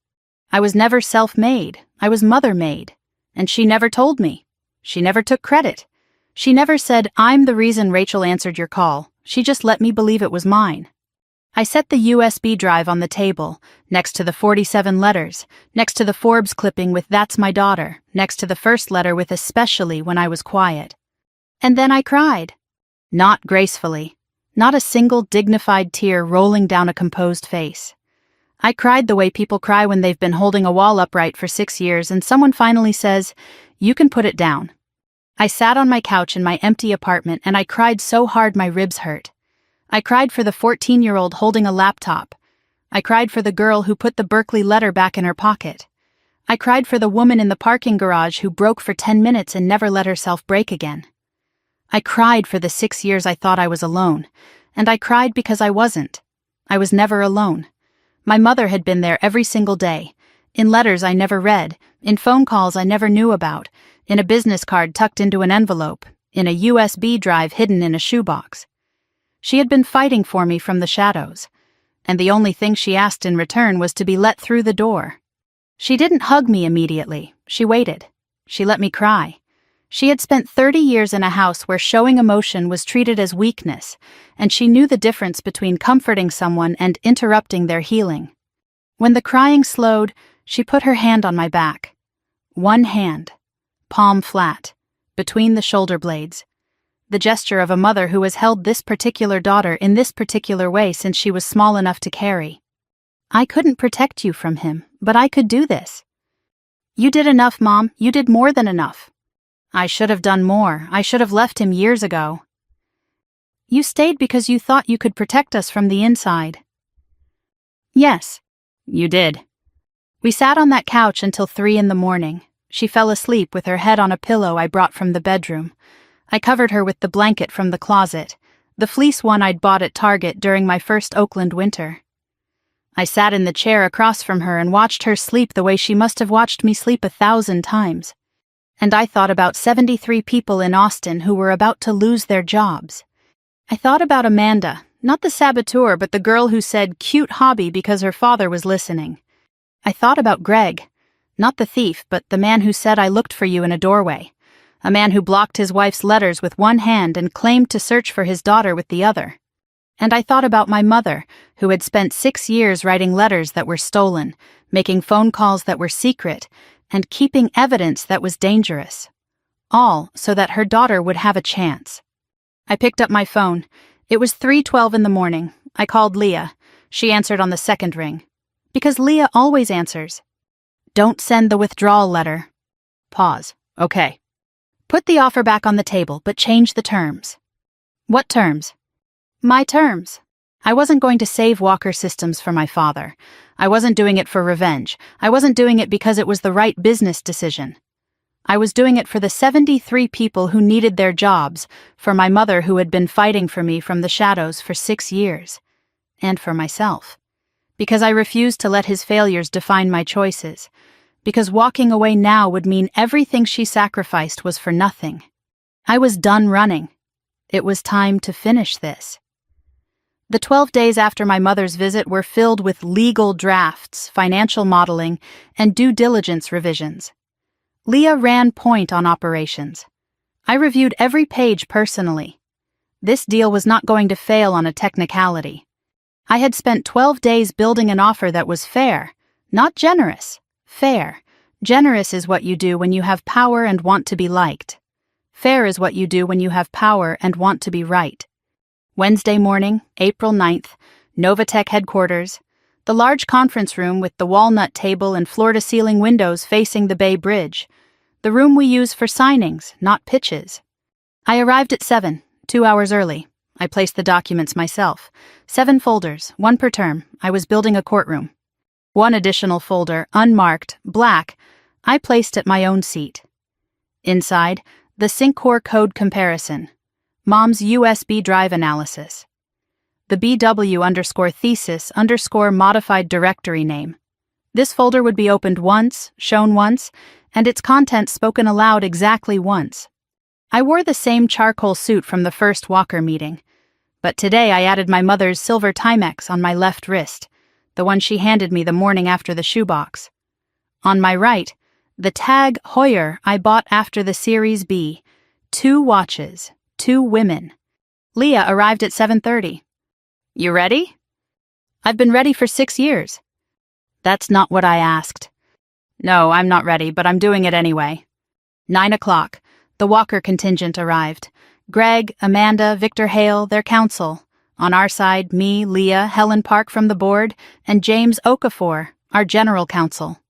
I was never self-made, I was mother-made, and she never told me. She never took credit. She never said, "I'm the reason Rachel answered your call." She just let me believe it was mine. I set the USB drive on the table, next to the 47 letters, next to the Forbes clipping with "That's my daughter," next to the first letter with "Especially when I was quiet." And then I cried. Not gracefully, not a single dignified tear rolling down a composed face. I cried the way people cry when they've been holding a wall upright for 6 years and someone finally says, "You can put it down." I sat on my couch in my empty apartment and I cried so hard my ribs hurt. I cried for the 14-year-old holding a laptop. I cried for the girl who put the Berkeley letter back in her pocket. I cried for the woman in the parking garage who broke for 10 minutes and never let herself break again. I cried for the 6 years I thought I was alone, and I cried because I wasn't. I was never alone. My mother had been there every single day, in letters I never read, in phone calls I never knew about, in a business card tucked into an envelope, in a USB drive hidden in a shoebox. She had been fighting for me from the shadows, and the only thing she asked in return was to be let through the door. She didn't hug me immediately. She waited. She let me cry. She had spent 30 years in a house where showing emotion was treated as weakness, and she knew the difference between comforting someone and interrupting their healing. When the crying slowed, she put her hand on my back. One hand, palm flat, between the shoulder blades. The gesture of a mother who has held this particular daughter in this particular way since she was small enough to carry. I couldn't protect you from him, but I could do this. You did enough, Mom. You did more than enough. I should have done more. I should have left him years ago. You stayed because you thought you could protect us from the inside. Yes, you did. We sat on that couch until 3 in the morning. She fell asleep with her head on a pillow I brought from the bedroom. I covered her with the blanket from the closet, the fleece one I'd bought at Target during my first Oakland winter. I sat in the chair across from her and watched her sleep the way she must have watched me sleep 1,000 times. And I thought about 73 people in Austin who were about to lose their jobs. I thought about Amanda, not the saboteur, but the girl who said "cute hobby" because her father was listening. I thought about Greg, not the thief, but the man who said "I looked for you" in a doorway. A man who blocked his wife's letters with one hand and claimed to search for his daughter with the other. And I thought about my mother, who had spent 6 years writing letters that were stolen, making phone calls that were secret, and keeping evidence that was dangerous. All so that her daughter would have a chance. I picked up my phone. It was 3:12 in the morning. I called Leah. She answered on the second ring. Because Leah always answers. Don't send the withdrawal letter. Pause. Okay. Put the offer back on the table, but change the terms. What terms? My terms. I wasn't going to save Walker Systems for my father. I wasn't doing it for revenge. I wasn't doing it because it was the right business decision. I was doing it for the 73 people who needed their jobs, for my mother who had been fighting for me from the shadows for 6 years, and for myself. Because I refused to let his failures define my choices. Because walking away now would mean everything she sacrificed was for nothing. I was done running. It was time to finish this. The 12 days after my mother's visit were filled with legal drafts, financial modeling, and due diligence revisions. Leah ran point on operations. I reviewed every page personally. This deal was not going to fail on a technicality. I had spent 12 days building an offer that was fair, not generous. Fair. Generous is what you do when you have power and want to be liked. Fair is what you do when you have power and want to be right. Wednesday morning, April 9th, Novatech headquarters. The large conference room with the walnut table and floor-to-ceiling windows facing the Bay Bridge. The room we use for signings, not pitches. I arrived at 7, 2 hours early. I placed the documents myself. 7 folders, 1 per term. I was building a courtroom. 1 additional folder, unmarked, black, I placed at my own seat. Inside, the SyncCore code comparison. Mom's USB drive analysis. The BW_thesis_modified directory name. This folder would be opened once, shown once, and its contents spoken aloud exactly once. I wore the same charcoal suit from the first Walker meeting, but today I added my mother's silver Timex on my left wrist, the one she handed me the morning after the shoebox. On my right, the tag Hoyer I bought after the Series B. 2 watches, 2 women. Leah arrived at 7:30. You ready? I've been ready for 6 years. That's not what I asked. No, I'm not ready, but I'm doing it anyway. 9 o'clock. The Walker contingent arrived. Greg, Amanda, Victor Hale, their counsel. On our side, me, Leah, Helen Park from the board, and James Okafor, our general counsel.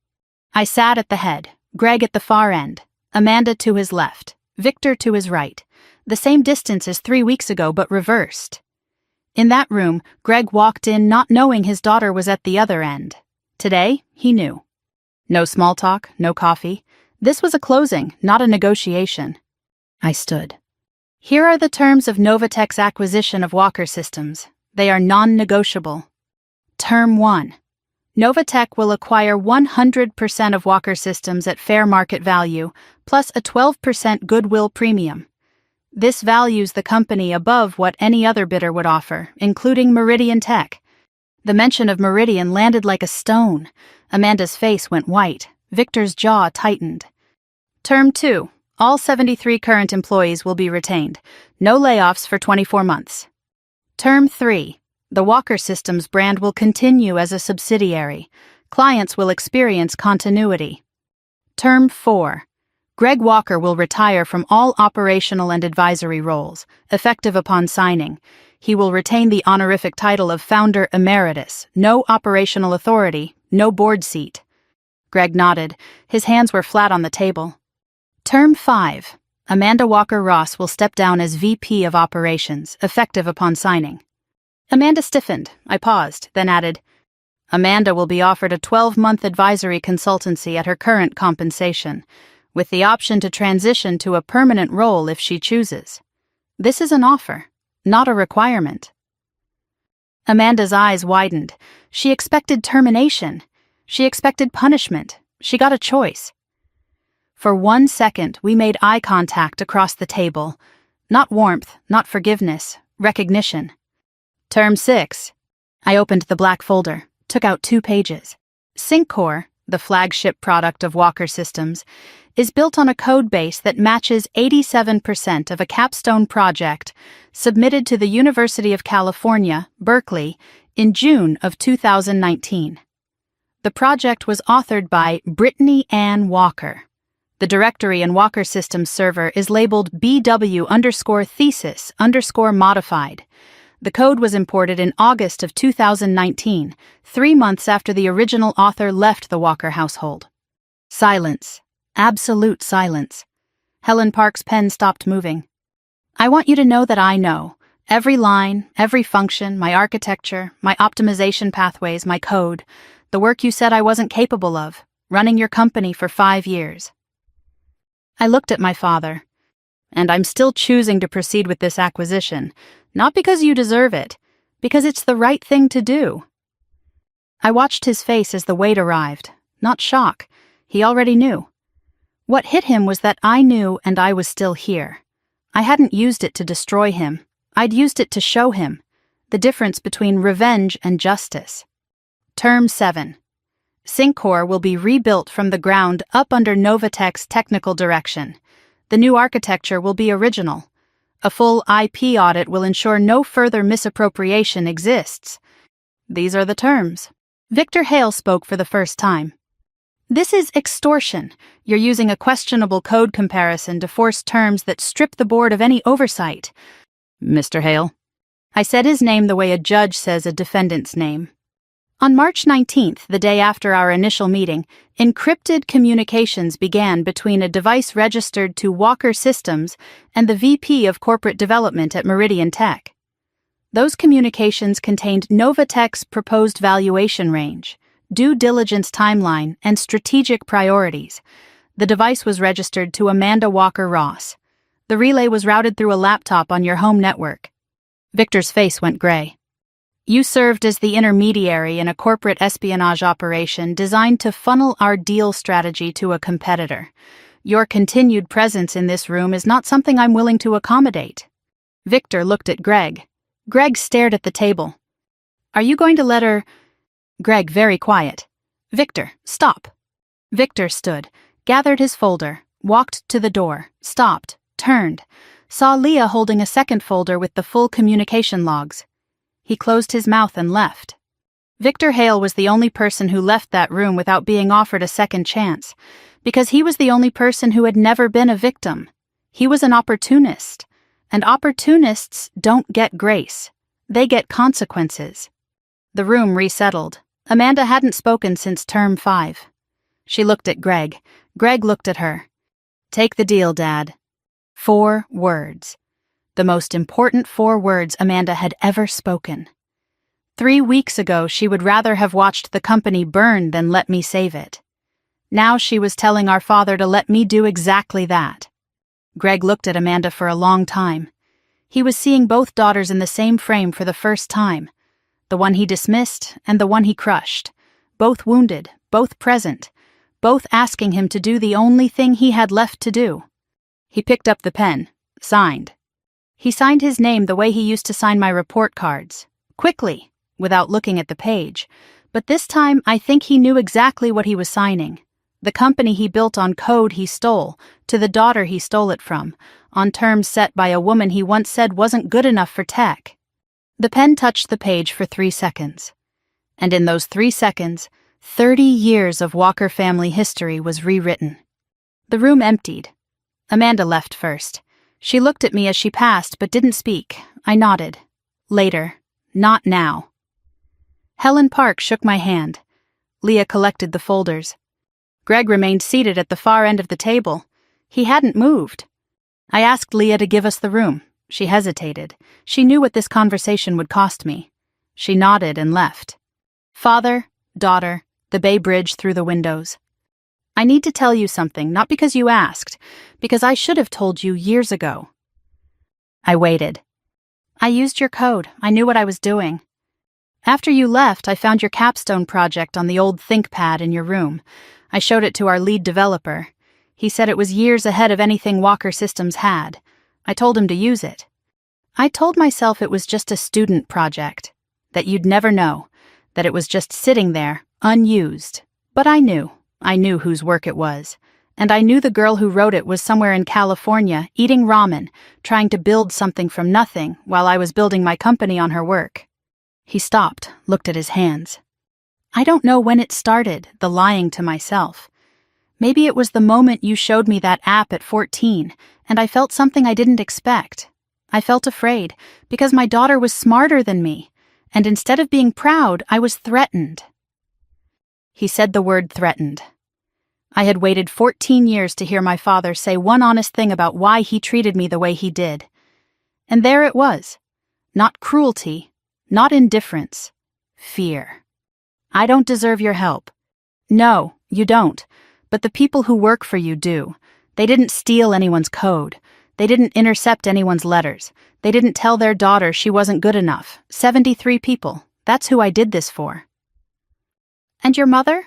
I sat at the head, Greg at the far end, Amanda to his left, Victor to his right, the same distance as 3 weeks ago but reversed. In that room, Greg walked in not knowing his daughter was at the other end. Today, he knew. No small talk, no coffee. This was a closing, not a negotiation. I stood. Here are the terms of Novatech's acquisition of Walker Systems. They are non-negotiable. Term 1. Novatech will acquire 100% of Walker Systems at fair market value, plus a 12% goodwill premium. This values the company above what any other bidder would offer, including Meridian Tech. The mention of Meridian landed like a stone. Amanda's face went white. Victor's jaw tightened. Term 2. All 73 current employees will be retained. No layoffs for 24 months. Term 3. The Walker Systems brand will continue as a subsidiary. Clients will experience continuity. Term 4. Greg Walker will retire from all operational and advisory roles, effective upon signing. He will retain the honorific title of Founder Emeritus, no operational authority, no board seat. Greg nodded. His hands were flat on the table. Term 5. Amanda Walker Ross will step down as VP of Operations, effective upon signing. Amanda stiffened. I paused, then added, Amanda will be offered a 12-month advisory consultancy at her current compensation, with the option to transition to a permanent role if she chooses. This is an offer, not a requirement. Amanda's eyes widened. She expected termination. She expected punishment. She got a choice. For 1 second, we made eye contact across the table. Not warmth, not forgiveness, recognition. Term 6. I opened the black folder, took out 2 pages. SyncCore, the flagship product of Walker Systems, is built on a code base that matches 87% of a capstone project submitted to the University of California, Berkeley, in June of 2019. The project was authored by Brittany Ann Walker. The directory in Walker Systems server is labeled BW_thesis_modified. The code was imported in August of 2019, 3 months after the original author left the Walker household. Silence. Absolute silence. Helen Park's pen stopped moving. I want you to know that I know. Every line, every function, my architecture, my optimization pathways, my code, the work you said I wasn't capable of, running your company for 5 years. I looked at my father. And I'm still choosing to proceed with this acquisition, not because you deserve it, because it's the right thing to do. I watched his face as the weight arrived. Not shock. He already knew. What hit him was that I knew and I was still here. I hadn't used it to destroy him. I'd used it to show him the difference between revenge and justice. Term 7. Syncor will be rebuilt from the ground up under Novatech's technical direction. The new architecture will be original. A full IP audit will ensure no further misappropriation exists. These are the terms. Victor Hale spoke for the first time. This is extortion. You're using a questionable code comparison to force terms that strip the board of any oversight. Mr. Hale. I said his name the way a judge says a defendant's name. On March 19th, the day after our initial meeting, encrypted communications began between a device registered to Walker Systems and the VP of Corporate Development at Meridian Tech. Those communications contained Novatech's proposed valuation range, due diligence timeline, and strategic priorities. The device was registered to Amanda Walker Ross. The relay was routed through a laptop on your home network. Victor's face went gray. You served as the intermediary in a corporate espionage operation designed to funnel our deal strategy to a competitor. Your continued presence in this room is not something I'm willing to accommodate. Victor looked at Greg. Greg stared at the table. Are you going to let her... Greg, very quiet. Victor, stop. Victor stood, gathered his folder, walked to the door, stopped, turned, saw Leah holding a second folder with the full communication logs. He closed his mouth and left. Victor Hale was the only person who left that room without being offered a second chance, because he was the only person who had never been a victim. He was an opportunist, and opportunists don't get grace. They get consequences. The room resettled. Amanda hadn't spoken since term 5. She looked at Greg. Greg looked at her. Take the deal, Dad. 4 words. The most important 4 words Amanda had ever spoken. 3 weeks ago, she would rather have watched the company burn than let me save it. Now she was telling our father to let me do exactly that. Greg looked at Amanda for a long time. He was seeing both daughters in the same frame for the first time. The one he dismissed and the one he crushed. Both wounded, both present, both asking him to do the only thing he had left to do. He picked up the pen, signed. He signed his name the way he used to sign my report cards, quickly, without looking at the page. But this time, I think he knew exactly what he was signing. The company he built on code he stole, to the daughter he stole it from, on terms set by a woman he once said wasn't good enough for tech. The pen touched the page for 3 seconds. And in those 3 seconds, 30 years of Walker family history was rewritten. The room emptied. Amanda left first. She looked at me as she passed but didn't speak. I nodded. Later. Not now. Helen Park shook my hand. Leah collected the folders. Greg remained seated at the far end of the table. He hadn't moved. I asked Leah to give us the room. She hesitated. She knew what this conversation would cost me. She nodded and left. Father, daughter, the Bay Bridge through the windows. I need to tell you something, not because you asked, because I should have told you years ago. I waited. I used your code. I knew what I was doing. After you left, I found your capstone project on the old ThinkPad in your room. I showed it to our lead developer. He said it was years ahead of anything Walker Systems had. I told him to use it. I told myself it was just a student project, that you'd never know, that it was just sitting there, unused. But I knew whose work it was. And I knew the girl who wrote it was somewhere in California, eating ramen, trying to build something from nothing while I was building my company on her work. He stopped, looked at his hands. I don't know when it started, the lying to myself. Maybe it was the moment you showed me that app at 14, and I felt something I didn't expect. I felt afraid, because my daughter was smarter than me, and instead of being proud, I was threatened. He said the word threatened. I had waited 14 years to hear my father say one honest thing about why he treated me the way he did. And there it was. Not cruelty, not indifference, fear. I don't deserve your help. No, you don't. But the people who work for you do. They didn't steal anyone's code. They didn't intercept anyone's letters. They didn't tell their daughter she wasn't good enough. 73 people. That's who I did this for. And your mother?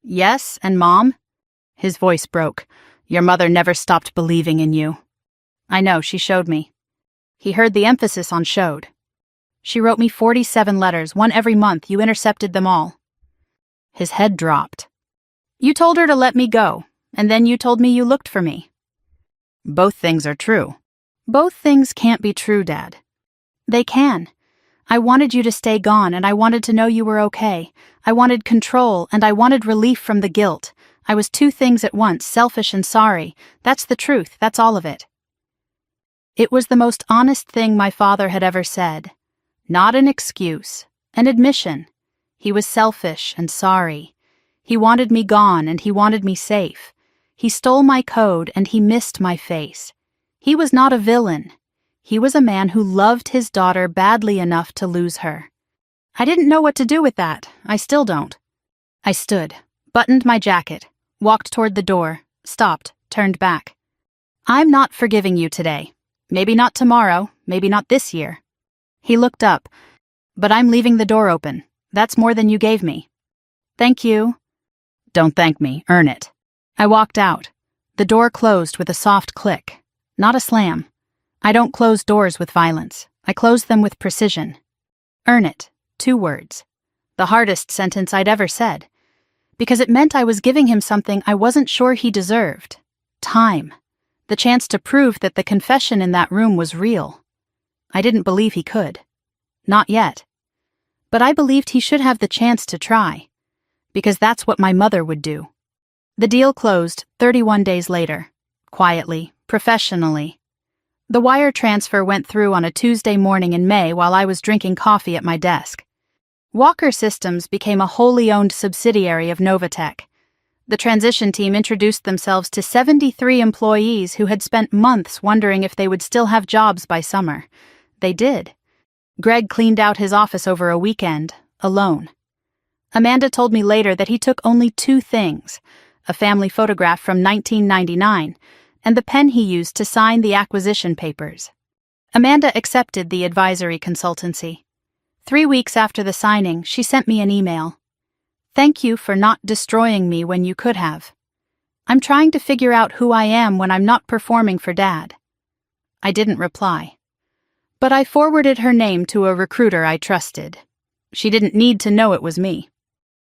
Yes, and Mom? His voice broke. Your mother never stopped believing in you. I know, she showed me. He heard the emphasis on showed. She wrote me 47 letters, one every month. You intercepted them all. His head dropped. You told her to let me go, and then you told me you looked for me. Both things are true. Both things can't be true, Dad. They can. I wanted you to stay gone, and I wanted to know you were okay. I wanted control, and I wanted relief from the guilt. I was two things at once, selfish and sorry. That's the truth, that's all of it. It was the most honest thing my father had ever said. Not an excuse, an admission. He was selfish and sorry. He wanted me gone, and he wanted me safe. He stole my code, and he missed my face. He was not a villain. He was a man who loved his daughter badly enough to lose her. I didn't know what to do with that. I still don't. I stood, buttoned my jacket, walked toward the door, stopped, turned back. I'm not forgiving you today. Maybe not tomorrow, maybe not this year. He looked up. But I'm leaving the door open. That's more than you gave me. Thank you. Don't thank me, earn it. I walked out. The door closed with a soft click, not a slam. I don't close doors with violence. I close them with precision. Earn it, 2 words. The hardest sentence I'd ever said. Because it meant I was giving him something I wasn't sure he deserved. Time. The chance to prove that the confession in that room was real. I didn't believe he could. Not yet. But I believed he should have the chance to try. Because that's what my mother would do. The deal closed 31 days later. Quietly, professionally. The wire transfer went through on a Tuesday morning in May while I was drinking coffee at my desk. Walker Systems became a wholly owned subsidiary of Novatech. The transition team introduced themselves to 73 employees who had spent months wondering if they would still have jobs by summer. They did. Greg cleaned out his office over a weekend, alone. Amanda told me later that he took only 2 things, a family photograph from 1999, and the pen he used to sign the acquisition papers. Amanda accepted the advisory consultancy. 3 weeks after the signing, she sent me an email. Thank you for not destroying me when you could have. I'm trying to figure out who I am when I'm not performing for Dad. I didn't reply. But I forwarded her name to a recruiter I trusted. She didn't need to know it was me.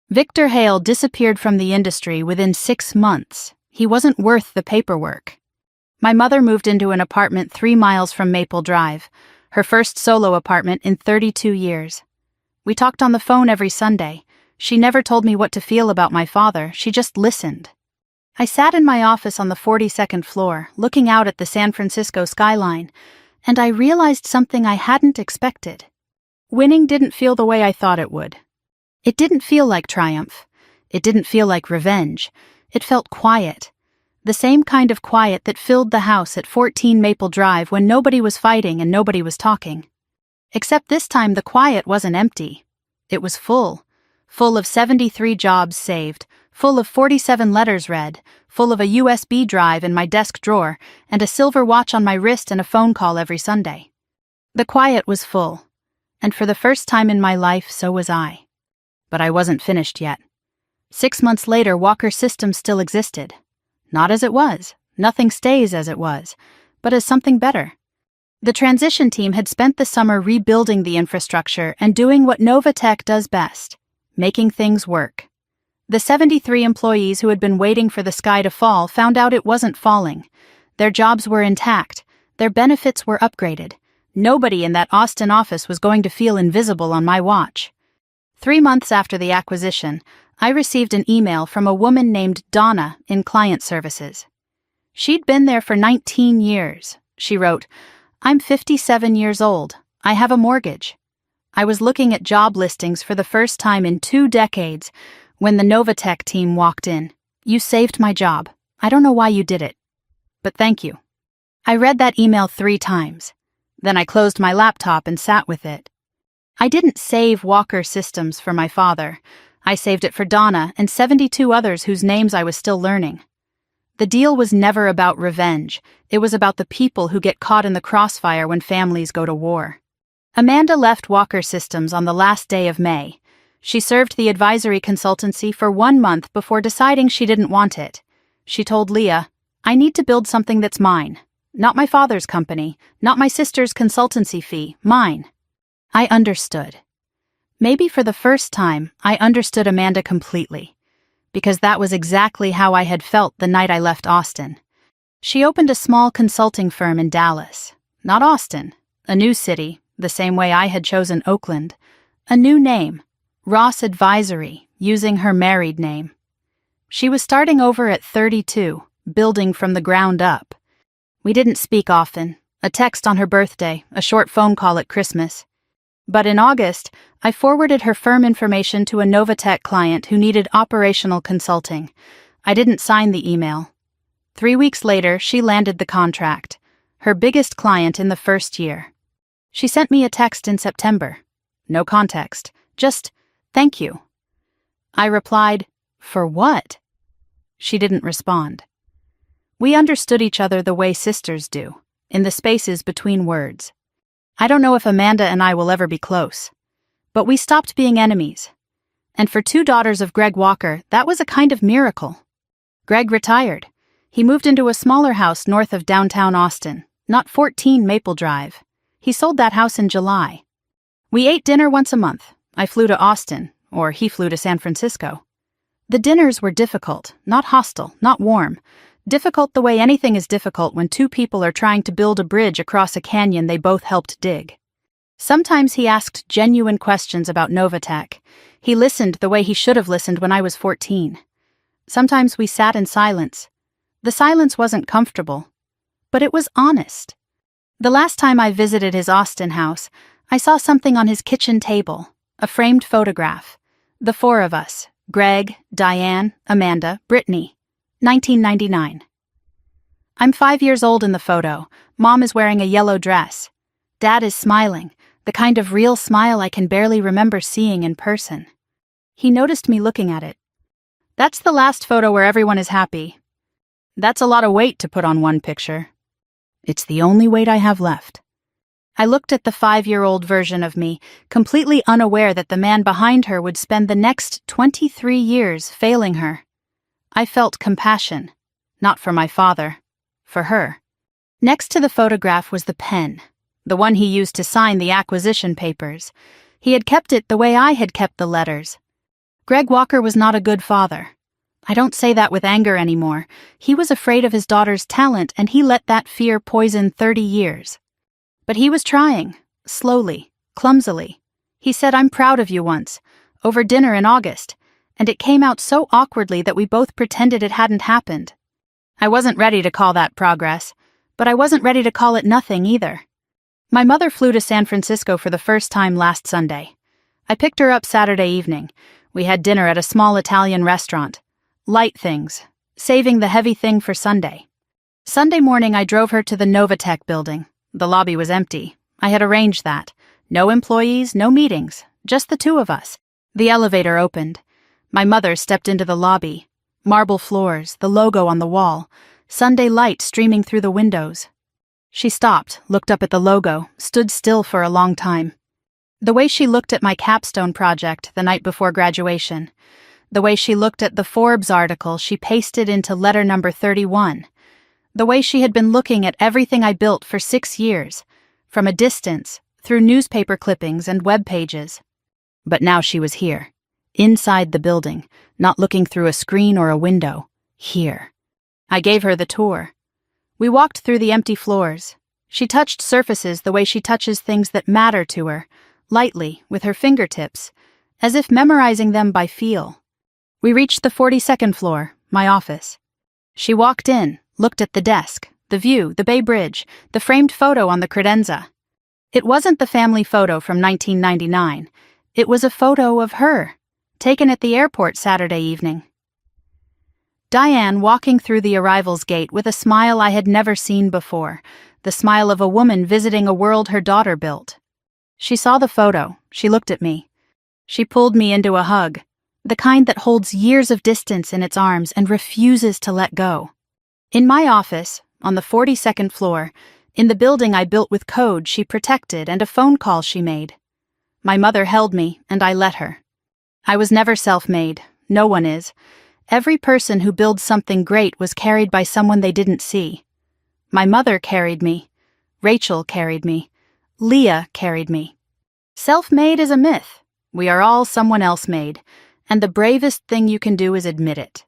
Victor Hale disappeared from the industry within 6 months. He wasn't worth the paperwork. My mother moved into an apartment 3 miles from Maple Drive, her first solo apartment in 32 years. We talked on the phone every Sunday. She never told me what to feel about my father, she just listened. I sat in my office on the 42nd floor, looking out at the San Francisco skyline, and I realized something I hadn't expected. Winning didn't feel the way I thought it would. It didn't feel like triumph. It didn't feel like revenge. It felt quiet. The same kind of quiet that filled the house at 14 Maple Drive when nobody was fighting and nobody was talking. Except this time the quiet wasn't empty. It was full. Full of 73 jobs saved, full of 47 letters read, full of a USB drive in my desk drawer, and a silver watch on my wrist and a phone call every Sunday. The quiet was full, and for the first time in my life, so was I. But I wasn't finished yet. 6 months later, Walker Systems still existed. Not as it was, nothing stays as it was, but as something better. The transition team had spent the summer rebuilding the infrastructure and doing what Novatech does best, making things work. The 73 employees who had been waiting for the sky to fall found out it wasn't falling. Their jobs were intact, their benefits were upgraded. Nobody in that Austin office was going to feel invisible on my watch. 3 months after the acquisition, I received an email from a woman named Donna in client services. She'd been there for 19 years. She wrote, I'm 57 years old. I have a mortgage. I was looking at job listings for the first time in 2 decades when the Novatech team walked in. You saved my job. I don't know why you did it. But thank you. I read that email 3 times. Then I closed my laptop and sat with it. I didn't save Walker Systems for my father. I saved it for Donna and 72 others whose names I was still learning. The deal was never about revenge. It was about the people who get caught in the crossfire when families go to war. Amanda left Walker Systems on the last day of May. She served the advisory consultancy for 1 month before deciding she didn't want it. She told Leah, "I need to build something that's mine. Not my father's company, not my sister's consultancy fee, mine." I understood. Maybe for the first time, I understood Amanda completely. Because that was exactly how I had felt the night I left Austin. She opened a small consulting firm in Dallas. Not Austin. A new city, the same way I had chosen Oakland. A new name. Ross Advisory, using her married name. She was starting over at 32, building from the ground up. We didn't speak often. A text on her birthday, a short phone call at Christmas. But in August, I forwarded her firm information to a Novatech client who needed operational consulting. I didn't sign the email. 3 weeks later, she landed the contract, her biggest client in the first year. She sent me a text in September. No context, just, "Thank you." I replied, "For what?" She didn't respond. We understood each other the way sisters do, in the spaces between words. I don't know if Amanda and I will ever be close. But we stopped being enemies. And for 2 daughters of Greg Walker, that was a kind of miracle. Greg retired. He moved into a smaller house north of downtown Austin, not 14 Maple Drive. He sold that house in July. We ate dinner once a month. I flew to Austin, or he flew to San Francisco. The dinners were difficult, not hostile, not warm. Difficult the way anything is difficult when 2 people are trying to build a bridge across a canyon they both helped dig. Sometimes he asked genuine questions about Novatech. He listened the way he should have listened when I was 14. Sometimes we sat in silence. The silence wasn't comfortable, but it was honest. The last time I visited his Austin house, I saw something on his kitchen table, a framed photograph. The 4 of us, Greg, Diane, Amanda, Brittany. 1999. I'm 5 years old in the photo. Mom is wearing a yellow dress. Dad is smiling, the kind of real smile I can barely remember seeing in person. He noticed me looking at it. "That's the last photo where everyone is happy. That's a lot of weight to put on one picture." "It's the only weight I have left." I looked at the 5-year-old version of me, completely unaware that the man behind her would spend the next 23 years failing her. I felt compassion, not for my father, for her. Next to the photograph was the pen, the one he used to sign the acquisition papers. He had kept it the way I had kept the letters. Greg Walker was not a good father. I don't say that with anger anymore. He was afraid of his daughter's talent, and he let that fear poison 30 years. But he was trying, slowly, clumsily. He said, "I'm proud of you" once, over dinner in August, and it came out so awkwardly that we both pretended it hadn't happened. I wasn't ready to call that progress, but I wasn't ready to call it nothing either. My mother flew to San Francisco for the first time last Sunday. I picked her up Saturday evening. We had dinner at a small Italian restaurant. Light things, saving the heavy thing for Sunday. Sunday morning I drove her to the Novatech building. The lobby was empty. I had arranged that. No employees, no meetings, just the 2 of us. The elevator opened. My mother stepped into the lobby. Marble floors, the logo on the wall, Sunday light streaming through the windows. She stopped, looked up at the logo, stood still for a long time. The way she looked at my capstone project the night before graduation. The way she looked at the Forbes article she pasted into letter number 31. The way she had been looking at everything I built for 6 years, from a distance, through newspaper clippings and web pages. But now she was here. Inside the building, not looking through a screen or a window. Here. I gave her the tour. We walked through the empty floors. She touched surfaces the way she touches things that matter to her, lightly, with her fingertips, as if memorizing them by feel. We reached the 42nd floor, my office. She walked in, looked at the desk, the view, the Bay Bridge, the framed photo on the credenza. It wasn't the family photo from 1999. It was a photo of her, taken at the airport Saturday evening. Diane walking through the arrivals gate with a smile I had never seen before, the smile of a woman visiting a world her daughter built. She saw the photo, she looked at me. She pulled me into a hug, the kind that holds years of distance in its arms and refuses to let go. In my office, on the 42nd floor, in the building I built with code she protected and a phone call she made. My mother held me, and I let her. I was never self-made. No one is. Every person who builds something great was carried by someone they didn't see. My mother carried me. Rachel carried me. Leah carried me. Self-made is a myth. We are all someone else made, and the bravest thing you can do is admit it.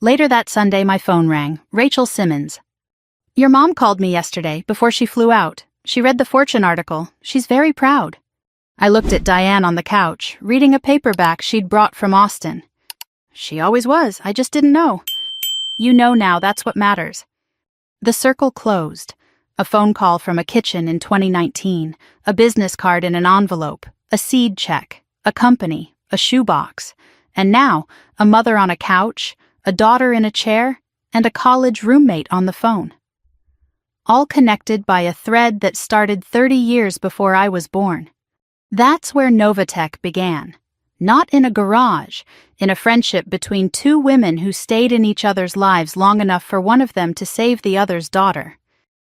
Later that Sunday, my phone rang. Rachel Simmons. Your mom called me yesterday, before she flew out. She read the Fortune article. She's very proud. I looked at Diane on the couch, reading a paperback she'd brought from Austin. She always was, I just didn't know. You know now, that's what matters. The circle closed. A phone call from a kitchen in 2019, a business card in an envelope, a seed check, a company, a shoebox, and now a mother on a couch, a daughter in a chair, and a college roommate on the phone. All connected by a thread that started 30 years before I was born. That's where Novatech began. Not in a garage, in a friendship between two women who stayed in each other's lives long enough for one of them to save the other's daughter.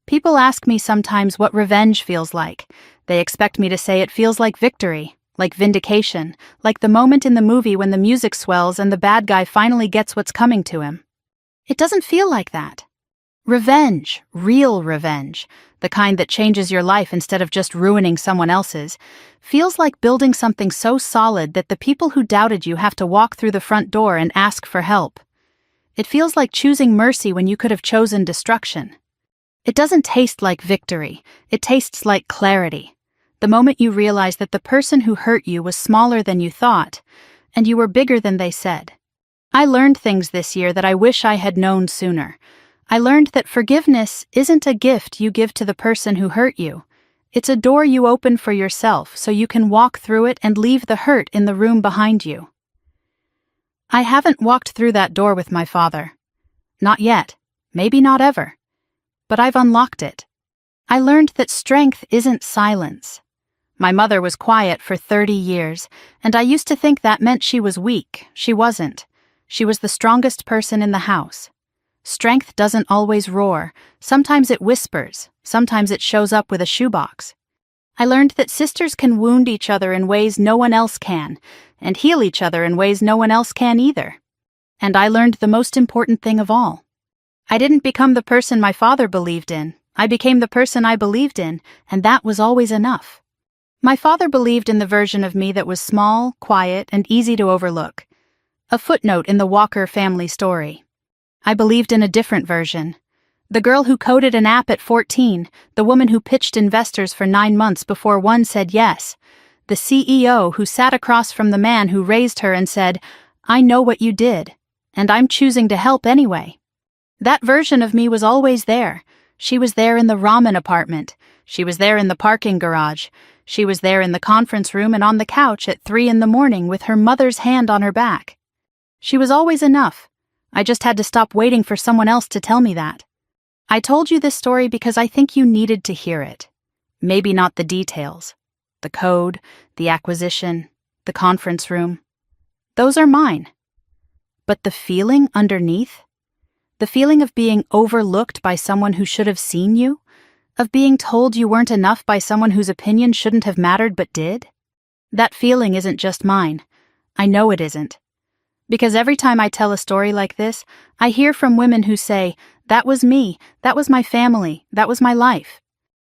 People ask me sometimes what revenge feels like. They expect me to say it feels like victory, like vindication, like the moment in the movie when the music swells and the bad guy finally gets what's coming to him. It doesn't feel like that. Revenge, real revenge, the kind that changes your life instead of just ruining someone else's, feels like building something so solid that the people who doubted you have to walk through the front door and ask for help. It feels like choosing mercy when you could have chosen destruction. It doesn't taste like victory, it tastes like clarity. The moment you realize that the person who hurt you was smaller than you thought, and you were bigger than they said. I learned things this year that I wish I had known sooner. I learned that forgiveness isn't a gift you give to the person who hurt you. It's a door you open for yourself so you can walk through it and leave the hurt in the room behind you. I haven't walked through that door with my father. Not yet. Maybe not ever. But I've unlocked it. I learned that strength isn't silence. My mother was quiet for 30 years, and I used to think that meant she was weak. She wasn't. She was the strongest person in the house. Strength doesn't always roar. Sometimes it whispers. Sometimes it shows up with a shoebox. I learned that sisters can wound each other in ways no one else can, and heal each other in ways no one else can either. And I learned the most important thing of all. I didn't become the person my father believed in. I became the person I believed in, and that was always enough. My father believed in the version of me that was small, quiet, and easy to overlook. A footnote in the Walker family story. I believed in a different version. The girl who coded an app at 14, the woman who pitched investors for 9 months before one said yes, the CEO who sat across from the man who raised her and said, "I know what you did, and I'm choosing to help anyway." That version of me was always there. She was there in the ramen apartment. She was there in the parking garage. She was there in the conference room and on the couch at 3 a.m. with her mother's hand on her back. She was always enough. I just had to stop waiting for someone else to tell me that. I told you this story because I think you needed to hear it. Maybe not the details. The code, the acquisition, the conference room. Those are mine. But the feeling underneath? The feeling of being overlooked by someone who should have seen you? Of being told you weren't enough by someone whose opinion shouldn't have mattered but did? That feeling isn't just mine. I know it isn't. Because every time I tell a story like this, I hear from women who say, "That was me, that was my family, that was my life."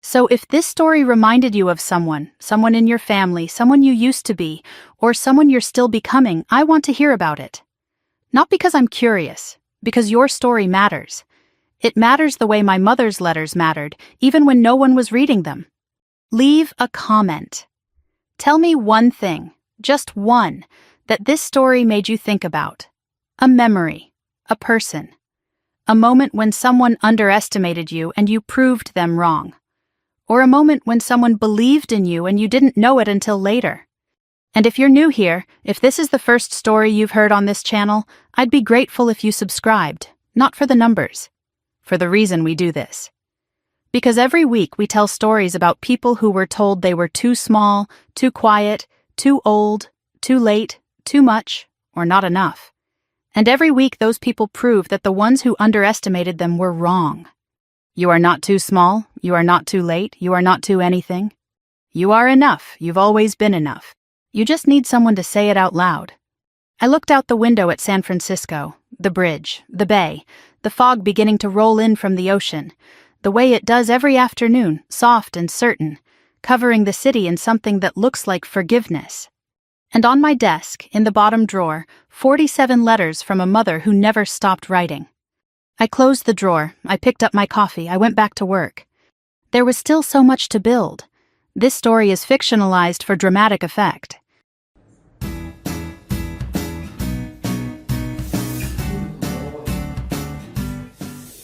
So if this story reminded you of someone in your family, someone you used to be, or someone you're still becoming, I want to hear about it. Not because I'm curious, because your story matters. It matters the way my mother's letters mattered, even when no one was reading them. Leave a comment. Tell me one thing, just one, that this story made you think about. A memory, a person, a moment when someone underestimated you and you proved them wrong, or a moment when someone believed in you and you didn't know it until later. And if you're new here, if this is the first story you've heard on this channel, I'd be grateful if you subscribed, not for the numbers, for the reason we do this. Because every week we tell stories about people who were told they were too small, too quiet, too old, too late, too much, or not enough. And every week those people prove that the ones who underestimated them were wrong. You are not too small, you are not too late, you are not too anything. You are enough, you've always been enough. You just need someone to say it out loud. I looked out the window at San Francisco, the bridge, the bay, the fog beginning to roll in from the ocean, the way it does every afternoon, soft and certain, covering the city in something that looks like forgiveness. And on my desk, in the bottom drawer, 47 letters from a mother who never stopped writing. I closed the drawer, I picked up my coffee, I went back to work. There was still so much to build. This story is fictionalized for dramatic effect.